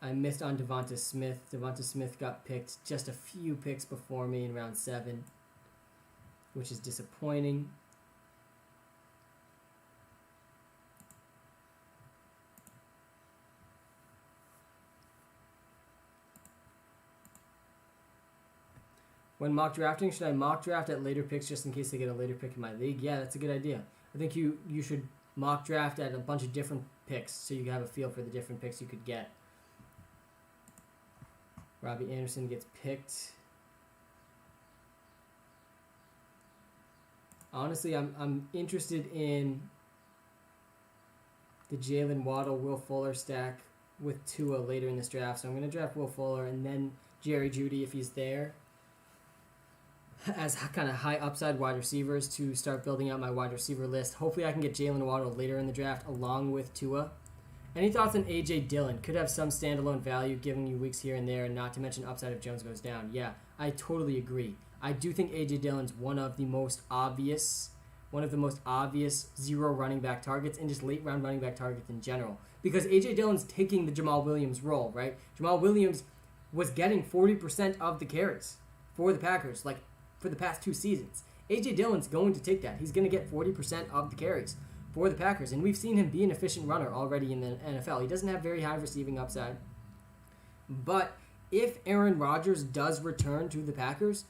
I missed on Devonta Smith. Devonta Smith got picked just a few picks before me in round 7, which is disappointing. When mock drafting, should I mock draft at later picks just in case I get a later pick in my league? Yeah, that's a good idea. I think you should mock draft at a bunch of different picks so you can have a feel for the different picks you could get. Robbie Anderson gets picked. Honestly, I'm interested in the Jalen Waddle, Will Fuller stack with Tua later in this draft. So I'm going to draft Will Fuller and then Jerry Jeudy if he's there as kind of high upside wide receivers to start building out my wide receiver list. Hopefully I can get Jalen Waddle later in the draft along with Tua. Any thoughts on A.J. Dillon? Could have some standalone value giving you weeks here and there, and not to mention upside if Jones goes down. Yeah, I totally agree. I do think A.J. Dillon's one of the most obvious zero running back targets and just late round running back targets in general. Because A.J. Dillon's taking the Jamal Williams role, right? Jamal Williams was getting 40% of the carries for the Packers, like for the past 2 seasons. A.J. Dillon's going to take that. He's going to get 40% of the carries for the Packers, and we've seen him be an efficient runner already in the NFL. He doesn't have very high receiving upside, but if Aaron Rodgers does return to the Packers,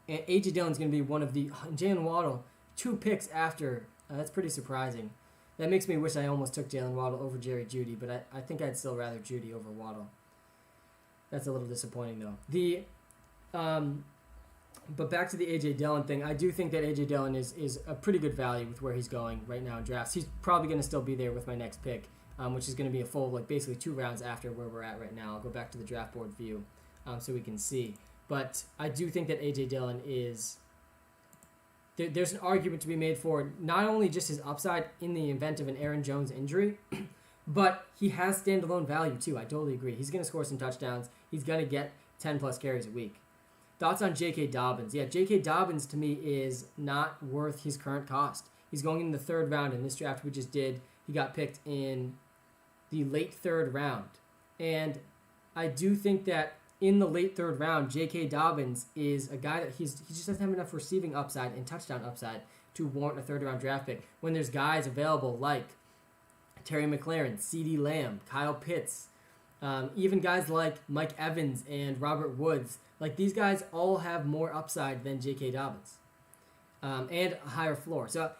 A.J. Dillon's going to be one of the Jalen Waddle 2 picks after. That's pretty surprising. That makes me wish I almost took Jalen Waddle over Jerry Jeudy, but I think I'd still rather Jeudy over Waddle. That's a little disappointing though. But back to the A.J. Dillon thing, I do think that A.J. Dillon is a pretty good value with where he's going right now in drafts. He's probably going to still be there with my next pick, which is going to be a full, like basically 2 rounds after where we're at right now. I'll go back to the draft board view so we can see. But I do think that A.J. Dillon is... There's an argument to be made for not only just his upside in the event of an Aaron Jones injury, but he has standalone value too. I totally agree. He's going to score some touchdowns. He's going to get 10-plus carries a week. Thoughts on J.K. Dobbins? Yeah, J.K. Dobbins to me is not worth his current cost. He's going in the third round in this draft we just did. He got picked in the late third round. And I do think that in the late third round, J.K. Dobbins is a guy that he just doesn't have enough receiving upside and touchdown upside to warrant a third round draft pick. When there's guys available like Terry McLaurin, CeeDee Lamb, Kyle Pitts, even guys like Mike Evans and Robert Woods, like these guys all have more upside than J.K. Dobbins and a higher floor. So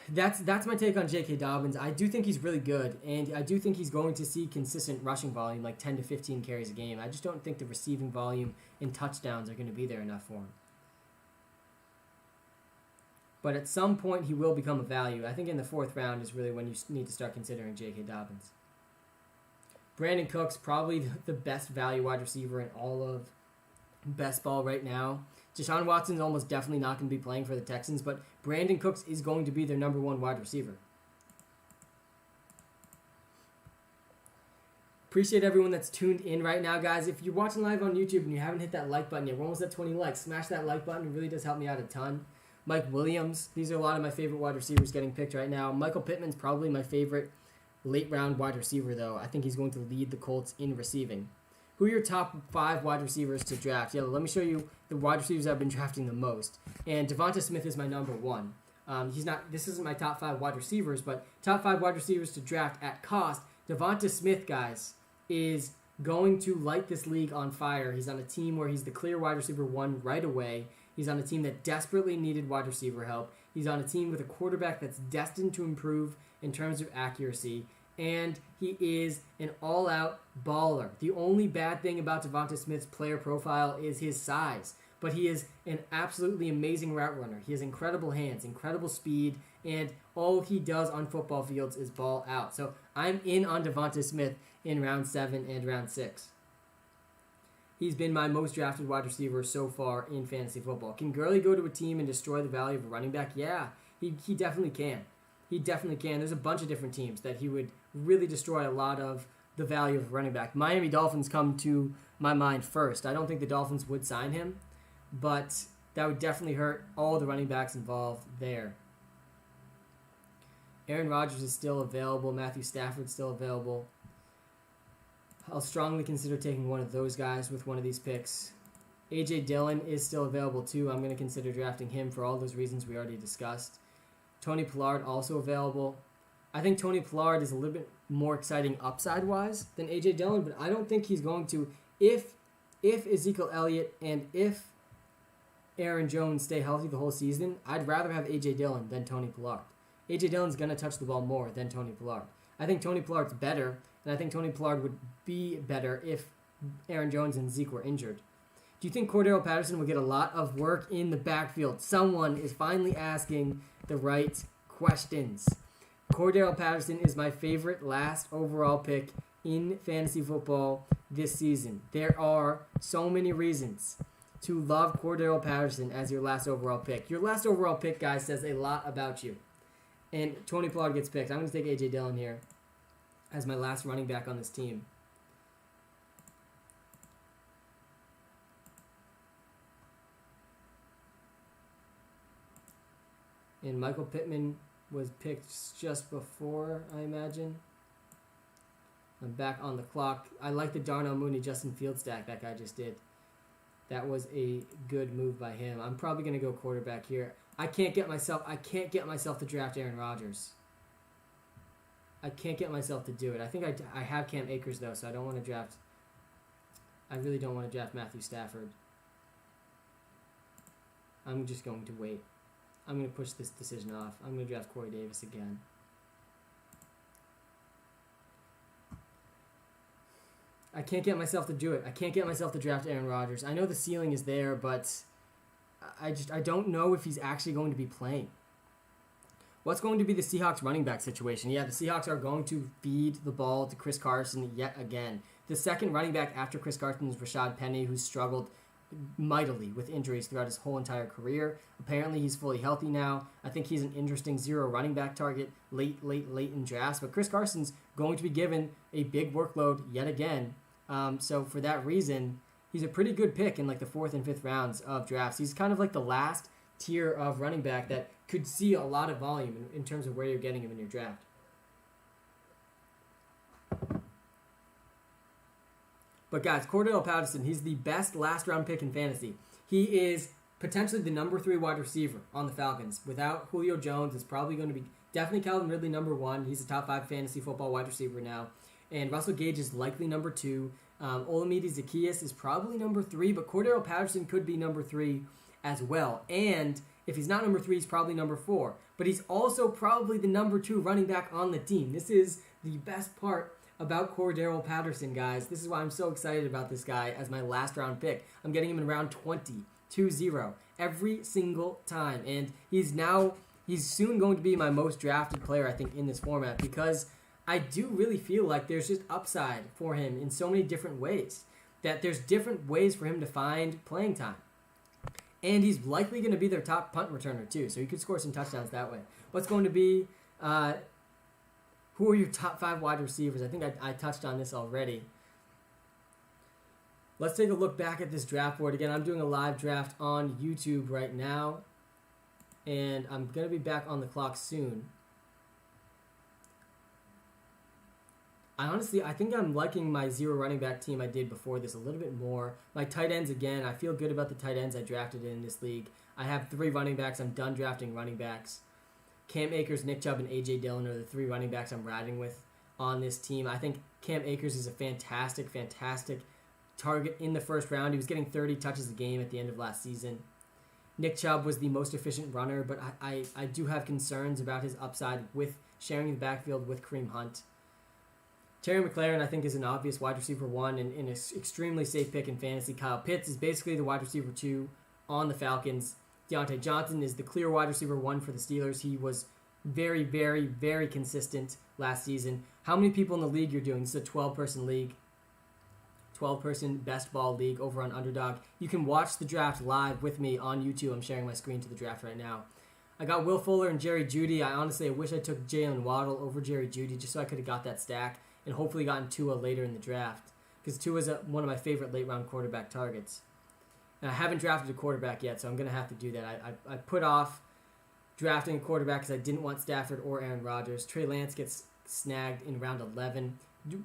that's my take on J.K. Dobbins. I do think he's really good, and I do think he's going to see consistent rushing volume, like 10 to 15 carries a game. I just don't think the receiving volume and touchdowns are going to be there enough for him. But at some point, he will become a value. I think in the fourth round is really when you need to start considering J.K. Dobbins. Brandon Cooks, probably the best value wide receiver in all of best ball right now. Deshaun Watson's almost definitely not going to be playing for the Texans, but Brandon Cooks is going to be their number one wide receiver. Appreciate everyone that's tuned in right now, guys. If you're watching live on YouTube and you haven't hit that like button yet, we're almost at 20 likes. Smash that like button. It really does help me out a ton. Mike Williams. These are a lot of my favorite wide receivers getting picked right now. Michael Pittman's probably my favorite late round wide receiver, though. I think he's going to lead the Colts in receiving. Who are your top 5 wide receivers to draft? Yeah, let me show you the wide receivers I've been drafting the most. And Devonta Smith is my number 1. This isn't my top 5 wide receivers, but top 5 wide receivers to draft at cost. Devonta Smith, guys, is going to light this league on fire. He's on a team where he's the clear wide receiver 1 right away. He's on a team that desperately needed wide receiver help. He's on a team with a quarterback that's destined to improve in terms of accuracy. And he is an all-out baller. The only bad thing about Devonta Smith's player profile is his size. But he is an absolutely amazing route runner. He has incredible hands, incredible speed, and all he does on football fields is ball out. So I'm in on Devonta Smith in round 7 and round 6. He's been my most drafted wide receiver so far in fantasy football. Can Gurley go to a team and destroy the value of a running back? Yeah, he definitely can. He definitely can. There's a bunch of different teams that he would really destroy a lot of the value of a running back. Miami Dolphins come to my mind first. I don't think the Dolphins would sign him, but that would definitely hurt all the running backs involved there. Aaron Rodgers is still available. Matthew Stafford's still available. I'll strongly consider taking one of those guys with one of these picks. A.J. Dillon is still available too. I'm going to consider drafting him for all those reasons we already discussed. Tony Pollard also available. I think Tony Pollard is a little bit more exciting upside-wise than A.J. Dillon, but I don't think he's going to. If Ezekiel Elliott and if Aaron Jones stay healthy the whole season, I'd rather have A.J. Dillon than Tony Pollard. A.J. Dillon's going to touch the ball more than Tony Pollard. I think Tony Pollard's better, and I think Tony Pollard would be better if Aaron Jones and Zeke were injured. Do you think Cordero Patterson will get a lot of work in the backfield? Someone is finally asking the right questions. Cordero Patterson is my favorite last overall pick in fantasy football this season. There are so many reasons to love Cordero Patterson as your last overall pick. Your last overall pick, guys, says a lot about you. And Tony Pollard gets picked. I'm going to take A.J. Dillon here as my last running back on this team. And Michael Pittman was picked just before, I imagine. I'm back on the clock. I like the Darnell Mooney Justin Fields stack that guy just did. That was a good move by him. I'm probably going to go quarterback here. I can't get myself to draft Aaron Rodgers. I can't get myself to do it. I think I have Cam Akers though, so I don't want to draft. I really don't want to draft Matthew Stafford. I'm just going to wait. I'm going to push this decision off. I'm going to draft Corey Davis again. I can't get myself to do it. I can't get myself to draft Aaron Rodgers. I know the ceiling is there, but I don't know if he's actually going to be playing. What's going to be the Seahawks running back situation? Yeah, the Seahawks are going to feed the ball to Chris Carson yet again. The second running back after Chris Carson is Rashad Penny, who's struggled mightily with injuries throughout his whole entire career. Apparently he's fully healthy now. I think he's an interesting zero running back target late in drafts. But Chris Carson's going to be given a big workload yet again. So for that reason, he's a pretty good pick in like the 4th and 5th rounds of drafts. He's kind of like the last tier of running back that could see a lot of volume in terms of where you're getting him in your draft. But guys, Cordell Patterson, he's the best last round pick in fantasy. He is potentially the number 3 wide receiver on the Falcons. Without Julio Jones, it's probably going to be definitely Calvin Ridley number 1. He's a top 5 fantasy football wide receiver now. And Russell Gage is likely number 2. Olamide Zaccheaus is probably number 3, but Cordell Patterson could be number 3 as well. And if he's not number 3, he's probably number 4. But he's also probably the number 2 running back on the team. This is the best part about Cordell Patterson, guys. This is why I'm so excited about this guy as my last round pick. I'm getting him in round 20, 2-0, every single time. And he's soon going to be my most drafted player, I think, in this format, because I do really feel like there's just upside for him in so many different ways, that there's different ways for him to find playing time. And he's likely going to be their top punt returner, too, so he could score some touchdowns that way. What's going to be... who are your top 5 wide receivers? I think I touched on this already. Let's take a look back at this draft board. Again, I'm doing a live draft on YouTube right now, and I'm going to be back on the clock soon. I think I'm liking my 0 running back team I did before this a little bit more. My tight ends, again, I feel good about the tight ends I drafted in this league. I have 3 running backs. I'm done drafting running backs. Cam Akers, Nick Chubb, and A.J. Dillon are the 3 running backs I'm riding with on this team. I think Cam Akers is a fantastic target in the first round. He was getting 30 touches a game at the end of last season. Nick Chubb was the most efficient runner, but I do have concerns about his upside with sharing the backfield with Kareem Hunt. Terry McLaurin, I think, is an obvious wide receiver 1 and an extremely safe pick in fantasy. Kyle Pitts is basically the wide receiver 2 on the Falcons. Deontay Johnson is the clear wide receiver 1 for the Steelers. He was very, very, very consistent last season. How many people in the league you're doing? This is a 12-person league. 12-person best ball league over on Underdog. You can watch the draft live with me on YouTube. I'm sharing my screen to the draft right now. I got Will Fuller and Jerry Jeudy. I wish I took Jalen Waddle over Jerry Jeudy just so I could have got that stack and hopefully gotten Tua later in the draft, because Tua is one of my favorite late-round quarterback targets. And I haven't drafted a quarterback yet, so I'm going to have to do that. I put off drafting a quarterback because I didn't want Stafford or Aaron Rodgers. Trey Lance gets snagged in round 11.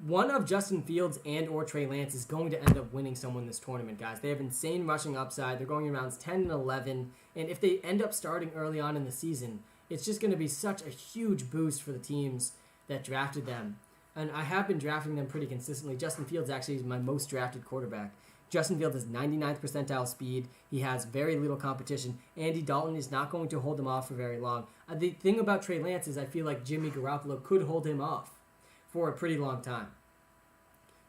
One of Justin Fields and or Trey Lance is going to end up winning someone this tournament, guys. They have insane rushing upside. They're going in rounds 10 and 11. And if they end up starting early on in the season, it's just going to be such a huge boost for the teams that drafted them. And I have been drafting them pretty consistently. Justin Fields actually is my most drafted quarterback. Justin Fields has 99th percentile speed. He has very little competition. Andy Dalton is not going to hold him off for very long. The thing about Trey Lance is I feel like Jimmy Garoppolo could hold him off for a pretty long time.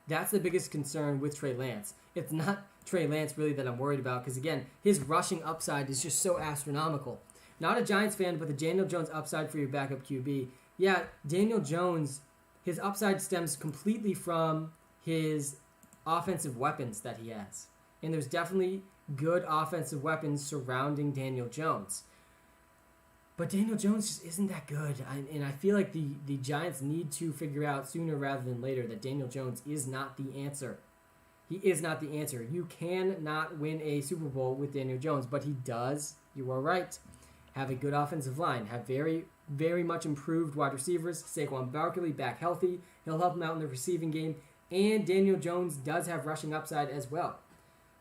That's the biggest concern with Trey Lance. It's not Trey Lance really that I'm worried about because, again, his rushing upside is just so astronomical. Not a Giants fan, but the Daniel Jones upside for your backup QB. Yeah, Daniel Jones, his upside stems completely from his offensive weapons that he has. And there's definitely good offensive weapons surrounding Daniel Jones. But Daniel Jones just isn't that good. And I feel like the Giants need to figure out sooner rather than later that Daniel Jones is not the answer. He is not the answer. You cannot win a Super Bowl with Daniel Jones, but he does, you are right, have a good offensive line, have very, very much improved wide receivers. Saquon Barkley back healthy. He'll help him out in the receiving game. And Daniel Jones does have rushing upside as well.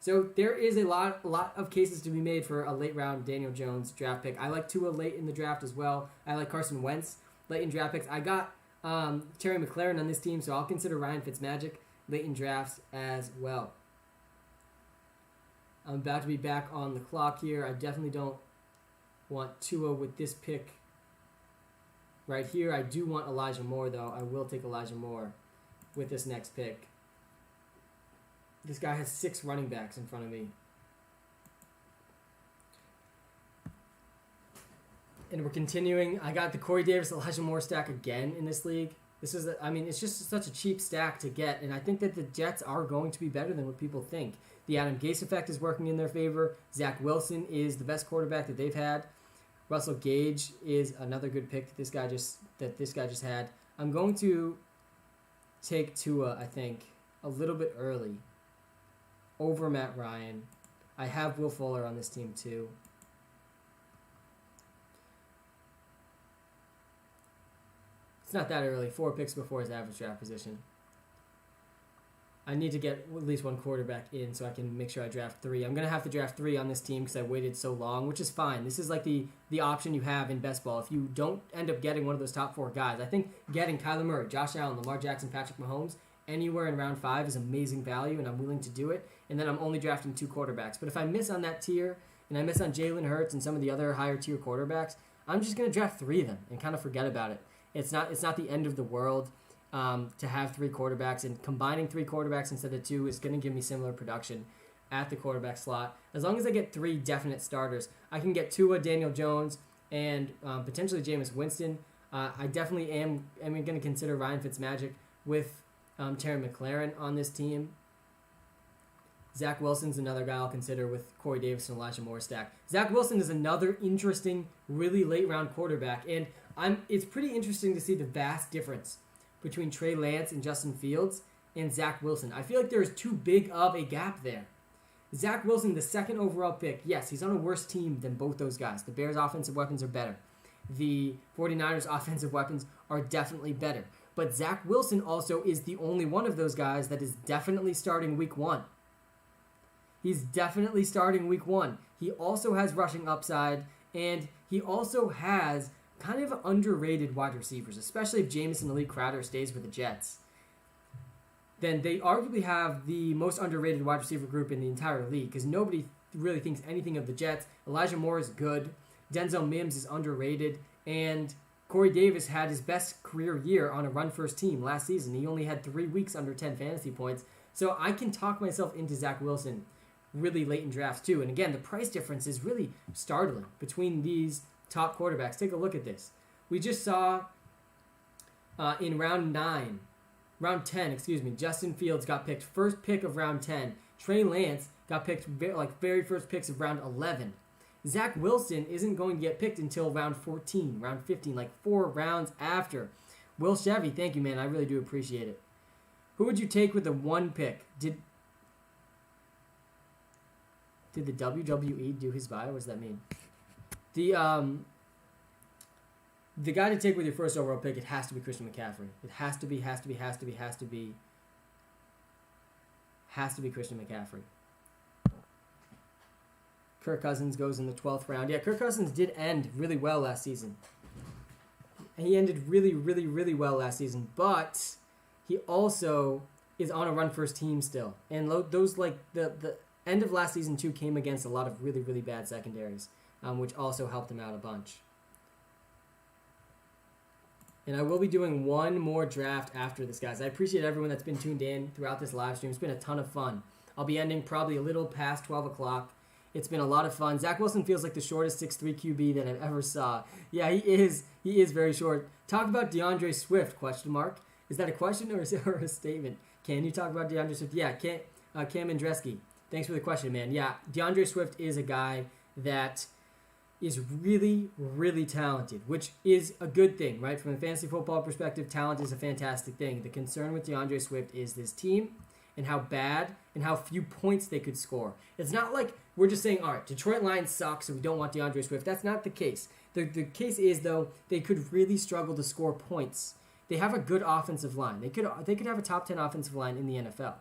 So there is a lot of cases to be made for a late round Daniel Jones draft pick. I like Tua late in the draft as well. I like Carson Wentz late in draft picks. I got Terry McLaurin on this team, so I'll consider Ryan Fitzmagic late in drafts as well. I'm about to be back on the clock here. I definitely don't want Tua with this pick right here. I do want Elijah Moore, though. I will take Elijah Moore with this next pick. This guy has 6 running backs in front of me. And we're continuing. I got the Corey Davis, Elijah Moore stack again in this league. It's just such a cheap stack to get, and I think that the Jets are going to be better than what people think. The Adam Gase effect is working in their favor. Zach Wilson is the best quarterback that they've had. Russell Gage is another good pick that this guy just had. I'm going to take Tua, I think, a little bit early. over Matt Ryan. I have Will Fuller on this team too. It's not that early. 4 picks before his average draft position. I need to get at least one quarterback in so I can make sure I draft 3. I'm going to have to draft 3 on this team because I waited so long, which is fine. This is like the option you have in best ball. If you don't end up getting one of those top 4 guys, I think getting Kyler Murray, Josh Allen, Lamar Jackson, Patrick Mahomes anywhere in round 5 is amazing value, and I'm willing to do it. And then I'm only drafting 2 quarterbacks. But if I miss on that tier, and I miss on Jalen Hurts and some of the other higher tier quarterbacks, I'm just going to draft 3 of them and kind of forget about it. It's not the end of the world. To have 3 quarterbacks, and combining 3 quarterbacks instead of 2 is going to give me similar production at the quarterback slot. As long as I get 3 definite starters, I can get Tua, Daniel Jones, and potentially Jameis Winston. I definitely am going to consider Ryan Fitzmagic with Terry McLaurin on this team. Zach Wilson's another guy I'll consider with Corey Davis and Elijah Moore stack. Zach Wilson is another interesting, really late round quarterback, and it's pretty interesting to see the vast difference between Trey Lance and Justin Fields and Zach Wilson. I feel like there's too big of a gap there. Zach Wilson, the 2nd overall pick, yes, he's on a worse team than both those guys. The Bears' offensive weapons are better. The 49ers' offensive weapons are definitely better. But Zach Wilson also is the only one of those guys that is definitely starting week 1. He's definitely starting week 1. He also has rushing upside, and he also has kind of underrated wide receivers, especially if Jameson Elite Crowder stays with the Jets. Then they arguably have the most underrated wide receiver group in the entire league because nobody really thinks anything of the Jets. Elijah Moore is good. Denzel Mims is underrated. And Corey Davis had his best career year on a run-first team last season. He only had 3 weeks under 10 fantasy points. So I can talk myself into Zach Wilson really late in drafts too. And again, the price difference is really startling between these top quarterbacks. Take a look at this. We just saw in round 10, Justin Fields got picked first pick of round 10. Trey Lance got picked very first picks of round 11. Zach Wilson isn't going to get picked until round 14, round 15, like 4 rounds after. Will Chevy, thank you, man. I really do appreciate it. Who would you take with the 1 pick? Did the WWE do his bio? What does that mean? The guy to take with your first overall pick, it has to be Christian McCaffrey. It has to be Christian McCaffrey. Kirk Cousins goes in the 12th round. Yeah, Kirk Cousins did end really well last season. He ended really, really, really well last season, but he also is on a run-first team still. And those, the end of last season, too, came against a lot of really, really bad secondaries, which also helped him out a bunch. And I will be doing one more draft after this, guys. I appreciate everyone that's been tuned in throughout this live stream. It's been a ton of fun. I'll be ending probably a little past 12 o'clock. It's been a lot of fun. Zach Wilson feels like the shortest 6'3" QB that I've ever saw. Yeah, he is. He is very short. Talk about DeAndre Swift, question mark. Is that a question or a statement? Can you talk about DeAndre Swift? Yeah, Cam Andreski. Thanks for the question, man. Yeah, DeAndre Swift is a guy that is really, really talented, which is a good thing, right? From a fantasy football perspective, talent is a fantastic thing. The concern with DeAndre Swift is this team and how bad and how few points they could score. It's not like we're just saying, all right, Detroit Lions suck, so we don't want DeAndre Swift. That's not the case. The case is, though, they could really struggle to score points. They have a good offensive line. They could have a top 10 offensive line in the NFL.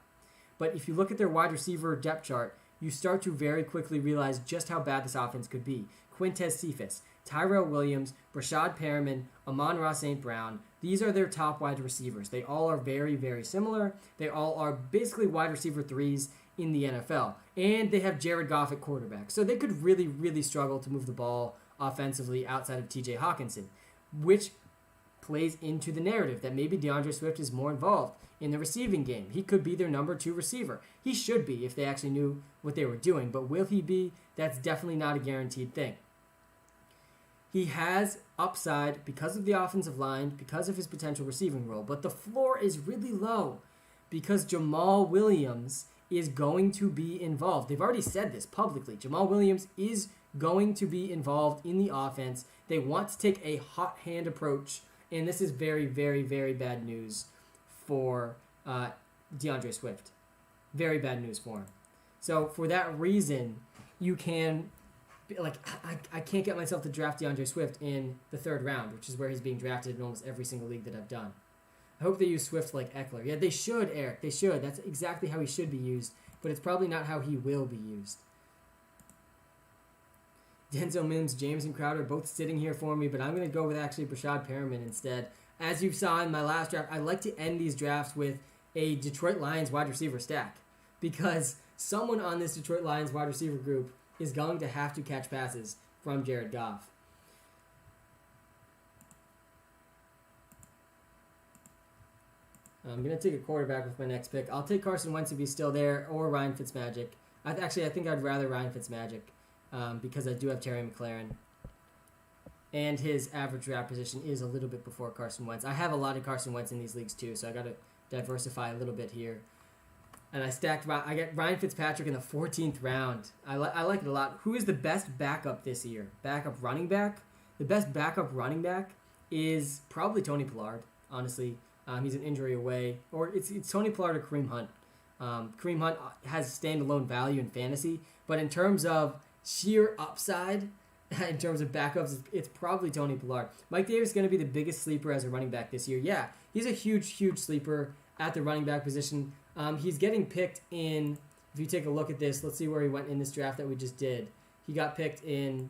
But if you look at their wide receiver depth chart, you start to very quickly realize just how bad this offense could be. Quintez Cephas, Tyrell Williams, Brashad Perriman, Amon-Ra St. Brown. These are their top wide receivers. They all are very, very similar. They all are basically wide receiver 3s in the NFL. And they have Jared Goff at quarterback. So they could really, really struggle to move the ball offensively outside of TJ Hawkinson, which plays into the narrative that maybe DeAndre Swift is more involved in the receiving game. He could be their number 2 receiver. He should be if they actually knew what they were doing. But will he be? That's definitely not a guaranteed thing. He has upside because of the offensive line, because of his potential receiving role. But the floor is really low because Jamal Williams is going to be involved. They've already said this publicly. Jamal Williams is going to be involved in the offense. They want to take a hot hand approach. And this is very, very, very bad news for DeAndre Swift. Very bad news for him. So for that reason, you can, like, I can't get myself to draft DeAndre Swift in the 3rd round, which is where he's being drafted in almost every single league that I've done. I hope they use Swift like Eckler. Yeah, they should, Eric. They should. That's exactly how he should be used, but it's probably not how he will be used. Denzel Mims, Jameson Crowder, both sitting here for me, but I'm going to go with actually Brashad Perriman instead. As you saw in my last draft, I like to end these drafts with a Detroit Lions wide receiver stack because someone on this Detroit Lions wide receiver group is going to have to catch passes from Jared Goff. I'm going to take a quarterback with my next pick. I'll take Carson Wentz if he's still there, or Ryan Fitzmagic. I think I'd rather Ryan Fitzmagic because I do have Terry McLaurin. And his average draft position is a little bit before Carson Wentz. I have a lot of Carson Wentz in these leagues too, so I got to diversify a little bit here. And I got Ryan Fitzpatrick in the 14th round. I like it a lot. Who is the best backup this year? Backup running back? The best backup running back is probably Tony Pollard, honestly. He's an injury away. Or it's Tony Pollard or Kareem Hunt. Kareem Hunt has standalone value in fantasy, but in terms of sheer upside, in terms of backups, it's probably Tony Pollard. Mike Davis is going to be the biggest sleeper as a running back this year. Yeah, he's a huge, huge sleeper at the running back position. He's getting picked in, if you take a look at this, let's see where he went in this draft that we just did. He got picked in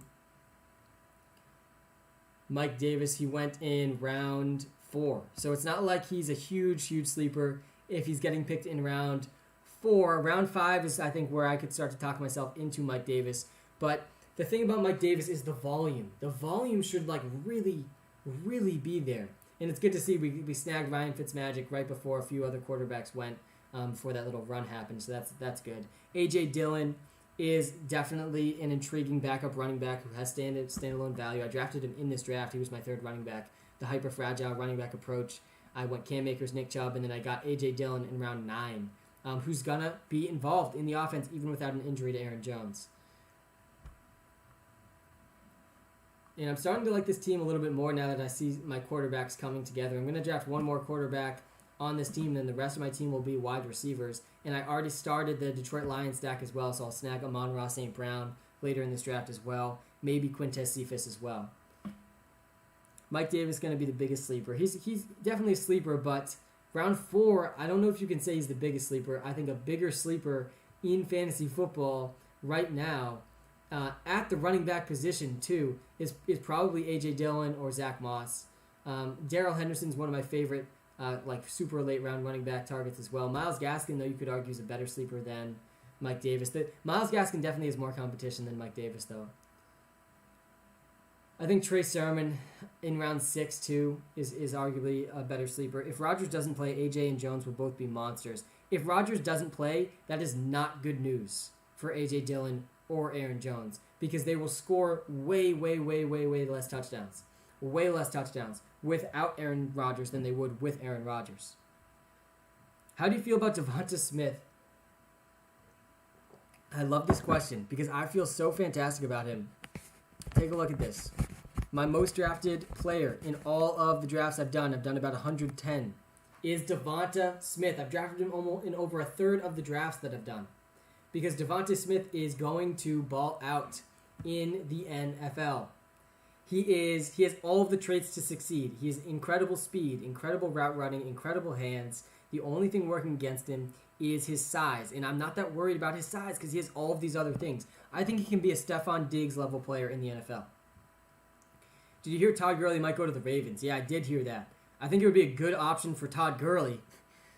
Mike Davis. He went in round 4. So it's not like he's a huge, huge sleeper if he's getting picked in round 4. Round 5 is, I think, where I could start to talk myself into Mike Davis. But the thing about Mike Davis is the volume. The volume should, like, really, really be there. And it's good to see we snagged Ryan Fitzmagic right before a few other quarterbacks went before that little run happened. So that's good. A.J. Dillon is definitely an intriguing backup running back who has standalone value. I drafted him in this draft. He was my 3rd running back. The hyper-fragile running back approach. I went Cam Akers, Nick Chubb, and then I got A.J. Dillon in round 9, who's going to be involved in the offense even without an injury to Aaron Jones. And I'm starting to like this team a little bit more now that I see my quarterbacks coming together. I'm going to draft one more quarterback on this team, then the rest of my team will be wide receivers. And I already started the Detroit Lions stack as well, so I'll snag Amon-Ra St. Brown later in this draft as well. Maybe Quintez Cephas as well. Mike Davis is going to be the biggest sleeper. He's definitely a sleeper, but round 4, I don't know if you can say he's the biggest sleeper. I think a bigger sleeper in fantasy football right now at the running back position, too, is probably A.J. Dillon or Zach Moss. Darrell Henderson's one of my favorite super late round running back targets as well. Myles Gaskin, though, you could argue is a better sleeper than Mike Davis. Myles Gaskin definitely has more competition than Mike Davis, though. I think Trey Sermon in round 6, too, is arguably a better sleeper. If Rodgers doesn't play, AJ and Jones will both be monsters. If Rodgers doesn't play, that is not good news for AJ Dillon or Aaron Jones because they will score way less touchdowns. Way less touchdowns without Aaron Rodgers than they would with Aaron Rodgers. How do you feel about Devonta Smith? I love this question because I feel so fantastic about him. Take a look at this. My most drafted player in all of the drafts I've done about 110, is Devonta Smith. I've drafted him almost in over a third of the drafts that I've done. Because Devonta Smith is going to ball out in the NFL. He has all of the traits to succeed. He has incredible speed, incredible route running, incredible hands. The only thing working against him is his size. And I'm not that worried about his size because he has all of these other things. I think he can be a Stephon Diggs level player in the NFL. Did you hear Todd Gurley might go to the Ravens? Yeah, I did hear that. I think it would be a good option for Todd Gurley.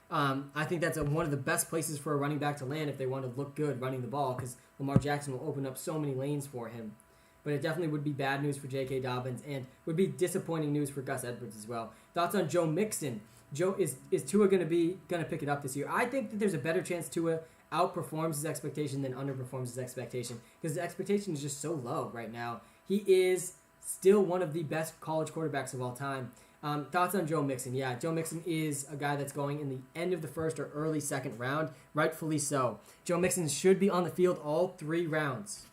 I think that's one of the best places for a running back to land if they want to look good running the ball because Lamar Jackson will open up so many lanes for him. But it definitely would be bad news for J.K. Dobbins and would be disappointing news for Gus Edwards as well. Thoughts on Joe Mixon? Is Tua going to pick it up this year? I think that there's a better chance Tua outperforms his expectation than underperforms his expectation because the expectation is just so low right now. He is still one of the best college quarterbacks of all time. Thoughts on Joe Mixon? Yeah, Joe Mixon is a guy that's going in the end of the first or early second round, rightfully so. Joe Mixon should be on the field all 3 rounds.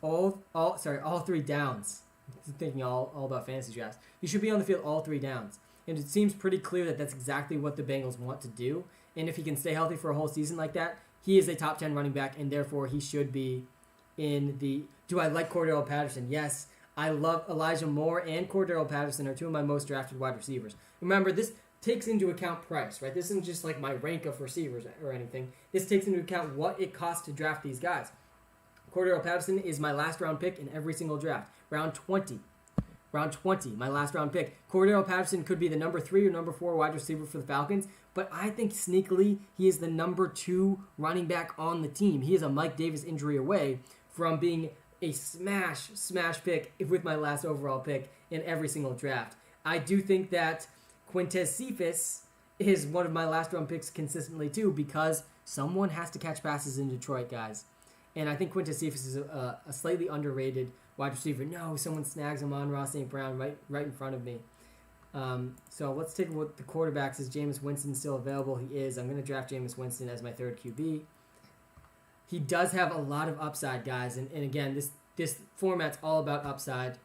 All 3 downs. I'm thinking all about fantasy drafts. He should be on the field all 3 downs. And it seems pretty clear that that's exactly what the Bengals want to do. And if he can stay healthy for a whole season like that, he is a top 10 running back, and therefore he should be in the... Do I like Cordero Patterson? Yes. I love Elijah Moore and Cordero Patterson are two of my most drafted wide receivers. Remember, this takes into account price, right? This isn't just like my rank of receivers or anything. This takes into account what it costs to draft these guys. Cordero Patterson is my last round pick in every single draft. Round 20, my last round pick. Cordero Patterson could be the number 3 or number 4 wide receiver for the Falcons, but I think sneakily he is the number 2 running back on the team. He is a Mike Davis injury away from being a smash pick with my last overall pick in every single draft. I do think that Quintez Cephas is one of my last round picks consistently too, because someone has to catch passes in Detroit, guys. And I think Quintez Cephas is a slightly underrated wide receiver. No, someone snags him on Ross St. Brown right in front of me. So let's take a look at the quarterbacks. Is Jameis Winston still available? He is. I'm going to draft Jameis Winston as my third QB. He does have a lot of upside, guys. And again, this format's all about upside.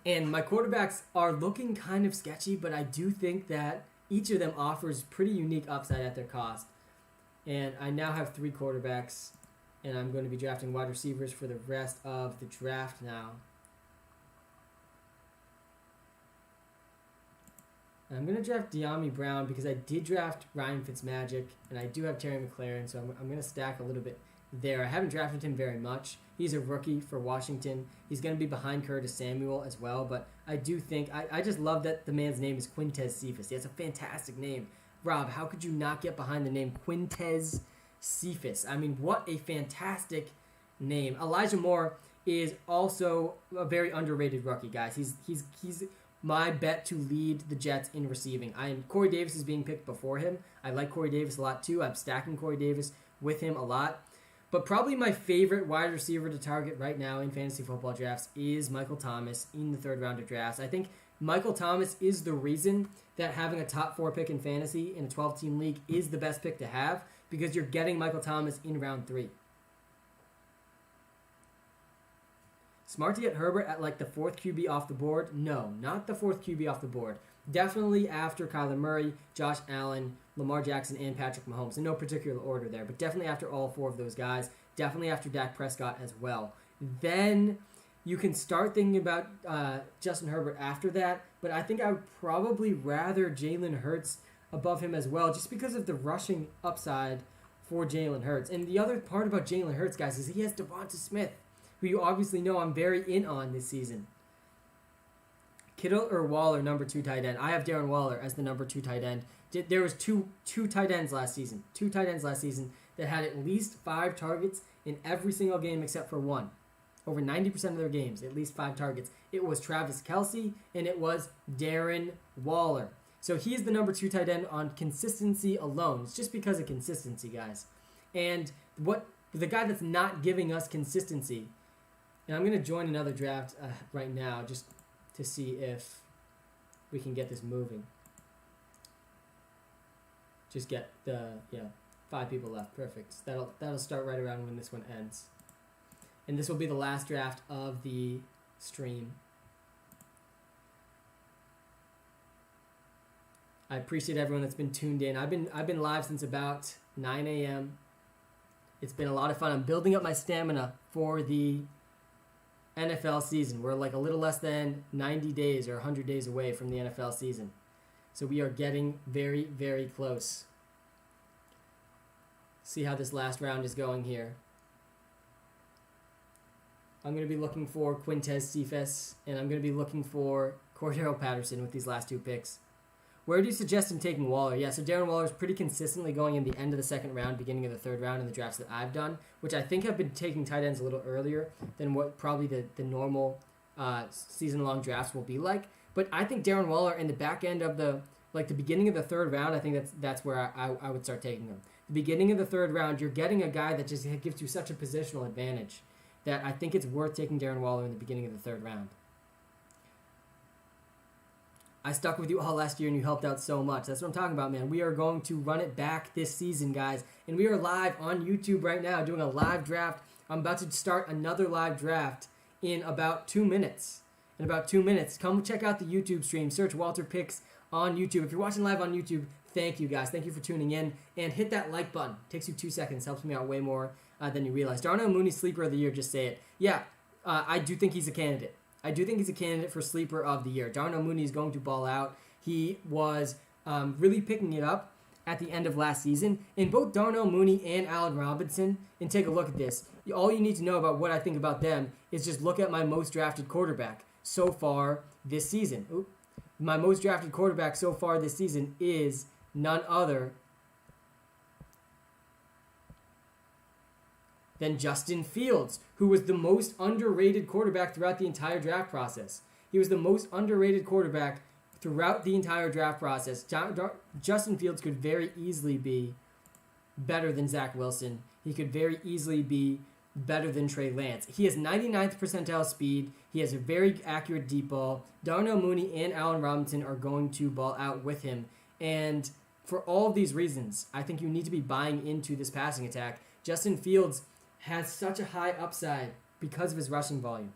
And my quarterbacks are looking kind of sketchy, but I do think that each of them offers pretty unique upside at their cost. And I now have 3 quarterbacks, and I'm going to be drafting wide receivers for the rest of the draft now. And I'm going to draft De'Ami Brown because I did draft Ryan Fitzmagic, and I do have Terry McLaurin, so I'm going to stack a little bit there. I haven't drafted him very much. He's a rookie for Washington. He's going to be behind Curtis Samuel as well, but I do think, I just love that the man's name is Quintez Cephas. That's a fantastic name. Rob, how could you not get behind the name Quintez Cephas? I mean, what a fantastic name. Elijah Moore is also a very underrated rookie, guys. He's my bet to lead the Jets in receiving. Corey Davis is being picked before him. I like Corey Davis a lot too. I'm stacking Corey Davis with him a lot. But probably my favorite wide receiver to target right now in fantasy football drafts is Michael Thomas in the third round of drafts. I think Michael Thomas is the reason that having a top 4 pick in fantasy in a 12-team league is the best pick to have, because you're getting Michael Thomas in round 3. Smart to get Herbert at like the 4th QB off the board? No, not the 4th QB off the board. Definitely after Kyler Murray, Josh Allen, Lamar Jackson, and Patrick Mahomes. In no particular order there, but definitely after all 4 of those guys. Definitely after Dak Prescott as well. Then you can start thinking about Justin Herbert after that, but I think I would probably rather Jalen Hurts above him as well, just because of the rushing upside for Jalen Hurts. And the other part about Jalen Hurts, guys, is he has Devonta Smith, who you obviously know I'm very in on this season. Kittle or Waller, number 2 tight end. I have Darren Waller as the number 2 tight end. There was two tight ends last season. 2 tight ends last season that had at least 5 targets in every single game except for one. Over 90% of their games, at least 5 targets. It was Travis Kelce and it was Darren Waller. So he is the number 2 tight end on consistency alone. It's just because of consistency, guys. And the guy that's not giving us consistency, and I'm going to join another draft right now just to see if we can get this moving. Just get the 5 people left. Perfect. That'll start right around when this one ends. And this will be the last draft of the stream. I appreciate everyone that's been tuned in. I've been live since about 9 a.m. It's been a lot of fun. I'm building up my stamina for the NFL season. We're like a little less than 90 days or 100 days away from the NFL season. So we are getting very, very close. See how this last round is going here. I'm going to be looking for Quintez Cephas, and I'm going to be looking for Cordero Patterson with these last 2 picks. Where do you suggest him taking Waller? Yeah, so Darren Waller is pretty consistently going in the end of the 2nd round, beginning of the 3rd round in the drafts that I've done, which I think have been taking tight ends a little earlier than what probably the normal season-long drafts will be like. But I think Darren Waller in the back end of the beginning of the 3rd round, I think that's where I would start taking him. The beginning of the 3rd round, you're getting a guy that just gives you such a positional advantage that I think it's worth taking Darren Waller in the beginning of the 3rd round. I stuck with you all last year and you helped out so much. That's what I'm talking about, man. We are going to run it back this season, guys. And we are live on YouTube right now doing a live draft. I'm about to start another live draft in about 2 minutes. Come check out the YouTube stream. Search WalterPicks on YouTube. If you're watching live on YouTube, Thank you, guys. Thank you for tuning in. And hit that like button. Takes you 2 seconds. Helps me out way more than you realize. Darnell Mooney, sleeper of the year. Just say it. Yeah, I do think he's a candidate. I do think he's a candidate for sleeper of the year. Darnell Mooney is going to ball out. He was really picking it up at the end of last season. And both Darnell Mooney and Allen Robinson, and take a look at this. All you need to know about what I think about them is just look at my most drafted quarterback so far this season. My most drafted quarterback so far this season is none other than Justin Fields, who was the most underrated quarterback throughout the entire draft process. He was the most underrated quarterback throughout the entire draft process. Justin Fields could very easily be better than Zach Wilson. He could very easily be better than Trey Lance. He has 99th percentile speed. He has a very accurate deep ball. Darnell Mooney and Allen Robinson are going to ball out with him. And for all of these reasons, I think you need to be buying into this passing attack. Justin Fields has such a high upside because of his rushing volume.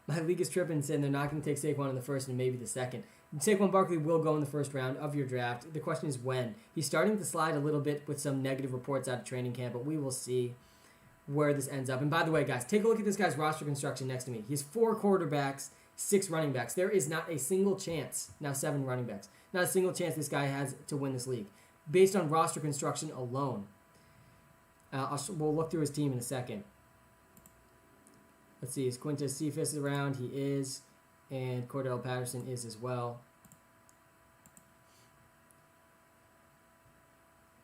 My league is tripping saying they're not going to take Saquon in the first and maybe the second. Saquon Barkley will go in the first round of your draft. The question is when. He's starting to slide a little bit with some negative reports out of training camp, but we will see where this ends up. And by the way, guys, take a look at this guy's roster construction next to me. He has 4 quarterbacks, 6 running backs. There is not a single chance, now 7 running backs, not a single chance this guy has to win this league based on roster construction alone. We'll look through his team in a second. Let's see, is Quintez Cephas around? He is. And Cordell Patterson is as well.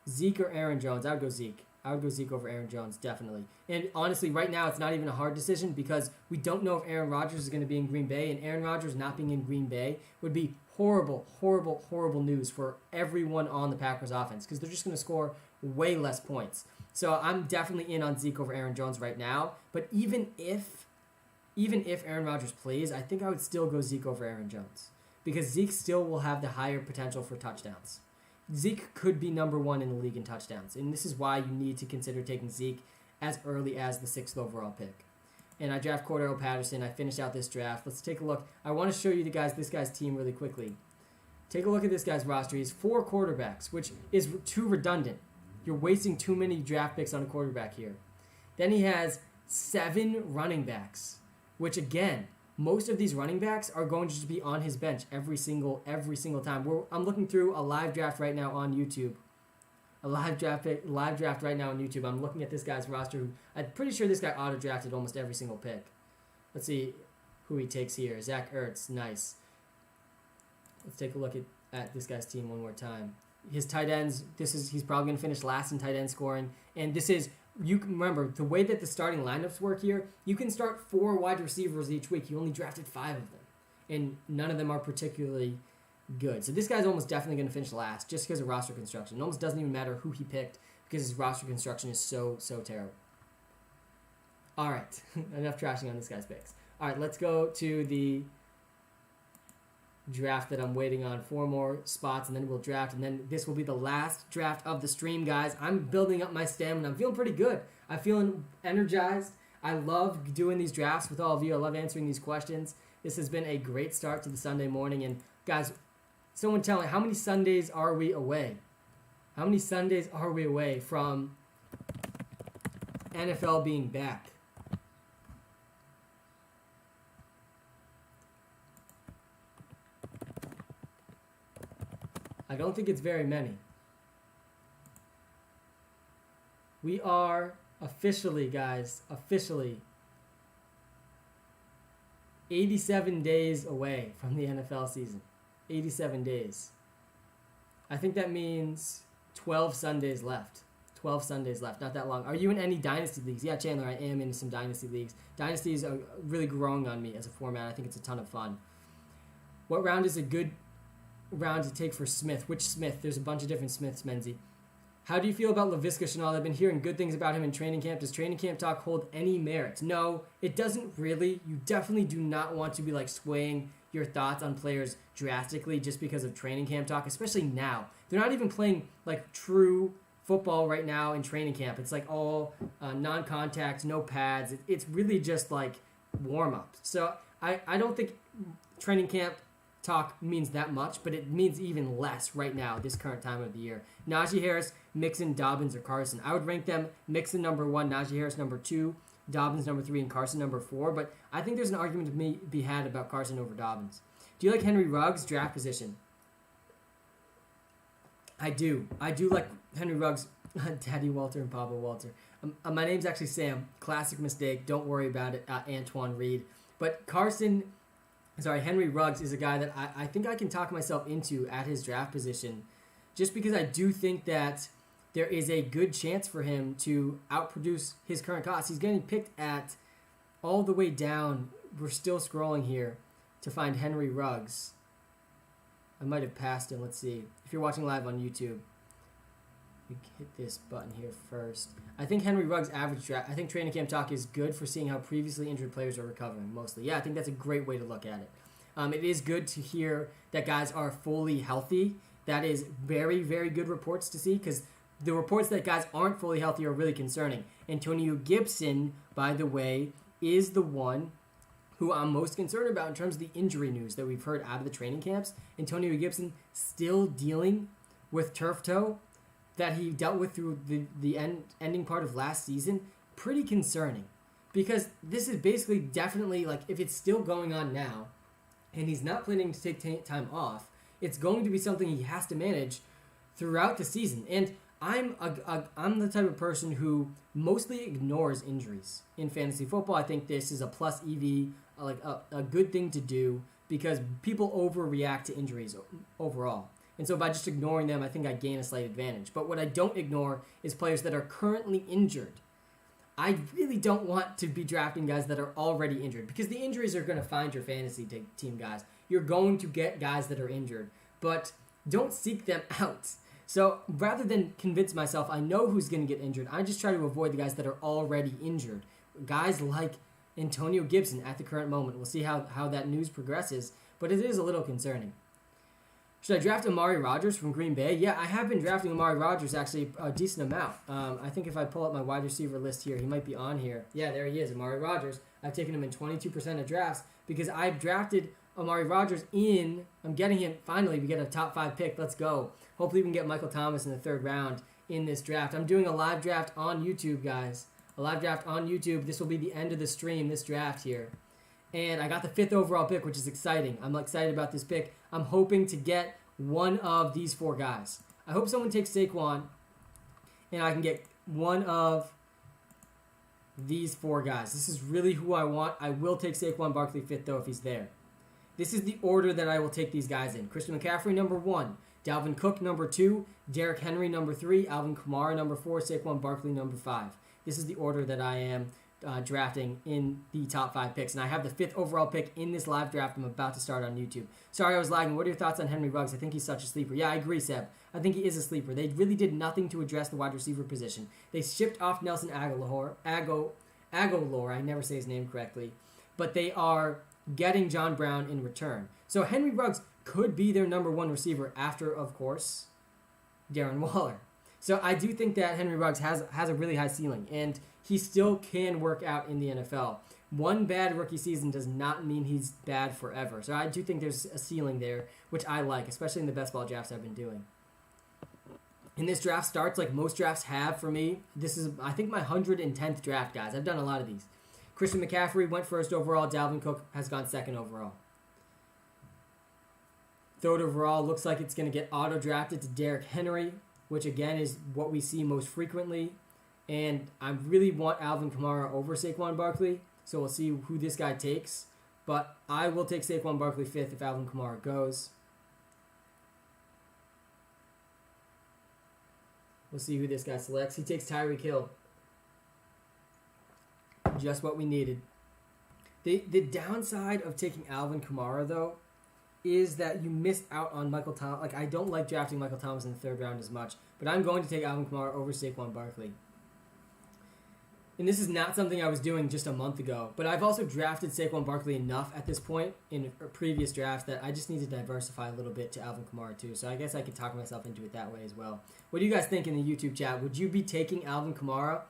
Zeke or Aaron Jones? I would go Zeke. I would go Zeke over Aaron Jones, definitely. And honestly, right now, it's not even a hard decision because we don't know if Aaron Rodgers is going to be in Green Bay, and Aaron Rodgers not being in Green Bay would be horrible, horrible, horrible news for everyone on the Packers offense because they're just going to score way less points. So I'm definitely in on Zeke over Aaron Jones right now. But even if Aaron Rodgers plays, I think I would still go Zeke over Aaron Jones because Zeke still will have the higher potential for touchdowns. Zeke could be number 1 in the league in touchdowns, and this is why you need to consider taking Zeke as early as the 6th overall pick. And I draft Cordell Patterson. I finished out this draft. Let's take a look. I want to show you this guy's team really quickly. Take a look at this guy's roster. He has 4 quarterbacks, which is too redundant. You're wasting too many draft picks on a quarterback here. Then he has 7 running backs, which again, most of these running backs are going to just be on his bench every single time. I'm looking through a live draft right now on YouTube. A live draft right now on YouTube. I'm looking at this guy's roster. I'm pretty sure this guy auto-drafted almost every single pick. Let's see who he takes here. Zach Ertz, nice. Let's take a look at this guy's team one more time. His tight ends, he's probably going to finish last in tight end scoring. And this is, you can remember, the way that the starting lineups work here, you can start 4 wide receivers each week. You only drafted 5 of them. And none of them are particularly good. So this guy's almost definitely going to finish last just because of roster construction. It almost doesn't even matter who he picked because his roster construction is so terrible. All right, enough trashing on this guy's picks. All right, let's go to the draft that I'm waiting on. 4 more spots, and then we'll draft, and then this will be the last draft of the stream, guys. I'm building up my stamina. I'm feeling pretty good. I'm feeling energized. I love doing these drafts with all of you. I love answering these questions. This has been a great start to the Sunday morning, and guys, someone tell me, how many Sundays are we away? How many Sundays are we away from NFL being back? I don't think it's very many. We are officially, guys, 87 days away from the NFL season. 87 days. I think that means 12 Sundays left. 12 Sundays left, not that long. Are you in any dynasty leagues? Yeah, Chandler, I am in some dynasty leagues. Dynasties are really growing on me as a format. I think it's a ton of fun. What round is a good round to take for Smith? Which Smith? There's a bunch of different Smiths, Menzie. How do you feel about Laviska Shenault? I've been hearing good things about him in training camp. Does training camp talk hold any merit? No, it doesn't really. You definitely do not want to be swaying your thoughts on players drastically just because of training camp talk, especially now. They're not even playing true football right now in training camp. It's all non-contact, no pads. It's really just warm-up. So I don't think training camp talk means that much, but it means even less right now, this current time of the year. Najee Harris, Mixon, Dobbins, or Carson. I would rank them Mixon number 1, Najee Harris number 2, Dobbins number 3, and Carson number 4. But I think there's an argument to be had about Carson over Dobbins. Do you like Henry Ruggs' draft position? I do. I do like Henry Ruggs, Daddy Walter and Papa Walter. My name's actually Sam. Classic mistake. Don't worry about it, Antoine Reed. But Henry Ruggs is a guy that I think I can talk myself into at his draft position, just because I do think that there is a good chance for him to outproduce his current cost. He's getting picked at all the way down. We're still scrolling here to find Henry Ruggs. I might have passed him. Let's see. If you're watching live on YouTube, we hit this button here first. I think Henry Ruggs' average draft, I think training camp talk is good for seeing how previously injured players are recovering, mostly. Yeah, I think that's a great way to look at it. It is good to hear that guys are fully healthy. That is very, very good reports to see, because the reports that guys aren't fully healthy are really concerning. Antonio Gibson, by the way, is the one who I'm most concerned about in terms of the injury news that we've heard out of the training camps. Antonio Gibson still dealing with turf toe that he dealt with through the ending part of last season. Pretty concerning, because this is basically definitely, like, if it's still going on now and he's not planning to take time off, it's going to be something he has to manage throughout the season. And I'm the type of person who mostly ignores injuries in fantasy football. I think this is a plus EV, like a good thing to do, because people overreact to injuries overall. And so by just ignoring them, I think I gain a slight advantage. But what I don't ignore is players that are currently injured. I really don't want to be drafting guys that are already injured, because the injuries are going to find your fantasy team, guys. You're going to get guys that are injured, but don't seek them out. So rather than convince myself I know who's going to get injured, I just try to avoid the guys that are already injured. Guys like Antonio Gibson at the current moment. We'll see how that news progresses, but it is a little concerning. Should I draft Amari Rodgers from Green Bay? Yeah, I have been drafting Amari Rodgers actually a decent amount. I think if I pull up my wide receiver list here, he might be on here. Yeah, there he is, Amari Rodgers. I've taken him in 22% of drafts because I've drafted Amari Rodgers I'm getting him, finally, we get a top 5 pick. Let's go. Hopefully we can get Michael Thomas in the 3rd round in this draft. I'm doing a live draft on YouTube, guys. A live draft on YouTube. This will be the end of the stream, this draft here. And I got the 5th overall pick, which is exciting. I'm excited about this pick. I'm hoping to get one of these 4 guys. I hope someone takes Saquon, and I can get one of these 4 guys. This is really who I want. I will take Saquon Barkley 5th, though, if he's there. This is the order that I will take these guys in. Christian McCaffrey, number 1. Dalvin Cook, number 2. Derrick Henry, number 3. Alvin Kamara, number 4. Saquon Barkley, number 5. This is the order that I am drafting in the top 5 picks. And I have the 5th overall pick in this live draft I'm about to start on YouTube. Sorry I was lagging. What are your thoughts on Henry Ruggs? I think he's such a sleeper. Yeah, I agree, Seb. I think he is a sleeper. They really did nothing to address the wide receiver position. They shipped off Nelson Aguilar. I never say his name correctly. But they are getting John Brown in return. So Henry Ruggs could be their number 1 receiver after, of course, Darren Waller. So I do think that Henry Ruggs has a really high ceiling, and he still can work out in the NFL. One bad rookie season does not mean he's bad forever. So I do think there's a ceiling there, which I like, especially in the best ball drafts I've been doing. And this draft starts like most drafts have for me. This is, I think, my 110th draft, guys. I've done a lot of these. Christian McCaffrey went 1st overall. Dalvin Cook has gone 2nd overall. 3rd overall looks like it's going to get auto-drafted to Derrick Henry, which again is what we see most frequently. And I really want Alvin Kamara over Saquon Barkley, so we'll see who this guy takes. But I will take Saquon Barkley 5th if Alvin Kamara goes. We'll see who this guy selects. He takes Tyreek Hill. Just what we needed. The downside of taking Alvin Kamara, though, is that you missed out on Michael Thomas. Like, I don't like drafting Michael Thomas in the 3rd round as much, but I'm going to take Alvin Kamara over Saquon Barkley. And this is not something I was doing just a month ago, but I've also drafted Saquon Barkley enough at this point in previous drafts that I just need to diversify a little bit to Alvin Kamara too. So I guess I could talk myself into it that way as well. What do you guys think in the YouTube chat? Would you be taking Alvin Kamara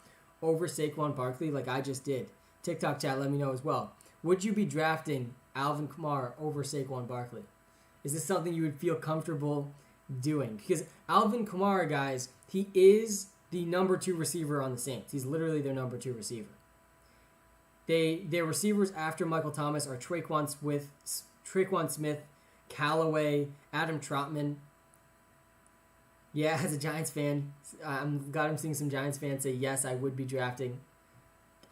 over Saquon Barkley like I just did? TikTok chat, let me know as well. Would you be drafting Alvin Kamara over Saquon Barkley? Is this something you would feel comfortable doing? Because Alvin Kamara, guys, he is the number 2 receiver on the Saints. He's literally their number 2 receiver. Their receivers after Michael Thomas are Traquan Smith, Callaway, Adam Trotman. Yeah, as a Giants fan, I'm glad I'm seeing some Giants fans say, yes, I would be drafting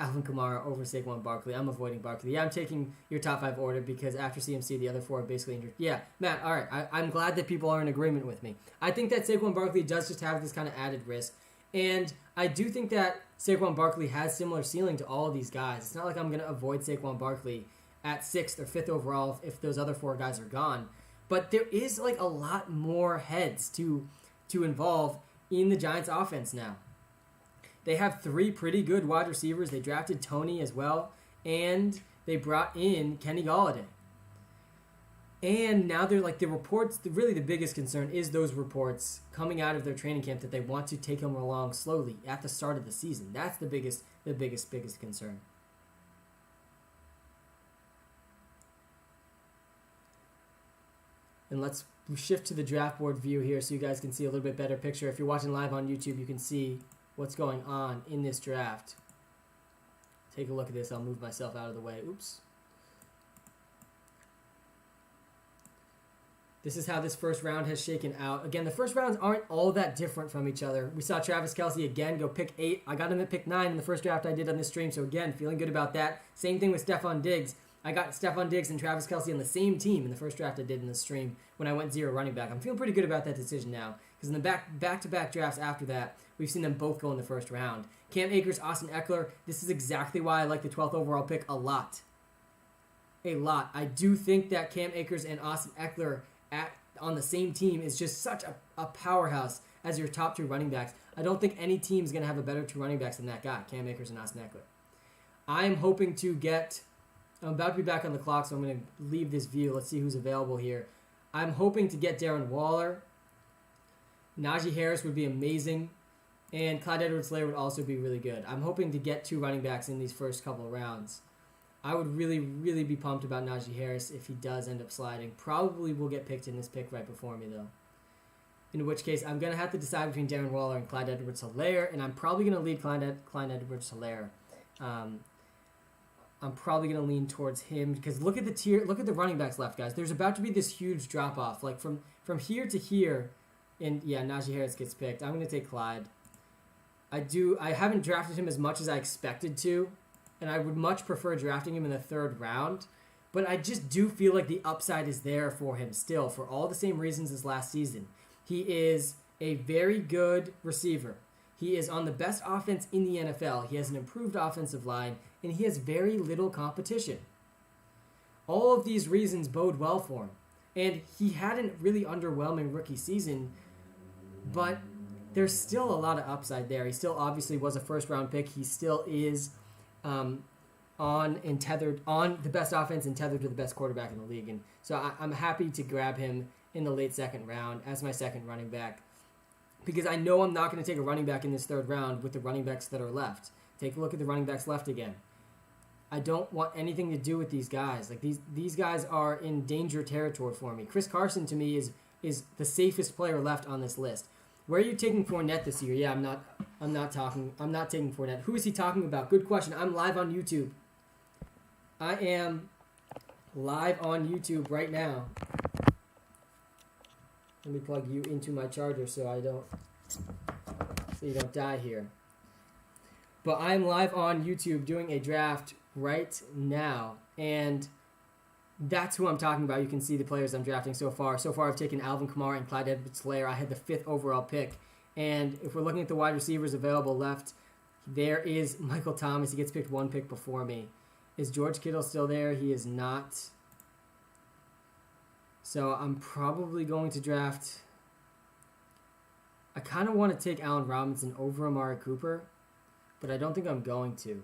Alvin Kamara over Saquon Barkley. I'm avoiding Barkley. Yeah, I'm taking your top 5 order because after CMC, the other 4 are basically injured. Yeah, Matt, all right. I'm glad that people are in agreement with me. I think that Saquon Barkley does just have this kind of added risk. And I do think that Saquon Barkley has similar ceiling to all of these guys. It's not like I'm going to avoid Saquon Barkley at 6th or 5th overall if those other 4 guys are gone. But there is like a lot more heads to involve in the Giants offense now. They have 3 pretty good wide receivers. They drafted Tony as well, and they brought in Kenny Golladay. And now they're like the reports, really the biggest concern is those reports coming out of their training camp that they want to take him along slowly at the start of the season. That's the biggest concern. And let's shift to the draft board view here so you guys can see a little bit better picture. If you're watching live on YouTube, you can see what's going on in this draft. Take a look at this. I'll move myself out of the way. Oops. This is how this first round has shaken out. Again, the first rounds aren't all that different from each other. We saw Travis Kelce again go pick 8. I got him at pick 9 in the first draft I did on this stream. So again, feeling good about that. Same thing with Stephon Diggs. I got Stephon Diggs and Travis Kelce on the same team in the first draft I did in the stream when I went 0 running back. I'm feeling pretty good about that decision now because in the back-to-back drafts after that, we've seen them both go in the first round. Cam Akers, Austin Eckler, this is exactly why I like the 12th overall pick a lot. A lot. I do think that Cam Akers and Austin Eckler on the same team is just such a powerhouse as your top 2 running backs. I don't think any team is going to have a better 2 running backs than that guy, Cam Akers and Austin Eckler. I am hoping to get... I'm about to be back on the clock, so I'm going to leave this view. Let's see who's available here. I'm hoping to get Darren Waller. Najee Harris would be amazing. And Clyde Edwards-Helaire would also be really good. I'm hoping to get 2 running backs in these first couple of rounds. I would really, really be pumped about Najee Harris if he does end up sliding. Probably will get picked in this pick right before me, though. In which case, I'm going to have to decide between Darren Waller and Clyde Edwards-Helaire, and I'm probably going to lead Clyde Edwards-Helaire. I'm probably going to lean towards him because look at the running backs left, guys. There's about to be this huge drop-off. Like from here to here, and yeah, Najee Harris gets picked. I'm going to take Clyde. I haven't drafted him as much as I expected to, and I would much prefer drafting him in the 3rd round, but I just do feel like the upside is there for him still for all the same reasons as last season. He is a very good receiver. He is on the best offense in the NFL. He has an improved offensive line, and he has very little competition. All of these reasons bode well for him. And he had a really underwhelming rookie season, but there's still a lot of upside there. He still obviously was a first-round pick. He still is on the best offense and tethered to the best quarterback in the league. And so I'm happy to grab him in the late 2nd round as my 2nd running back because I know I'm not going to take a running back in this 3rd round with the running backs that are left. Take a look at the running backs left again. I don't want anything to do with these guys. Like these guys are in danger territory for me. Chris Carson to me is the safest player left on this list. Where are you taking Fournette this year? Yeah, I'm not taking Fournette. Who is he talking about? Good question. I'm live on YouTube. I am live on YouTube right now. Let me plug you into my charger so you don't die here. But I'm live on YouTube doing a draft right now, and that's who I'm talking about. You can see the players I'm drafting so far. So far, I've taken Alvin Kamara and Clyde Edwards-Helaire. I had the 5th overall pick, and if we're looking at the wide receivers available left, there is Michael Thomas. He gets picked 1 pick before me. Is George Kittle still there? He is not. So I'm probably going to draft... I kind of want to take Allen Robinson over Amari Cooper, but I don't think I'm going to.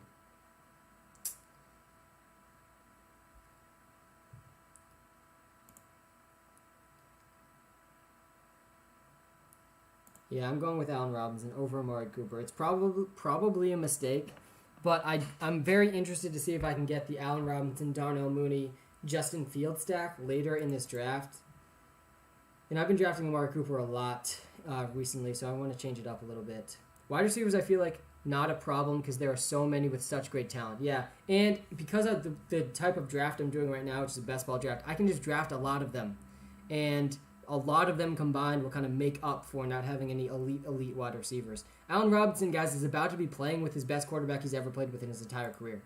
Yeah, I'm going with Allen Robinson over Amari Cooper. It's probably a mistake, but I'm very interested to see if I can get the Allen Robinson, Darnell Mooney, Justin Fields stack later in this draft. And I've been drafting Amari Cooper a lot recently, so I want to change it up a little bit. Wide receivers, I feel like not a problem because there are so many with such great talent. Yeah, and because of the type of draft I'm doing right now, which is a best ball draft, I can just draft a lot of them. And a lot of them combined will kind of make up for not having any elite wide receivers. Allen Robinson, guys, is about to be playing with his best quarterback he's ever played with in his entire career.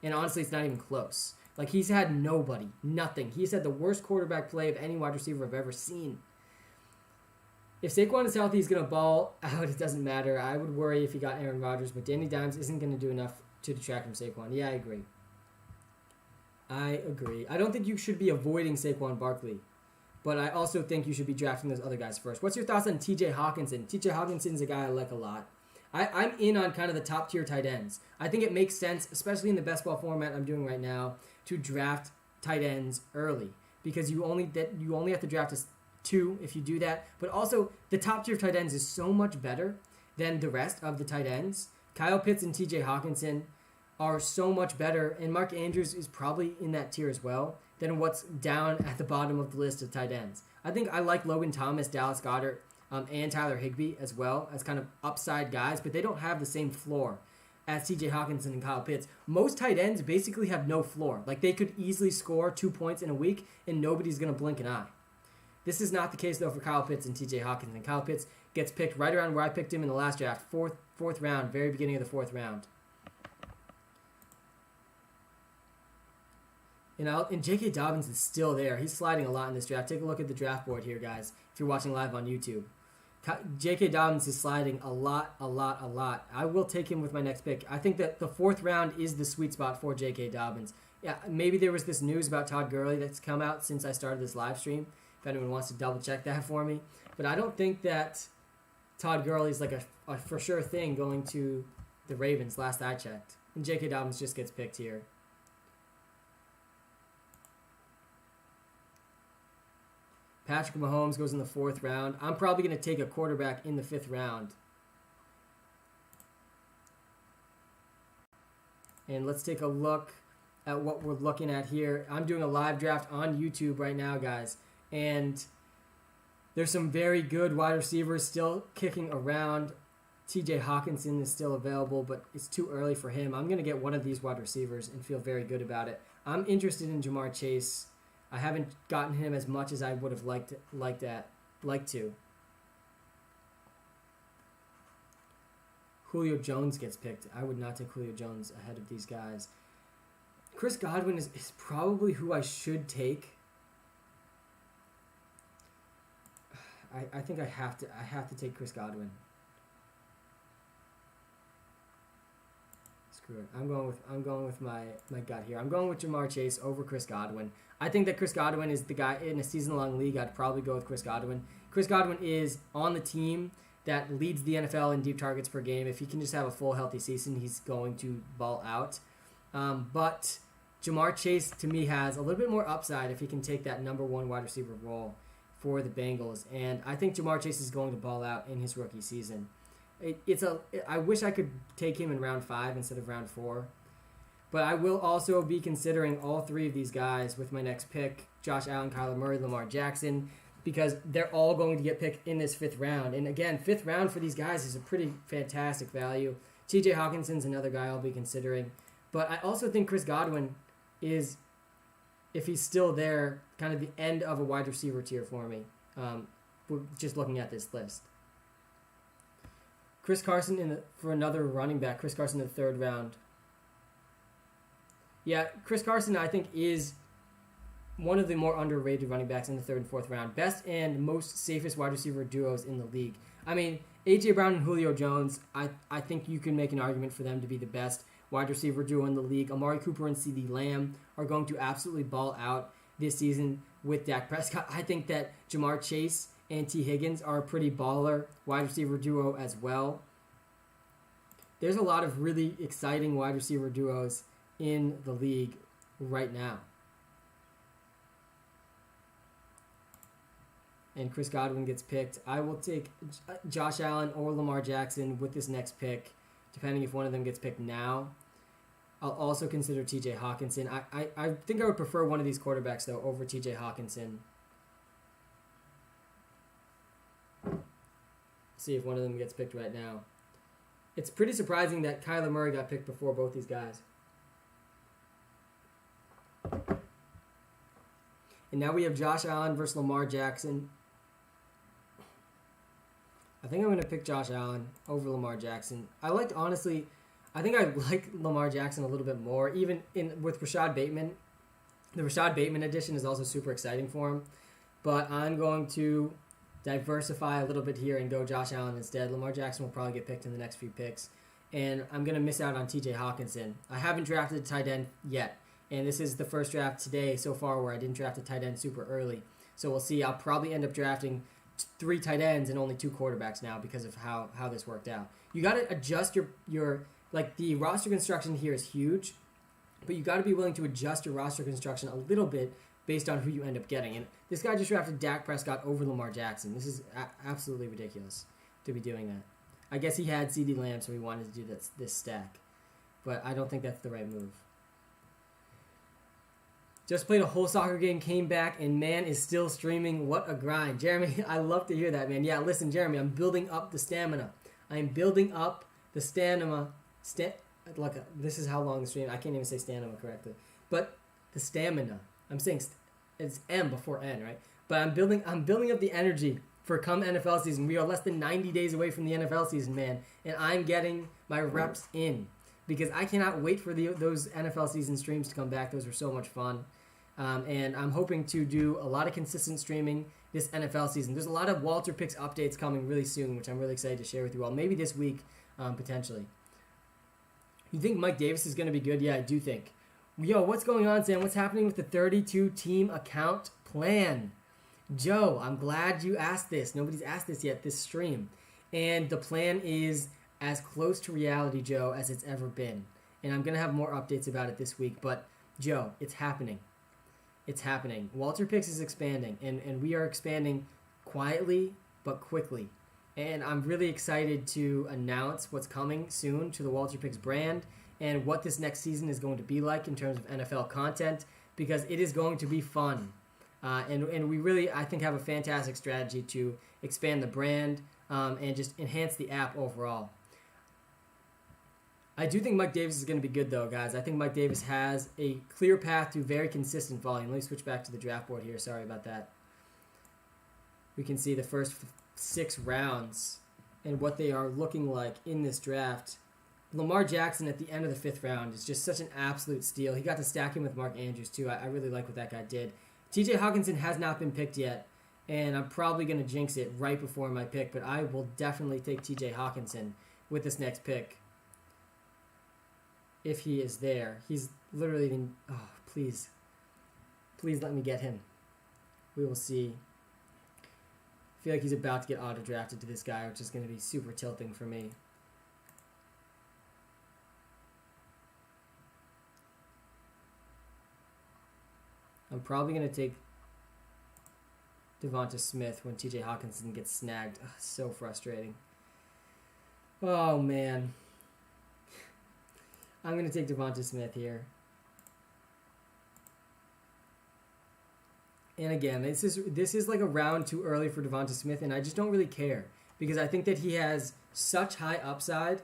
And honestly, it's not even close. Like, he's had nobody, nothing. He's had the worst quarterback play of any wide receiver I've ever seen. If Saquon is healthy, he's going to ball out. It doesn't matter. I would worry if he got Aaron Rodgers, but Danny Dimes isn't going to do enough to detract from Saquon. Yeah, I agree. I don't think you should be avoiding Saquon Barkley, but I also think you should be drafting those other guys first. What's your thoughts on TJ Hawkinson? TJ Hawkinson's a guy I like a lot. I'm in on kind of the top tier tight ends. I think it makes sense, especially in the best ball format I'm doing right now, to draft tight ends early because you only have to draft 2 if you do that. But also, the top tier tight ends is so much better than the rest of the tight ends. Kyle Pitts and TJ Hawkinson are so much better, and Mark Andrews is probably in that tier as well, than what's down at the bottom of the list of tight ends. I think I like Logan Thomas, Dallas Goedert, and Tyler Higbee as well as kind of upside guys, but they don't have the same floor as TJ Hawkinson and Kyle Pitts. Most tight ends basically have no floor. Like, they could easily score 2 points in a week, and nobody's going to blink an eye. This is not the case, though, for Kyle Pitts and TJ Hawkinson. Kyle Pitts gets picked right around where I picked him in the last draft, fourth round, very beginning of the 4th round. And J.K. Dobbins is still there. He's sliding a lot in this draft. Take a look at the draft board here, guys, if you're watching live on YouTube. J.K. Dobbins is sliding a lot. I will take him with my next pick. I think that the 4th round is the sweet spot for J.K. Dobbins. Yeah, maybe there was this news about Todd Gurley that's come out since I started this live stream, if anyone wants to double check that for me. But I don't think that Todd Gurley is like a for sure thing going to the Ravens last I checked. And J.K. Dobbins just gets picked here. Patrick Mahomes goes in the 4th round. I'm probably going to take a quarterback in the 5th round. And let's take a look at what we're looking at here. I'm doing a live draft on YouTube right now, guys. And there's some very good wide receivers still kicking around. TJ Hawkinson is still available, but it's too early for him. I'm going to get one of these wide receivers and feel very good about it. I'm interested in Jamar Chase. I haven't gotten him as much as I would have liked to. Julio Jones gets picked. I would not take Julio Jones ahead of these guys. Chris Godwin is probably who I should take. I think I have to take Chris Godwin. Screw it. I'm going with my gut here. I'm going with Jamar Chase over Chris Godwin. I think that Chris Godwin is the guy in a season-long league. I'd probably go with Chris Godwin. Chris Godwin is on the team that leads the NFL in deep targets per game. If he can just have a full healthy season, he's going to ball out. But Jamar Chase, to me, has a little bit more upside if he can take that number 1 wide receiver role for the Bengals. And I think Jamar Chase is going to ball out in his rookie season. I wish I could take him in round 5 instead of round 4. But I will also be considering all 3 of these guys with my next pick, Josh Allen, Kyler Murray, Lamar Jackson, because they're all going to get picked in this 5th round. And again, 5th round for these guys is a pretty fantastic value. TJ Hawkinson's another guy I'll be considering. But I also think Chris Godwin is, if he's still there, kind of the end of a wide receiver tier for me, just looking at this list. Chris Carson for another running back. Chris Carson in the 3rd round. Yeah, Chris Carson, I think, is one of the more underrated running backs in the 3rd and 4th round. Best and most safest wide receiver duos in the league. I mean, A.J. Brown and Julio Jones, I think you can make an argument for them to be the best wide receiver duo in the league. Amari Cooper and CeeDee Lamb are going to absolutely ball out this season with Dak Prescott. I think that Jamar Chase and T. Higgins are a pretty baller wide receiver duo as well. There's a lot of really exciting wide receiver duos in the league right now. And Chris Godwin gets picked. I will take Josh Allen or Lamar Jackson with this next pick, depending if one of them gets picked now. I'll also consider T.J. Hawkinson. I think I would prefer one of these quarterbacks, though, over T.J. Hawkinson. see if one of them gets picked right now. It's pretty surprising that Kyler Murray got picked before both these guys. And now we have Josh Allen versus Lamar Jackson. I think I'm going to pick Josh Allen over Lamar Jackson. I think I like Lamar Jackson a little bit more, even with Rashad Bateman. The Rashad Bateman edition is also super exciting for him. But I'm going to diversify a little bit here and go Josh Allen instead. Lamar Jackson will probably get picked in the next few picks. And I'm going to miss out on TJ Hawkinson. I haven't drafted a tight end yet. And this is the first draft today so far where I didn't draft a tight end super early. So we'll see. I'll probably end up drafting 3 tight ends and only 2 quarterbacks now because of how this worked out. You got to adjust your like the roster construction here is huge, but you got to be willing to adjust your roster construction a little bit based on who you end up getting. And this guy just drafted Dak Prescott over Lamar Jackson. This is absolutely ridiculous to be doing that. I guess he had CeeDee Lamb, so he wanted to do this stack. But I don't think that's the right move. Just played a whole soccer game, came back, and man is still streaming. What a grind. Jeremy, I love to hear that, man. Yeah, listen, Jeremy, I'm building up the stamina. I'm building up the stamina. This is how long the stream. I can't even say stamina correctly. But the stamina. I'm saying it's M before N, right? But I'm building up the energy for come NFL season. We are less than 90 days away from the NFL season, man. And I'm getting my reps in. Because I cannot wait for those NFL season streams to come back. Those were so much fun. And I'm hoping to do a lot of consistent streaming this NFL season. There's a lot of WalterPicks updates coming really soon, which I'm really excited to share with you all. Maybe this week, potentially. You think Mike Davis is going to be good? Yeah, I do think. Yo, what's going on, Sam? What's happening with the 32-team account plan? Joe, I'm glad you asked this. Nobody's asked this yet this stream. And the plan is as close to reality, Joe, as it's ever been. And I'm going to have more updates about it this week. But, Joe, it's happening. It's happening. WalterPicks is expanding. And we are expanding quietly but quickly. And I'm really excited to announce what's coming soon to the WalterPicks brand and what this next season is going to be like in terms of NFL content, because it is going to be fun. And we really, I think, have a fantastic strategy to expand the brand and just enhance the app overall. I do think Mike Davis is going to be good, though, guys. I think Mike Davis has a clear path to very consistent volume. Let me switch back to the draft board here. Sorry about that. We can see the first 6 rounds and what they are looking like in this draft. Lamar Jackson at the end of the 5th round is just such an absolute steal. He got to stack him with Mark Andrews, too. I really like what that guy did. TJ Hawkinson has not been picked yet, and I'm probably going to jinx it right before my pick, but I will definitely take TJ Hawkinson with this next pick. If he is there. He's literally been... Oh, please. Please let me get him. We will see. I feel like he's about to get auto-drafted to this guy, which is going to be super tilting for me. I'm probably going to take Devonta Smith when TJ Hawkinson gets snagged. Ugh, so frustrating. Oh, man. I'm going to take Devonta Smith here. And again, this is like a round too early for Devonta Smith, and I just don't really care. Because I think that he has such high upside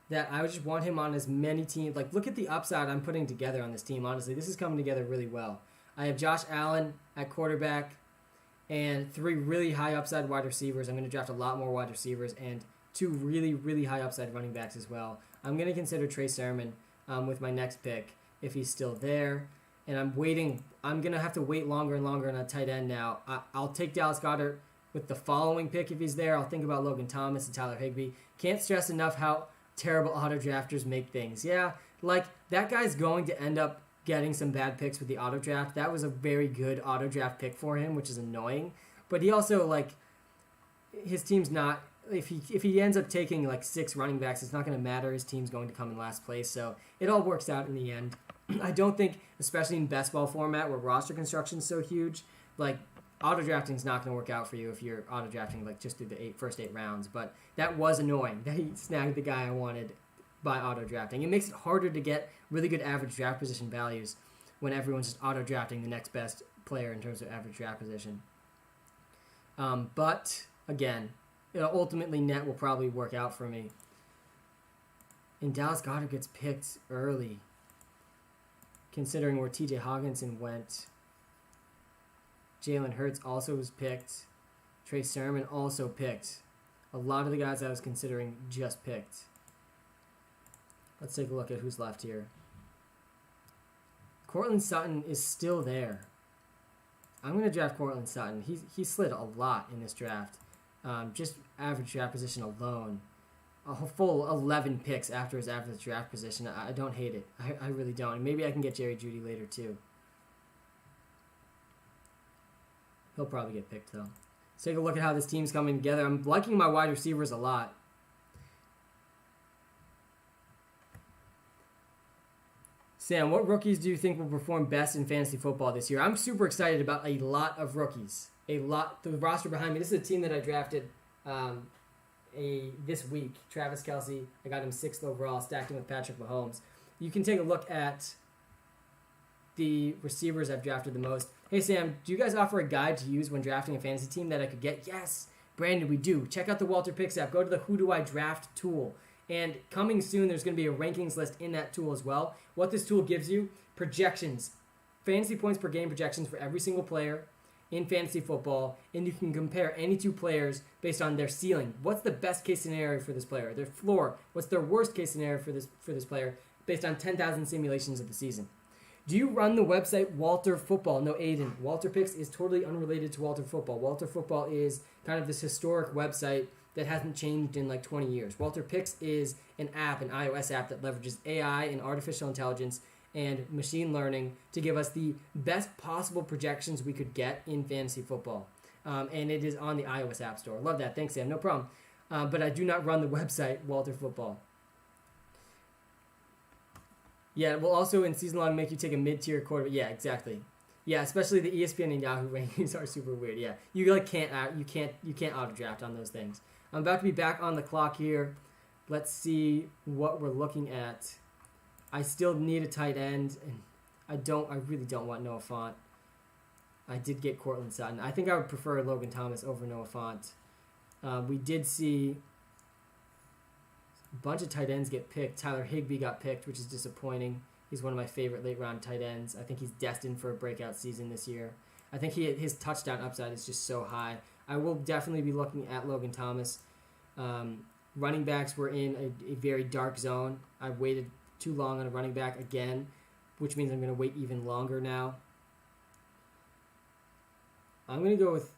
that I would just want him on as many teams. Like, look at the upside I'm putting together on this team, honestly. This is coming together really well. I have Josh Allen at quarterback and 3 really high upside wide receivers. I'm going to draft a lot more wide receivers and 2 really, really high upside running backs as well. I'm going to consider Trey Sermon with my next pick if he's still there. And I'm waiting. I'm going to have to wait longer and longer on a tight end now. I'll take Dallas Goedert with the following pick if he's there. I'll think about Logan Thomas and Tyler Higbee. Can't stress enough how terrible auto drafters make things. Yeah, like that guy's going to end up getting some bad picks with the auto draft. That was a very good auto draft pick for him, which is annoying. But he also, like, his team's not... If he ends up taking like 6 running backs, it's not going to matter. His team's going to come in last place, so it all works out in the end. I don't think, especially in best ball format where roster construction is so huge, like auto drafting is not going to work out for you if you're auto drafting like just through the first 8 rounds. But that was annoying that he snagged the guy I wanted by auto drafting. It makes it harder to get really good average draft position values when everyone's just auto drafting the next best player in terms of average draft position. But again, ultimately net will probably work out for me. And Dallas Goedert gets picked early, considering where TJ Hawkinson went. Jalen Hurts also was picked. Trey Sermon also picked. A lot of the guys I was considering just picked. Let's take a look at who's left here. Cortland Sutton is still there. I'm going to draft Cortland Sutton. He slid a lot in this draft. Just average draft position alone. A full 11 picks after his average draft position. I don't hate it. I really don't. And maybe I can get Jerry Jeudy later too. He'll probably get picked though. Let's take a look at how this team's coming together. I'm liking my wide receivers a lot. Sam, what rookies do you think will perform best in fantasy football this year? I'm super excited about a lot of rookies. A lot. The roster behind me. This is a team that I drafted this week. Travis Kelce. I got him 6th overall. Stacked him with Patrick Mahomes. You can take a look at the receivers I've drafted the most. Hey, Sam, do you guys offer a guide to use when drafting a fantasy team that I could get? Yes, Brandon, we do. Check out the WalterPicks app. Go to the Who Do I Draft tool. And coming soon, there's going to be a rankings list in that tool as well. What this tool gives you, projections, fantasy points per game projections for every single player in fantasy football, and you can compare any two players based on their ceiling. What's the best case scenario for this player? Their floor. What's their worst case scenario for this player based on 10,000 simulations of the season? Do you run the website Walter Football? No, Aiden. WalterPicks is totally unrelated to Walter Football. Walter Football is kind of this historic website that hasn't changed in like 20 years. WalterPicks is an app, an iOS app that leverages AI and artificial intelligence and machine learning to give us the best possible projections we could get in fantasy football. And it is on the iOS App Store. Love that. Thanks, Sam. No problem. But I do not run the website Walter Football. Yeah, it will also in season long make you take a mid-tier quarterback. Yeah, exactly. Yeah, especially the ESPN and Yahoo rankings are super weird. Yeah, you like can't auto draft on those things. I'm about to be back on the clock here. Let's see what we're looking at. I still need a tight end, and I really don't want Noah Fant. I did get Cortland Sutton. I think I would prefer Logan Thomas over Noah Fant. We did see a bunch of tight ends get picked. Tyler Higbee got picked, which is disappointing. He's one of my favorite late-round tight ends. I think he's destined for a breakout season this year. I think his touchdown upside is just so high. I will definitely be looking at Logan Thomas. Running backs were in a very dark zone. I waited too long on a running back again, which means I'm going to wait even longer now. I'm going to go with...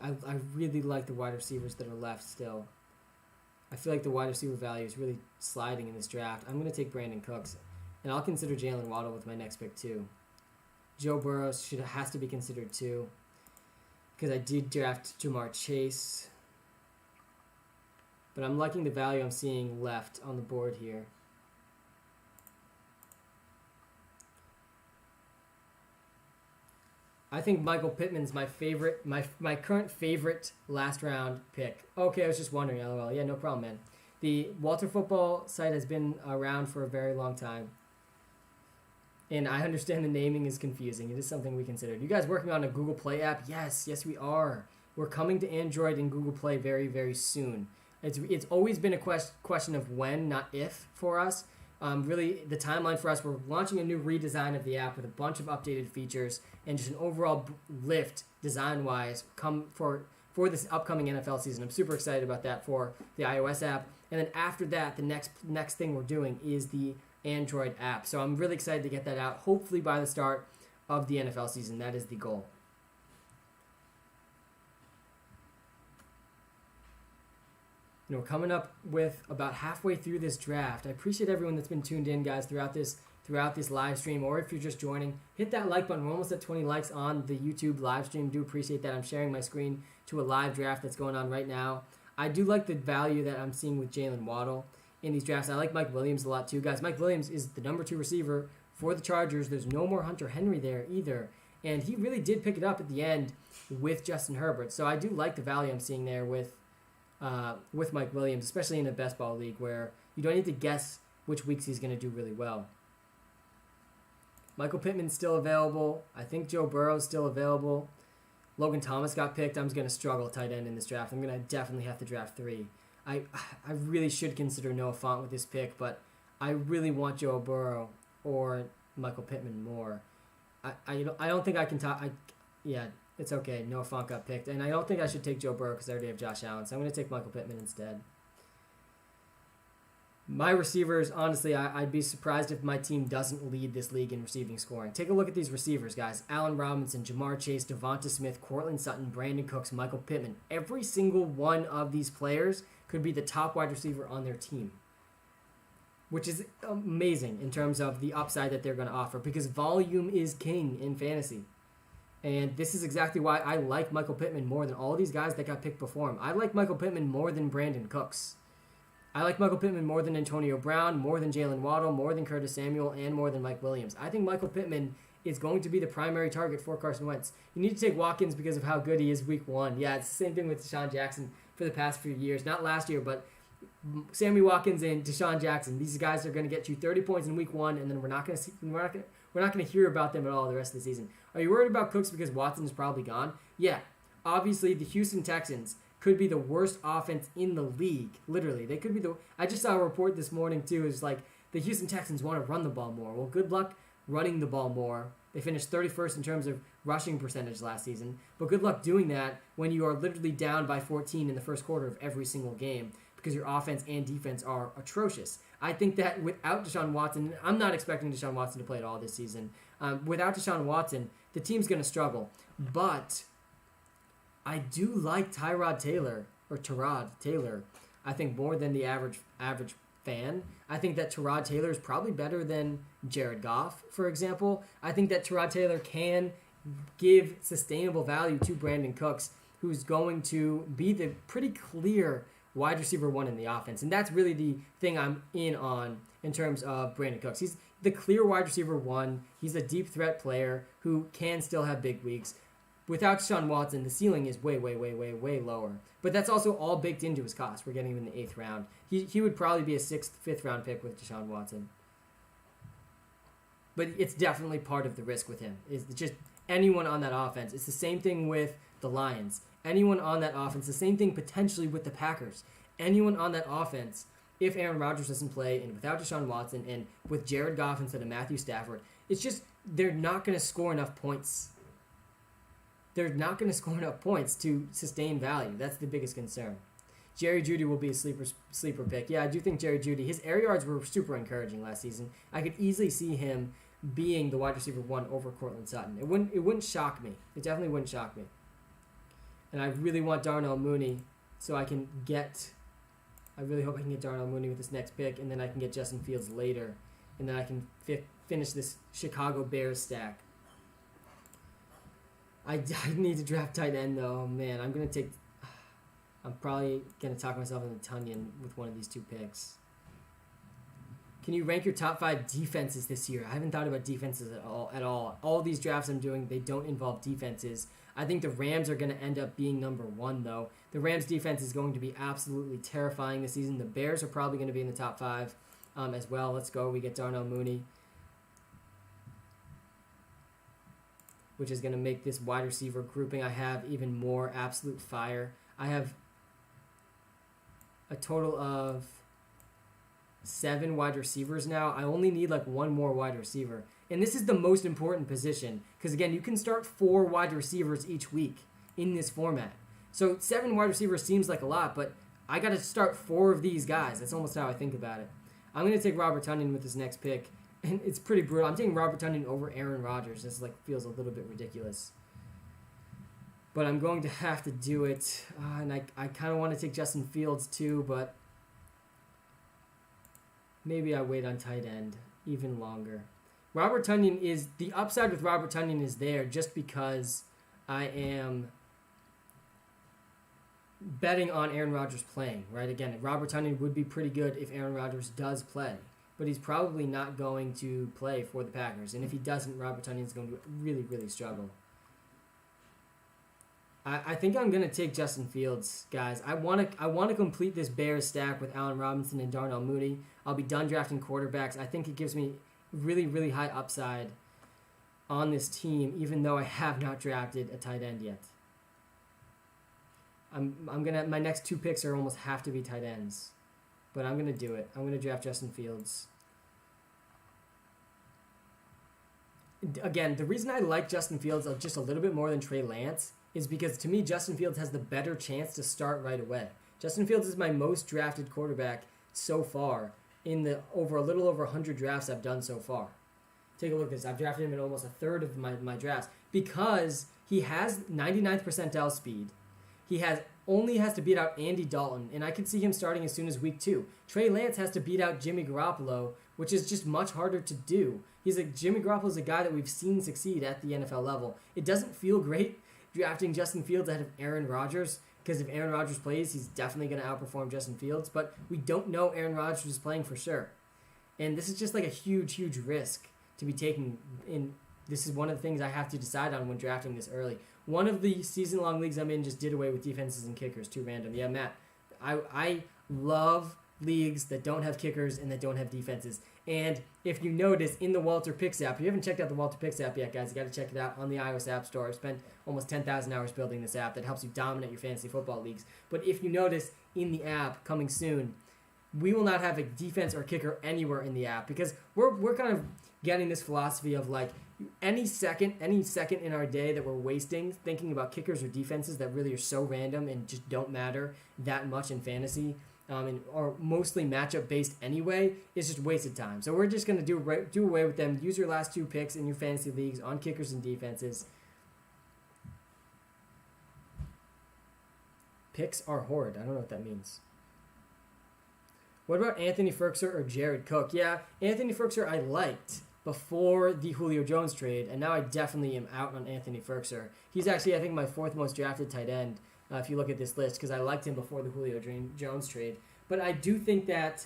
I really like the wide receivers that are left still. I feel like the wide receiver value is really sliding in this draft. I'm going to take Brandon Cooks, and I'll consider Jalen Waddle with my next pick too. Joe Burrow has to be considered too, because I did draft Jamar Chase. But I'm liking the value I'm seeing left on the board here. I think Michael Pittman's my favorite, my current favorite last round pick. Okay, I was just wondering, LOL. Yeah, no problem, man. The Walter Football site has been around for a very long time. And I understand the naming is confusing. It is something we considered. You guys working on a Google Play app? Yes, we are. We're coming to Android and Google Play very, very soon. It's always been a question of when, not if, for us. Really, the timeline for us, we're launching a new redesign of the app with a bunch of updated features and just an overall lift design-wise for this upcoming NFL season. I'm super excited about that for the iOS app. And then after that, the next thing we're doing is the Android app. So I'm really excited to get that out, hopefully by the start of the NFL season. That is the goal. We're coming up with about halfway through this draft. I appreciate everyone that's been tuned in, guys, throughout this live stream, or if you're just joining, hit that like button. We're almost at 20 likes on the YouTube live stream. Do appreciate that. I'm sharing my screen to a live draft that's going on right now. I do like the value that I'm seeing with Jalen Waddle in these drafts. I like Mike Williams a lot too, guys. Mike Williams is the number 2 receiver for the Chargers. There's no more Hunter Henry there either, and he really did pick it up at the end with Justin Herbert. So I do like the value I'm seeing there with Mike Williams, especially in a best ball league where you don't need to guess which weeks he's going to do really well. Michael Pittman's still available. I think Joe Burrow's still available. Logan Thomas got picked. I'm going to struggle tight end in this draft. I'm going to definitely have to draft 3. I really should consider Noah Fant with this pick, but I really want Joe Burrow or Michael Pittman more. I don't think I can talk. Yeah, it's okay. Noah Fant got picked, and I don't think I should take Joe Burrow because I already have Josh Allen. So I'm going to take Michael Pittman instead. My receivers, honestly, I'd be surprised if my team doesn't lead this league in receiving scoring. Take a look at these receivers, guys. Allen Robinson, Jamar Chase, Devonta Smith, Cortland Sutton, Brandon Cooks, Michael Pittman. Every single one of these players could be the top wide receiver on their team, which is amazing in terms of the upside that they're going to offer because volume is king in fantasy. And this is exactly why I like Michael Pittman more than all these guys that got picked before him. I like Michael Pittman more than Brandon Cooks. I like Michael Pittman more than Antonio Brown, more than Jalen Waddle, more than Curtis Samuel, and more than Mike Williams. I think Michael Pittman is going to be the primary target for Carson Wentz. You need to take Watkins because of how good he is week 1. Yeah, it's the same thing with Deshaun Jackson for the past few years. Not last year, but Sammy Watkins and Deshaun Jackson. These guys are going to get you 30 points in week 1, and then we're not going to hear about them at all the rest of the season. Are you worried about Cooks because Watson is probably gone? Yeah. Obviously, the Houston Texans could be the worst offense in the league. Literally, they could be I just saw a report this morning too. Is like the Houston Texans want to run the ball more. Well, good luck running the ball more. They finished 31st in terms of rushing percentage last season, but good luck doing that when you are literally down by 14 in the first quarter of every single game because your offense and defense are atrocious. I think that without Deshaun Watson, I'm not expecting Deshaun Watson to play at all this season. Without Deshaun Watson, the team's going to struggle, but I do like Tyrod Taylor, I think more than the average fan. I think that Tyrod Taylor is probably better than Jared Goff, for example. I think that Tyrod Taylor can give sustainable value to Brandon Cooks, who's going to be the pretty clear wide receiver 1 in the offense. And that's really the thing I'm in on in terms of Brandon Cooks. He's the clear wide receiver 1. He's a deep threat player who can still have big weeks. Without Deshaun Watson, the ceiling is way, way, way, way, way lower. But that's also all baked into his cost. We're getting him in the 8th round. He would probably be a 6th, 5th round pick with Deshaun Watson. But it's definitely part of the risk with him. It's just anyone on that offense. It's the same thing with the Lions. Anyone on that offense. The same thing potentially with the Packers. Anyone on that offense, if Aaron Rodgers doesn't play and without Deshaun Watson and with Jared Goff instead of Matthew Stafford, it's just they're not going to score enough points. They're not going to score enough points to sustain value. That's the biggest concern. Jerry Jeudy will be a sleeper pick. Yeah, I do think Jerry Jeudy, his air yards were super encouraging last season. I could easily see him being the wide receiver 1 over Cortland Sutton. It wouldn't shock me. It definitely wouldn't shock me. And I really want Darnell Mooney so I really hope I can get Darnell Mooney with this next pick, and then I can get Justin Fields later, and then I can finish this Chicago Bears stack. I need to draft tight end, though. Man, I'm probably going to talk myself into Tunyon with one of these 2 picks. Can you rank your top 5 defenses this year? I haven't thought about defenses at all. All these drafts I'm doing, they don't involve defenses. I think the Rams are going to end up being number 1, though. The Rams defense is going to be absolutely terrifying this season. The Bears are probably going to be in the top 5 as well. Let's go. We get Darnell Mooney, which is going to make this wide receiver grouping I have even more absolute fire. I have a total of 7 wide receivers now. I only need like 1 more wide receiver. And this is the most important position because, again, you can start 4 wide receivers each week in this format. So 7 wide receivers seems like a lot, but I got to start 4 of these guys. That's almost how I think about it. I'm going to take Robert Tonyan with this next pick. And it's pretty brutal. I'm taking Robert Tonyan over Aaron Rodgers. This feels a little bit ridiculous. But I'm going to have to do it. And I kind of want to take Justin Fields too, but maybe I wait on tight end even longer. The upside with Robert Tonyan is there just because I am betting on Aaron Rodgers playing, right? Again, Robert Tonyan would be pretty good if Aaron Rodgers does play. But he's probably not going to play for the Packers. And if he doesn't, Robert Tonyan's going to really, really struggle. I think I'm going to take Justin Fields, guys. I want to complete this Bears stack with Allen Robinson and Darnell Mooney. I'll be done drafting quarterbacks. I think it gives me really, really high upside on this team, even though I have not drafted a tight end yet. My next 2 picks are almost have to be tight ends, but I'm gonna do it. I'm gonna draft Justin Fields. Again, the reason I like Justin Fields just a little bit more than Trey Lance is because to me Justin Fields has the better chance to start right away. Justin Fields is my most drafted quarterback so far in the a little over 100 drafts I've done so far. Take a look at this. I've drafted him in almost a third of my drafts because he has 99th percentile speed. He only has to beat out Andy Dalton, and I could see him starting as soon as week 2. Trey Lance has to beat out Jimmy Garoppolo, which is just much harder to do. Jimmy Garoppolo is a guy that we've seen succeed at the NFL level. It doesn't feel great drafting Justin Fields ahead of Aaron Rodgers, because if Aaron Rodgers plays, he's definitely going to outperform Justin Fields, but we don't know Aaron Rodgers is playing for sure. And this is just like a huge, huge risk to be taking in. This is one of the things I have to decide on when drafting this early. One of the season-long leagues I'm in just did away with defenses and kickers. Too random. Yeah, Matt, I love leagues that don't have kickers and that don't have defenses. And if you notice in the WalterPicks app, if you haven't checked out the WalterPicks app yet, guys, you got to check it out on the iOS App Store. I've spent almost 10,000 hours building this app that helps you dominate your fantasy football leagues. But if you notice in the app coming soon, we will not have a defense or kicker anywhere in the app because we're kind of getting this philosophy of like any second in our day that we're wasting thinking about kickers or defenses that really are so random and just don't matter that much in fantasy. And are mostly matchup based anyway, is just wasted time. So we're just going to do away with them. Use your last 2 picks in your fantasy leagues on kickers and defenses. Picks are hoard. I don't know what that means. What about Anthony Ferkser or Jared Cook? Yeah, Anthony Ferkser I liked before the Julio Jones trade, and now I definitely am out on Anthony Ferkser. He's actually, I think, my 4th most drafted tight end. If you look at this list, because I liked him before the Julio Jones trade. But I do think that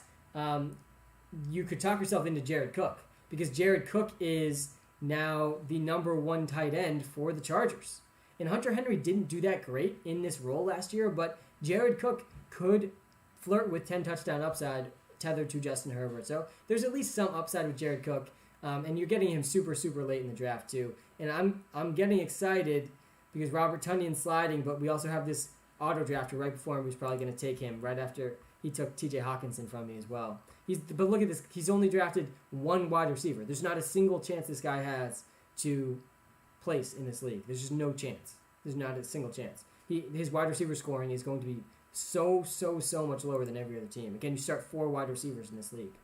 you could talk yourself into Jared Cook, because Jared Cook is now the number 1 tight end for the Chargers. And Hunter Henry didn't do that great in this role last year, but Jared Cook could flirt with 10 touchdown upside tethered to Justin Herbert. So there's at least some upside with Jared Cook, and you're getting him super, super late in the draft too. And I'm getting excited because Robert Tunyon's sliding, but we also have this auto drafter right before him who's probably going to take him right after he took T.J. Hawkinson from me as well. But look at this. He's only drafted 1 wide receiver. There's not a single chance this guy has to place in this league. There's just no chance. There's not a single chance. His wide receiver scoring is going to be so much lower than every other team. Again, you start 4 wide receivers in this league.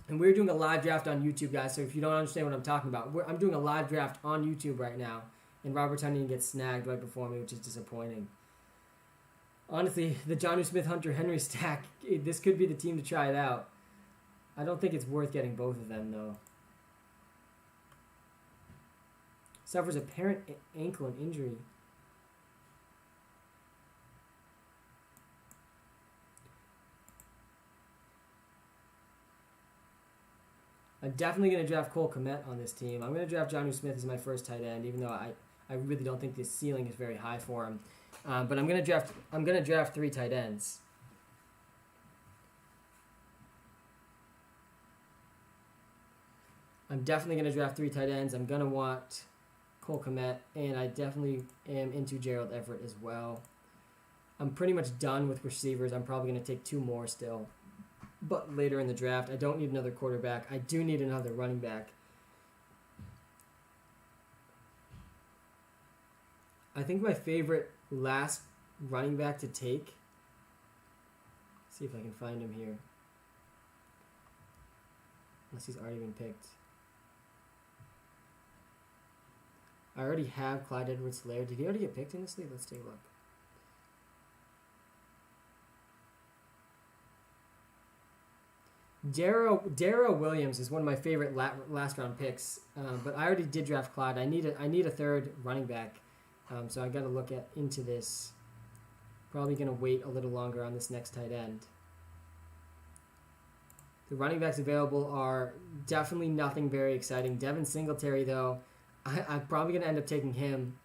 And we're doing a live draft on YouTube, guys, so if you don't understand what I'm talking about, I'm doing a live draft on YouTube right now. And Robert Tonyan gets snagged right before me, which is disappointing. Honestly, the Jonnu Smith-Hunter Henry stack, this could be the team to try it out. I don't think it's worth getting both of them, though. Suffers apparent ankle and injury. I'm definitely going to draft Cole Kmet on this team. I'm going to draft Jonnu Smith as my first tight end, even though I really don't think the ceiling is very high for him. But I'm going to draft 3 tight ends. I'm definitely going to draft 3 tight ends. I'm going to want Cole Kmet, and I definitely am into Gerald Everett as well. I'm pretty much done with receivers. I'm probably going to take 2 more still. But later in the draft, I don't need another quarterback. I do need another running back. I think my favorite last running back to take, see if I can find him here. Unless he's already been picked. I already have Clyde Edwards-Helaire. Did he already get picked in this league? Let's take a look. Darrell Williams is one of my favorite last round picks, but I already did draft Clyde. I need a third running back, so I got to look into this. Probably going to wait a little longer on this next tight end. The running backs available are definitely nothing very exciting. Devin Singletary, though, I'm probably going to end up taking him.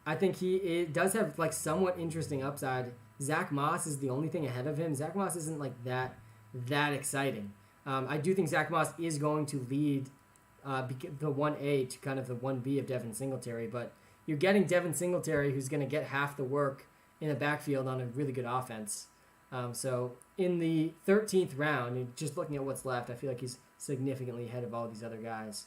I think it does have like somewhat interesting upside. Zach Moss is the only thing ahead of him. Zach Moss isn't like that exciting. I do think Zach Moss is going to lead the 1A to kind of the 1B of Devin Singletary, but you're getting Devin Singletary who's going to get half the work in the backfield on a really good offense. So in the 13th round, and just looking at what's left, I feel like he's significantly ahead of all these other guys.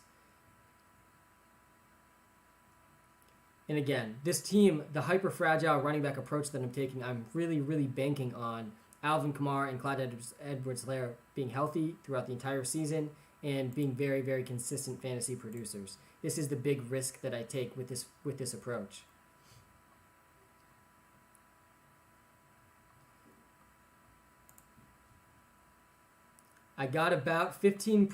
And again, this team, the hyper-fragile running back approach that I'm taking, I'm really, really banking on Alvin Kamara and Clyde Edwards-Helaire being healthy throughout the entire season and being very, very consistent fantasy producers. This is the big risk that I take with this approach. I got about 15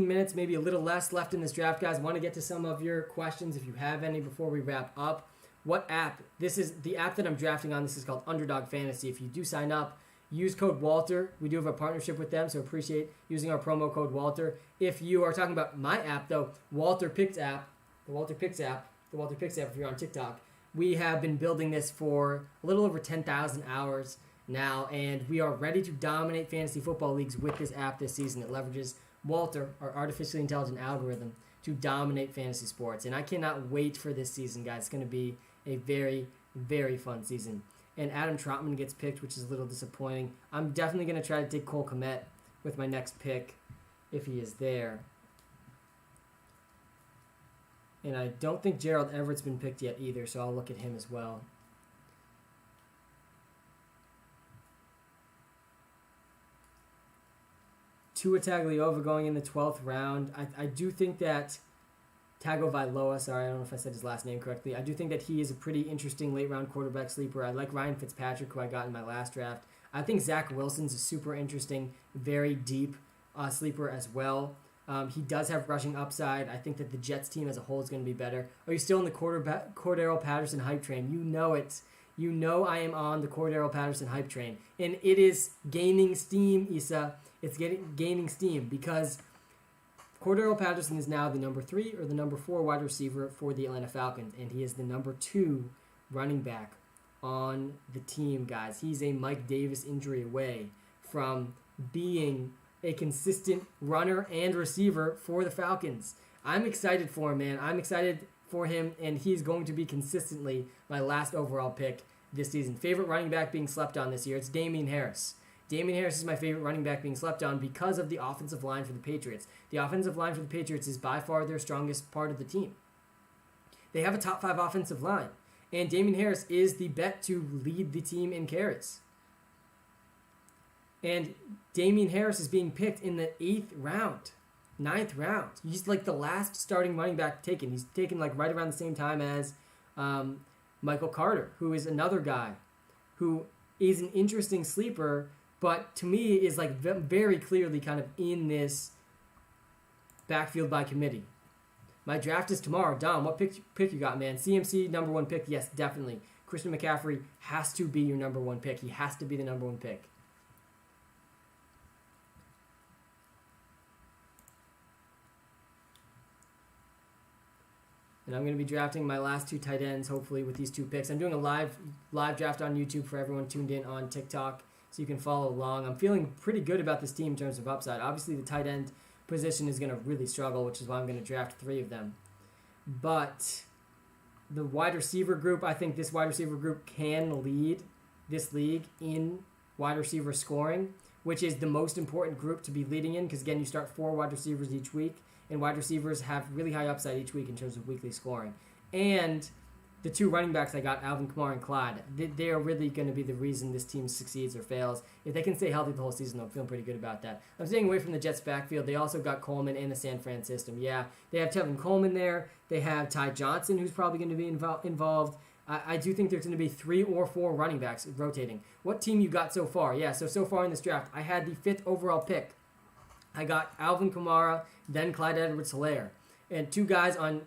minutes, maybe a little less left in this draft, guys. Want to get to some of your questions if you have any before we wrap up. What app? This is the app that I'm drafting on. This is called Underdog Fantasy. If you do sign up, use code Walter. We do have a partnership with them, so appreciate using our promo code Walter. If you are talking about my app, though, WalterPicks app, if you're on TikTok, we have been building this for a little over 10,000 hours now, and we are ready to dominate fantasy football leagues with this app this season. It leverages Walter, our artificially intelligent algorithm, to dominate fantasy sports. And I cannot wait for this season, guys. It's going to be a very, very fun season. And Adam Trotman gets picked, which is a little disappointing. I'm definitely going to try to take Cole Kmet with my next pick if he is there. And I don't think Gerald Everett's been picked yet either, so I'll look at him as well. Tua Tagovailoa going in the 12th round. I do think that Tagovailoa, sorry, I don't know if I said his last name correctly. I do think that he is a pretty interesting late-round quarterback sleeper. I like Ryan Fitzpatrick, who I got in my last draft. I think Zach Wilson's a super interesting, very deep sleeper as well. He does have rushing upside. I think that the Jets team as a whole is going to be better. Are you still in the Cordero Patterson hype train? You know it. You know I am on the Cordero Patterson hype train. And it is gaining steam, Issa. It's gaining steam because Cordero Patterson is now the number 3 or the number 4 wide receiver for the Atlanta Falcons, and he is the number 2 running back on the team, guys. He's a Mike Davis injury away from being a consistent runner and receiver for the Falcons. I'm excited for him, man. I'm excited for him, and he's going to be consistently my last overall pick this season. Favorite running back being slept on this year, it's Damian Harris. Damian Harris is my favorite running back being slept on because of the offensive line for the Patriots. The offensive line for the Patriots is by far their strongest part of the team. They have a top 5 offensive line, and Damian Harris is the bet to lead the team in carries. And Damian Harris is being picked in the 8th round, 9th round. He's like the last starting running back taken. He's taken like right around the same time as Michael Carter, who is another guy who is an interesting sleeper, but to me is like very clearly kind of in this backfield by committee. My draft is tomorrow. Dom, what pick you got, man? CMC, number 1 pick? Yes, definitely. Christian McCaffrey has to be your number 1 pick. He has to be the number 1 pick. And I'm going to be drafting my last 2 tight ends, hopefully, with these 2 picks. I'm doing a live draft on YouTube for everyone tuned in on TikTok, so you can follow along. I'm feeling pretty good about this team in terms of upside. Obviously, the tight end position is going to really struggle, which is why I'm going to draft 3 of them. But the wide receiver group, I think this wide receiver group can lead this league in wide receiver scoring, which is the most important group to be leading in because, again, you start 4 wide receivers each week, and wide receivers have really high upside each week in terms of weekly scoring. And the 2 running backs I got, Alvin Kamara and Clyde, they are really going to be the reason this team succeeds or fails. If they can stay healthy the whole season, I'm feeling pretty good about that. I'm staying away from the Jets' backfield. They also got Coleman and the San Fran system. Yeah, they have Tevin Coleman there. They have Ty Johnson, who's probably going to be involved. I do think there's going to be 3 or 4 running backs rotating. What team you got so far? Yeah, so far in this draft, I had the 5th overall pick. I got Alvin Kamara, then Clyde Edwards-Helaire. And 2 guys on...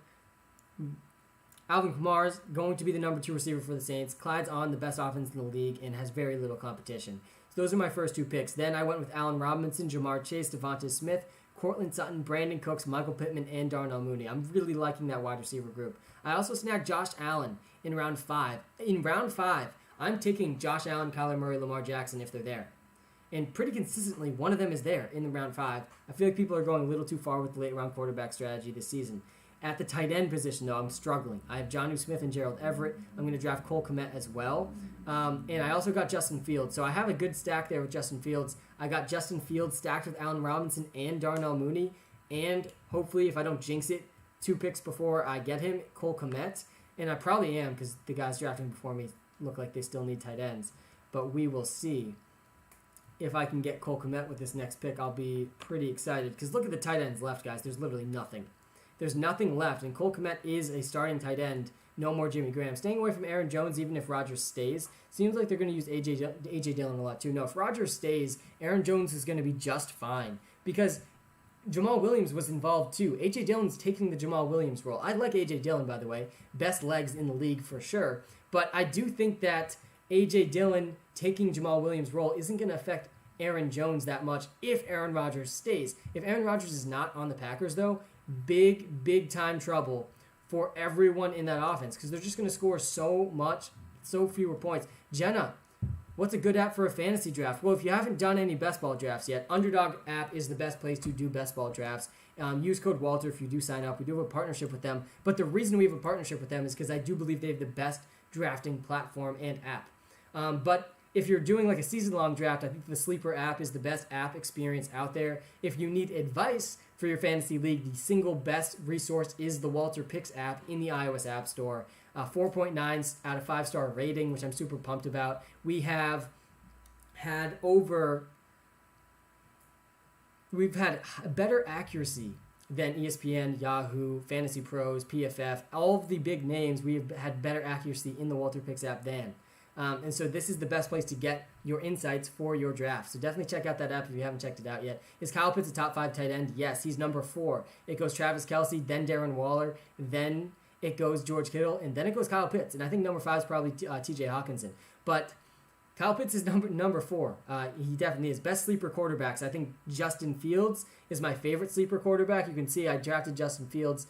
Alvin Kamara's going to be the number 2 receiver for the Saints. Clyde's on the best offense in the league and has very little competition. So those are my first 2 picks. Then I went with Allen Robinson, Jamar Chase, Devonta Smith, Cortland Sutton, Brandon Cooks, Michael Pittman, and Darnell Mooney. I'm really liking that wide receiver group. I also snagged Josh Allen in round 5. In round 5, I'm taking Josh Allen, Kyler Murray, Lamar Jackson if they're there. And pretty consistently, one of them is there in the round 5. I feel like people are going a little too far with the late round quarterback strategy this season. At the tight end position, though, I'm struggling. I have Jonnu Smith and Gerald Everett. I'm going to draft Cole Kmet as well. And I also got Justin Fields. So I have a good stack there with Justin Fields. I got Justin Fields stacked with Allen Robinson and Darnell Mooney. And hopefully, if I don't jinx it, 2 picks before I get him, Cole Kmet. And I probably am because the guys drafting before me look like they still need tight ends. But we will see. If I can get Cole Kmet with this next pick, I'll be pretty excited. Because look at the tight ends left, guys. There's literally nothing. There's nothing left. And Cole Kmet is a starting tight end. No more Jimmy Graham. Staying away from Aaron Jones, even if Rodgers stays. Seems like they're going to use A.J. Dillon a lot, too. No, if Rodgers stays, Aaron Jones is going to be just fine. Because Jamal Williams was involved, too. A.J. Dillon's taking the Jamal Williams role. I like A.J. Dillon, by the way. Best legs in the league for sure. But I do think that A.J. Dillon taking Jamal Williams' role isn't going to affect Aaron Jones that much if Aaron Rodgers stays. If Aaron Rodgers is not on the Packers, though, big time trouble for everyone in that offense because they're just going to score so fewer points. Jenna, what's a good app for a fantasy draft? Well, if you haven't done any best ball drafts yet, Underdog app is the best place to do best ball drafts. Use code Walter if you do sign up. We do have a partnership with them. But the reason we have a partnership with them is because I do believe they have the best drafting platform and app. But if you're doing like a season-long draft, I think the Sleeper app is the best app experience out there. If you need advice for your fantasy league, the single best resource is the WalterPicks app in the iOS App Store. 4.9 out of 5-star rating, which I'm super pumped about. We've had better accuracy than ESPN, Yahoo, Fantasy Pros, PFF. All of the big names, we have had better accuracy in the WalterPicks app than. And so this is the best place to get your insights for your draft. So definitely check out that app if you haven't checked it out yet. Is Kyle Pitts a top 5 tight end? Yes, he's number 4. It goes Travis Kelce, then Darren Waller, then it goes George Kittle, and then it goes Kyle Pitts. And I think number 5 is probably TJ Hawkinson. But Kyle Pitts is number 4. He definitely is. Best sleeper quarterbacks. I think Justin Fields is my favorite sleeper quarterback. You can see I drafted Justin Fields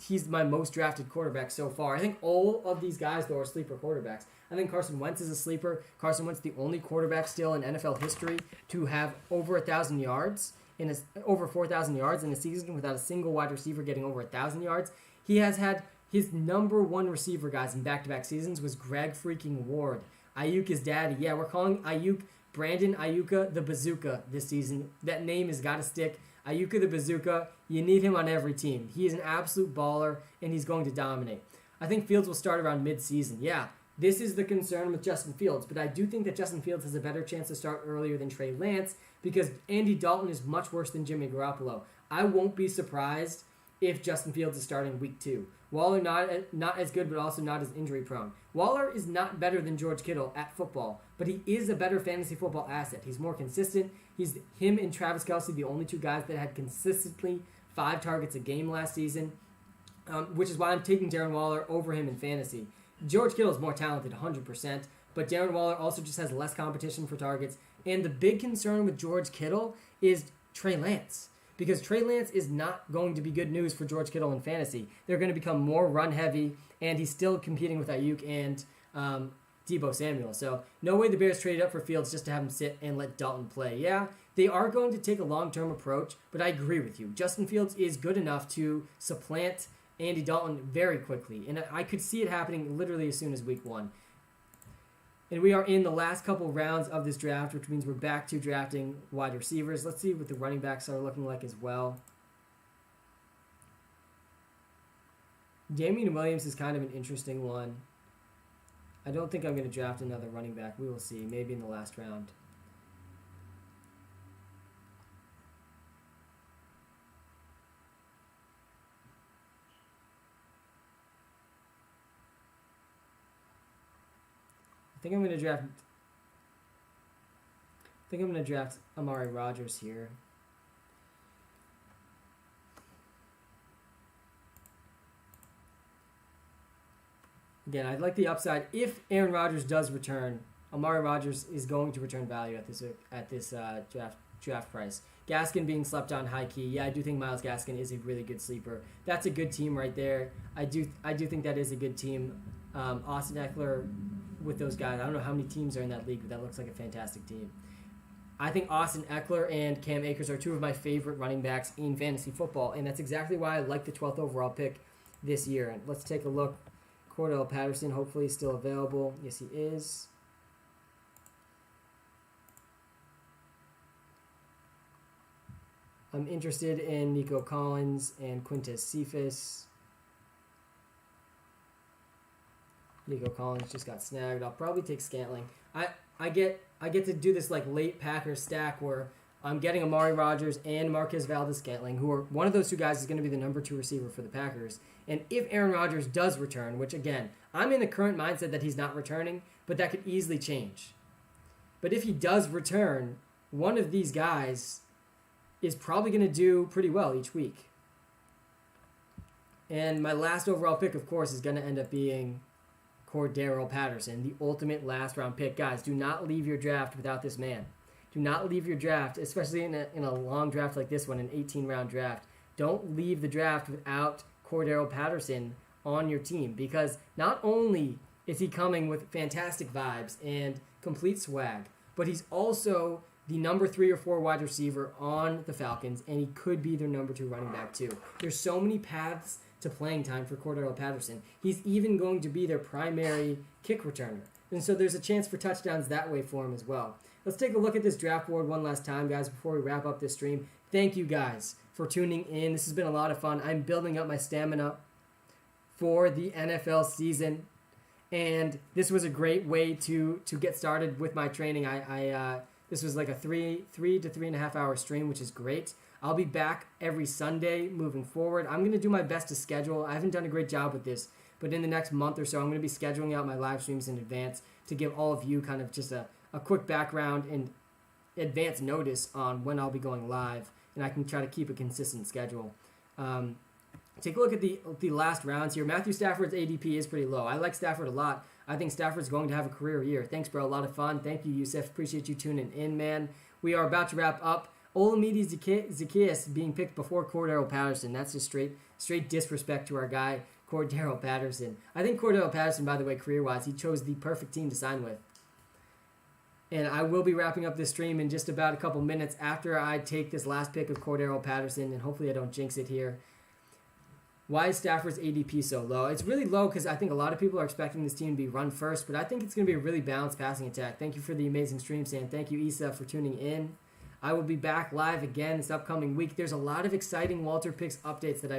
he's my most drafted quarterback so far. I think all of these guys, though, are sleeper quarterbacks. I think Carson Wentz is a sleeper. Carson Wentz, the only quarterback still in NFL history to have over 1,000 yards, over 4,000 yards in a season without a single wide receiver getting over 1,000 yards. He has had his number 1 receiver, guys, in back-to-back seasons was Greg freaking Ward. Ayuk is daddy. Yeah, we're calling Ayuk Brandon Ayuka the Bazooka this season. That name has got to stick. Ayuka the Bazooka, you need him on every team. He is an absolute baller, and he's going to dominate. I think Fields will start around mid-season. Yeah, this is the concern with Justin Fields, but I do think that Justin Fields has a better chance to start earlier than Trey Lance because Andy Dalton is much worse than Jimmy Garoppolo. I won't be surprised if Justin Fields is starting week 2. Waller not as good, but also not as injury-prone. Waller is not better than George Kittle at football, but he is a better fantasy football asset. He's more consistent. Him and Travis Kelce, the only 2 guys that had consistently 5 targets a game last season, which is why I'm taking Darren Waller over him in fantasy. George Kittle is more talented, 100%, but Darren Waller also just has less competition for targets. And the big concern with George Kittle is Trey Lance. Because Trey Lance is not going to be good news for George Kittle in fantasy. They're going to become more run-heavy, and he's still competing with Ayuk and Deebo Samuel. So no way the Bears traded up for Fields just to have him sit and let Dalton play. Yeah, they are going to take a long-term approach, but I agree with you. Justin Fields is good enough to supplant Andy Dalton very quickly, and I could see it happening literally as soon as week 1. And we are in the last couple rounds of this draft, which means we're back to drafting wide receivers. Let's see what the running backs are looking like as well. Damian Williams is kind of an interesting one. I don't think I'm going to draft another running back. We will see. Maybe in the last round. I think I'm going to draft Amari Rodgers here. Again, I'd like the upside. If Aaron Rodgers does return, Amari Rodgers is going to return value at this draft price. Gaskin being slept on high key. Yeah, I do think Myles Gaskin is a really good sleeper. That's a good team right there. I do think that is a good team. Austin Eckler with those guys. I don't know how many teams are in that league, but that looks like a fantastic team. I think Austin Eckler and Cam Akers are two of my favorite running backs in fantasy football, and that's exactly why I like the 12th overall pick this year. And let's take a look. Cordell Patterson, hopefully, is still available. Yes, he is. I'm interested in Nico Collins and Quintez Cephas. Nico Collins just got snagged. I'll probably take Scantling. I get to do this like late Packers stack where I'm getting Amari Rodgers and Marquez Valdes-Scantling, who are one of those two guys is going to be the number 2 receiver for the Packers. And if Aaron Rodgers does return, which again, I'm in the current mindset that he's not returning, but that could easily change. But if he does return, one of these guys is probably going to do pretty well each week. And my last overall pick, of course, is going to end up being Cordero Patterson, the ultimate last round pick. Guys, do not leave your draft without this man. Do not leave your draft, especially in a long draft like this one, an 18-round draft. Don't leave the draft without Cordero Patterson on your team, because not only is he coming with fantastic vibes and complete swag, but he's also the number 3 or 4 wide receiver on the Falcons, and he could be their number 2 running back too. There's so many paths to playing time for Cordero Patterson. He's even going to be their primary kick returner. And so there's a chance for touchdowns that way for him as well. Let's take a look at this draft board one last time, guys, before we wrap up this stream. Thank you, guys, for tuning in. This has been a lot of fun. I'm building up my stamina for the NFL season, and this was a great way to get started with my training. This was like a 3 to 3.5 hour stream, which is great. I'll be back every Sunday moving forward. I'm going to do my best to schedule. I haven't done a great job with this, but in the next month or so, I'm going to be scheduling out my live streams in advance to give all of you kind of just a quick background and advance notice on when I'll be going live, and I can try to keep a consistent schedule. Take a look at the last rounds here. Matthew Stafford's ADP is pretty low. I like Stafford a lot. I think Stafford's going to have a career year. Thanks, bro. A lot of fun. Thank you, Yusuf. Appreciate you tuning in, man. We are about to wrap up. Olamide Zaccheaus being picked before Cordero Patterson. That's just straight disrespect to our guy, Cordero Patterson. I think Cordero Patterson, by the way, career-wise, he chose the perfect team to sign with. And I will be wrapping up this stream in just about a couple minutes after I take this last pick of Cordero Patterson, and hopefully I don't jinx it here. Why is Stafford's ADP so low? It's really low because I think a lot of people are expecting this team to be run first, but I think it's going to be a really balanced passing attack. Thank you for the amazing stream, Sam. Thank you, Issa, for tuning in. I will be back live again this upcoming week. There's a lot of exciting WalterPicks updates that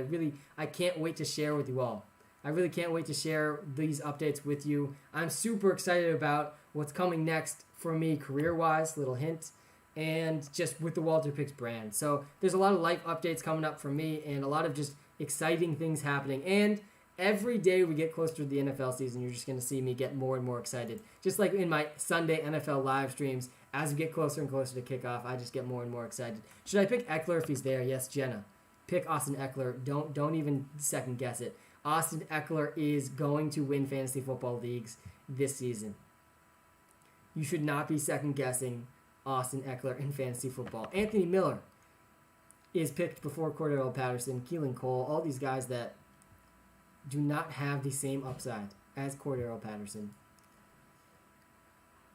I can't wait to share with you all. I really can't wait to share these updates with you. I'm super excited about what's coming next for me career-wise, little hint, and just with the WalterPicks brand. So there's a lot of life updates coming up for me and a lot of just exciting things happening. And every day we get closer to the NFL season, you're just going to see me get more and more excited. Just like in my Sunday NFL live streams, as we get closer and closer to kickoff, I just get more and more excited. Should I pick Eckler if he's there? Yes, Jenna. Pick Austin Eckler. Don't even second guess it. Austin Eckler is going to win fantasy football leagues this season. You should not be second guessing Austin Eckler in fantasy football. Anthony Miller is picked before Cordero Patterson, Keelan Cole, all these guys that do not have the same upside as Cordero Patterson.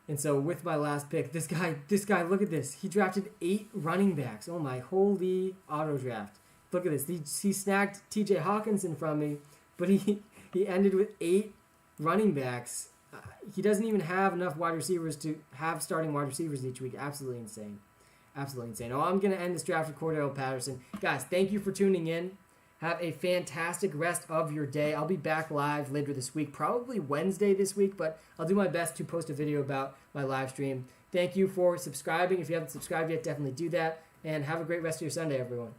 And so with my last pick, this guy, look at this. He drafted 8 running backs. Oh my holy auto draft. Look at this. He snagged TJ Hawkinson from me, but he ended with 8 running backs. He doesn't even have enough wide receivers to have starting wide receivers each week. Absolutely insane. Absolutely insane. Oh, I'm going to end this draft with Cordero Patterson. Guys, thank you for tuning in. Have a fantastic rest of your day. I'll be back live later this week, probably Wednesday this week, but I'll do my best to post a video about my live stream. Thank you for subscribing. If you haven't subscribed yet, definitely do that. And have a great rest of your Sunday, everyone.